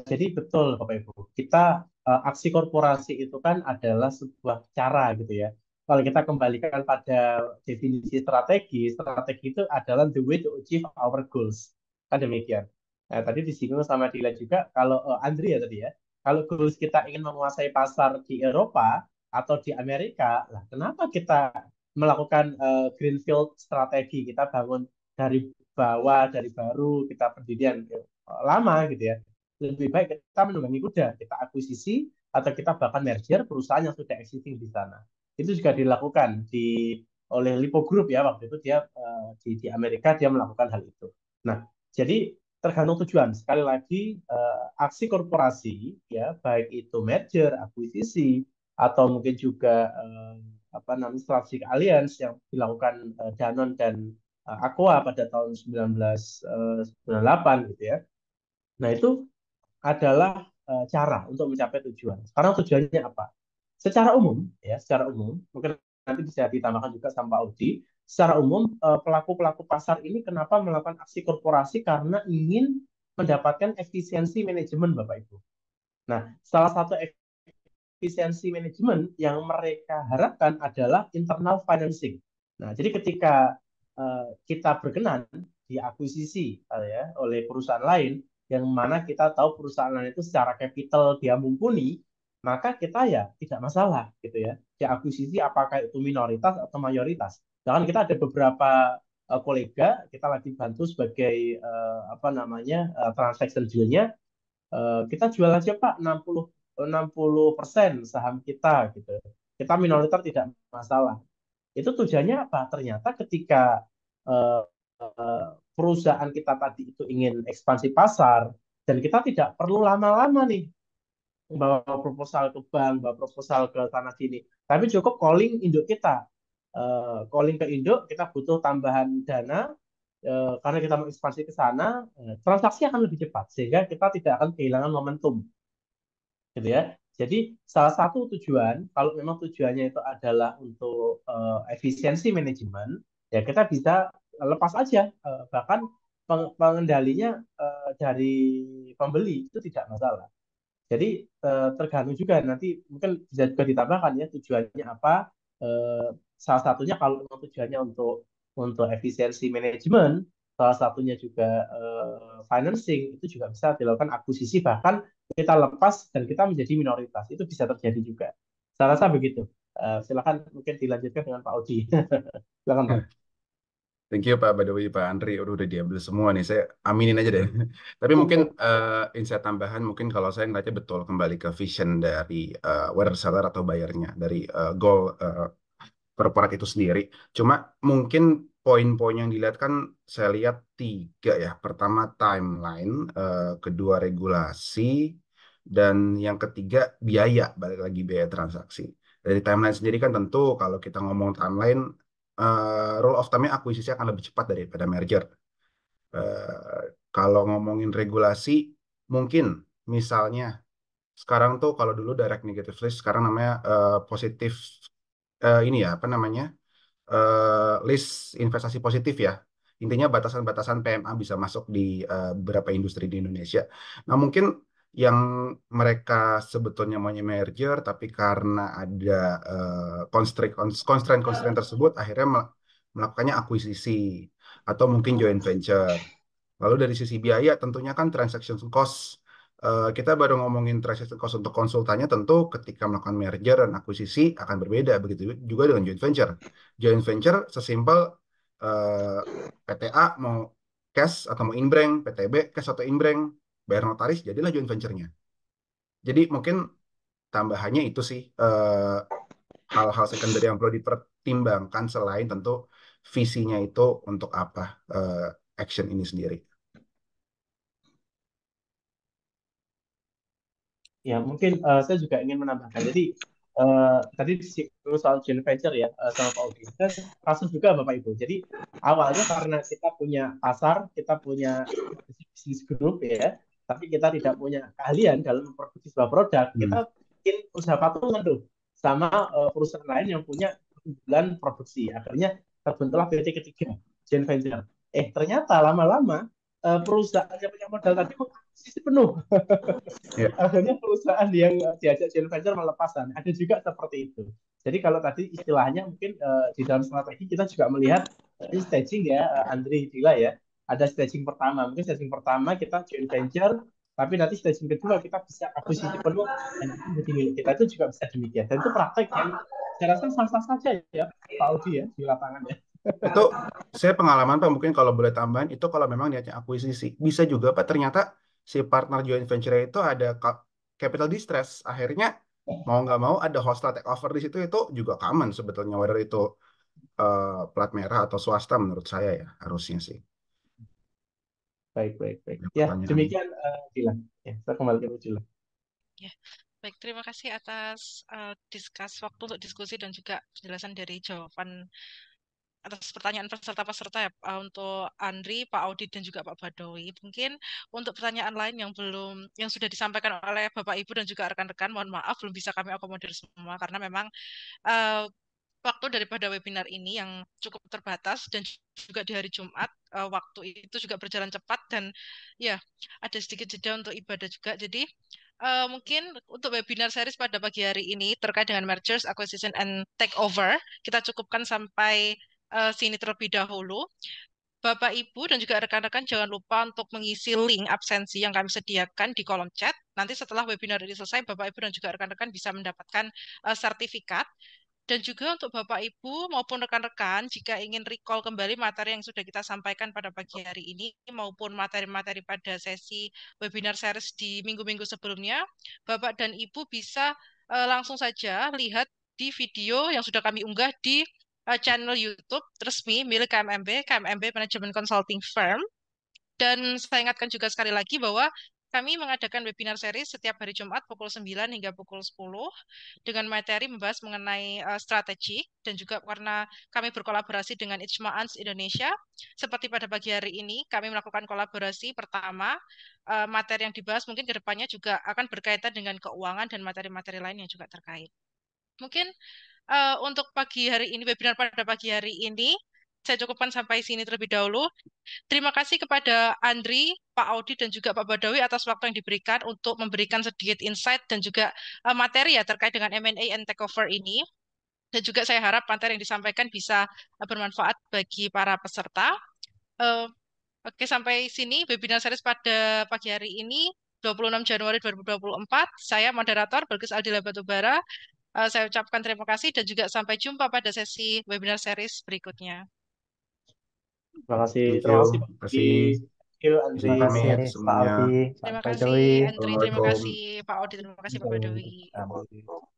Jadi betul, Bapak Ibu. Kita aksi korporasi itu kan adalah sebuah cara gitu ya. Kalau kita kembalikan pada definisi strategi, strategi itu adalah the way to achieve our goals. Kan demikian. Nah, tadi disinggung sama Dila juga, kalau Andri ya tadi ya, kalau goals kita ingin menguasai pasar di Eropa atau di Amerika, lah kenapa kita melakukan greenfield strategi? Kita bangun dari bawah, dari baru, kita pendirian lama gitu ya. Lebih baik kita menunggangi kuda, kita akuisisi atau kita bahkan merger perusahaan yang sudah existing di sana. Itu juga dilakukan oleh Lipo Group ya, waktu itu dia di Amerika dia melakukan hal itu. Nah, jadi tergantung tujuan. Sekali lagi aksi korporasi ya, baik itu merger, akuisisi atau mungkin juga apa namanya strategic alliance yang dilakukan Danone dan Aqua pada tahun 1998 gitu ya. Nah, itu adalah cara untuk mencapai tujuan. Sekarang tujuannya apa? Secara umum, mungkin nanti bisa ditambahkan juga sama Pak Audi. Secara umum, pelaku-pelaku pasar ini kenapa melakukan aksi korporasi karena ingin mendapatkan efisiensi manajemen, Bapak Ibu. Nah, salah satu efisiensi manajemen yang mereka harapkan adalah internal financing. Nah, jadi ketika kita berkenan diakuisisi ya, oleh perusahaan lain, yang mana kita tahu perusahaan lain itu secara capital dia mumpuni, maka kita ya tidak masalah gitu ya. Diakuisisi apakah itu minoritas atau mayoritas. Jangan kita ada beberapa kolega, kita lagi bantu sebagai apa namanya transaction deal-nya, kita jual aja Pak 60% saham kita gitu. Kita minoritas tidak masalah. Itu tujuannya apa? Ternyata ketika eh, perusahaan kita tadi itu ingin ekspansi pasar dan kita tidak perlu lama-lama nih bawa proposal ke bank, bawa proposal ke sana sini. Tapi cukup calling induk kita. Calling ke induk, kita butuh tambahan dana karena kita mau ekspansi ke sana, transaksi akan lebih cepat sehingga kita tidak akan kehilangan momentum gitu ya. Jadi salah satu tujuan, kalau memang tujuannya itu adalah untuk efisiensi manajemen, ya kita bisa lepas aja, bahkan pengendalinya dari pembeli itu tidak masalah. Jadi tergantung juga nanti mungkin bisa juga ditambahkan ya tujuannya apa. Eh, Salah satunya kalau memang tujuannya untuk untuk efisiensi manajemen, salah satunya juga financing, itu juga bisa dilakukan akuisisi, bahkan kita lepas dan kita menjadi minoritas. Itu bisa terjadi juga. Saya rasa begitu. Silakan mungkin dilanjutkan dengan Pak Audi. Silakan Pak. Thank you Pak Badawi, Pak Andri, udah diambil semua nih. Saya aminin aja deh. Tapi mungkin insight tambahan, mungkin kalau saya ngeliatnya betul kembali ke vision dari whether seller atau buyernya, dari goal korporat itu sendiri. Cuma mungkin poin-poin yang dilihat kan saya lihat tiga ya. Pertama timeline, kedua regulasi, dan yang ketiga biaya, balik lagi biaya transaksi. Dari timeline sendiri kan tentu kalau kita ngomong timeline, rule of thumb-nya akuisisi akan lebih cepat daripada merger. Eh, Kalau ngomongin regulasi, mungkin misalnya sekarang tuh kalau dulu direct negative list, sekarang namanya positif, ini ya apa namanya, list investasi positif ya. Intinya batasan-batasan PMA bisa masuk di beberapa industri di Indonesia. Nah, mungkin yang mereka sebetulnya maunya merger, tapi karena ada constraint tersebut, akhirnya melakukannya akuisisi atau mungkin joint venture. Lalu dari sisi biaya, tentunya kan transaction cost. Kita baru ngomongin transaction cost untuk konsultannya, tentu ketika melakukan merger dan akuisisi akan berbeda. Begitu juga dengan joint venture. Joint venture sesimpel eh, PTA mau cash atau mau inbrand, PTB cash atau inbrand, bayar notaris, jadilah joint venture-nya. Jadi mungkin tambahannya itu sih, hal-hal sekunder yang perlu dipertimbangkan selain tentu visinya itu untuk apa action ini sendiri. Ya, mungkin saya juga ingin menambahkan. Jadi, tadi disinggung soal joint venture ya, sama Pak Audi. Dan kasus juga Bapak Ibu. Jadi, awalnya karena kita punya pasar, kita punya bisnis grup ya, tapi kita tidak punya keahlian dalam memproduksi sebuah produk, Hmm. kita bikin usaha patungan tuh sama perusahaan lain yang punya keunggulan produksi. Akhirnya terbentuklah PT ketiga, joint venture. Ternyata lama-lama perusahaan yang punya modal tadi sisi penuh. Ya. Akhirnya perusahaan yang diajak joint venture melepaskan. Ada juga seperti itu. Jadi kalau tadi istilahnya mungkin di dalam strategi kita juga melihat ini staging ya, Andri Dila ya. Ada staging pertama. Mungkin staging pertama kita joint venture, tapi nanti staging kedua kita bisa akuisisi penuh dan itu menjadi milik kita. Itu juga bisa demikian. Dan itu praktek yang saya rasa sah-sah saja ya, Pak Audi ya, di lapangan ya. Itu saya pengalaman Pak, mungkin kalau boleh tambahan, itu kalau memang niatnya akuisisi. Bisa juga Pak, ternyata si partner joint venture itu ada capital distress. Akhirnya mau nggak mau ada hostile takeover di situ, itu juga common sebetulnya. Whether itu plat merah atau swasta menurut saya ya, harusnya sih. Baik, baik, baik. Ada Ya, pertanyaan. demikian Dila. Ya, saya kembali ke Dila. Ya, baik. Terima kasih atas waktu untuk diskusi dan juga penjelasan dari jawaban atas pertanyaan peserta-peserta ya, untuk Andri, Pak Audit dan juga Pak Badawi. Mungkin untuk pertanyaan lain yang sudah disampaikan oleh Bapak Ibu dan juga rekan-rekan, mohon maaf belum bisa kami akomodir semua karena memang eh, waktu daripada webinar ini yang cukup terbatas dan juga di hari Jumat, waktu itu juga berjalan cepat dan ya ada sedikit jeda untuk ibadah juga. Jadi mungkin untuk webinar series pada pagi hari ini terkait dengan mergers, acquisition, and takeover kita cukupkan sampai sini terlebih dahulu. Bapak, Ibu, dan juga rekan-rekan jangan lupa untuk mengisi link absensi yang kami sediakan di kolom chat. Nanti setelah webinar ini selesai, Bapak, Ibu, dan juga rekan-rekan bisa mendapatkan sertifikat. Dan juga untuk Bapak, Ibu, maupun rekan-rekan, jika ingin recall kembali materi yang sudah kita sampaikan pada pagi hari ini, maupun materi-materi pada sesi webinar series di minggu-minggu sebelumnya, Bapak dan Ibu bisa langsung saja lihat di video yang sudah kami unggah di channel YouTube resmi milik KMMB Management Consulting Firm. Dan saya ingatkan juga sekali lagi bahwa kami mengadakan webinar series setiap hari Jumat pukul 9 hingga pukul 10 dengan materi membahas mengenai strategi dan juga karena kami berkolaborasi dengan Ijma'ans Indonesia. Seperti pada pagi hari ini kami melakukan kolaborasi pertama, materi yang dibahas mungkin ke depannya juga akan berkaitan dengan keuangan dan materi-materi lain yang juga terkait. Mungkin untuk pagi hari ini, webinar pada pagi hari ini, saya cukupkan sampai sini terlebih dahulu. Terima kasih kepada Andri, Pak Audi, dan juga Pak Badawi atas waktu yang diberikan untuk memberikan sedikit insight dan juga materi ya terkait dengan M&A and takeover ini. Dan juga saya harap materi yang disampaikan bisa bermanfaat bagi para peserta. Eh, Oke, sampai sini webinar series pada pagi hari ini, 26 Januari 2024. Saya moderator Bagus Aldila Batubara. Saya ucapkan terima kasih dan juga sampai jumpa pada sesi webinar series berikutnya. Terima kasih. Thank Terima you. kasih Pak Terima kasih. Skill, Terima Andri. Terima kasih kasih Pak semuanya. Aldi, Pak Terima kasih, Badowi. Andri. Terima Assalamualaikum. kasih, Pak Odi. Terima kasih, Pak Badawi. Assalamualaikum.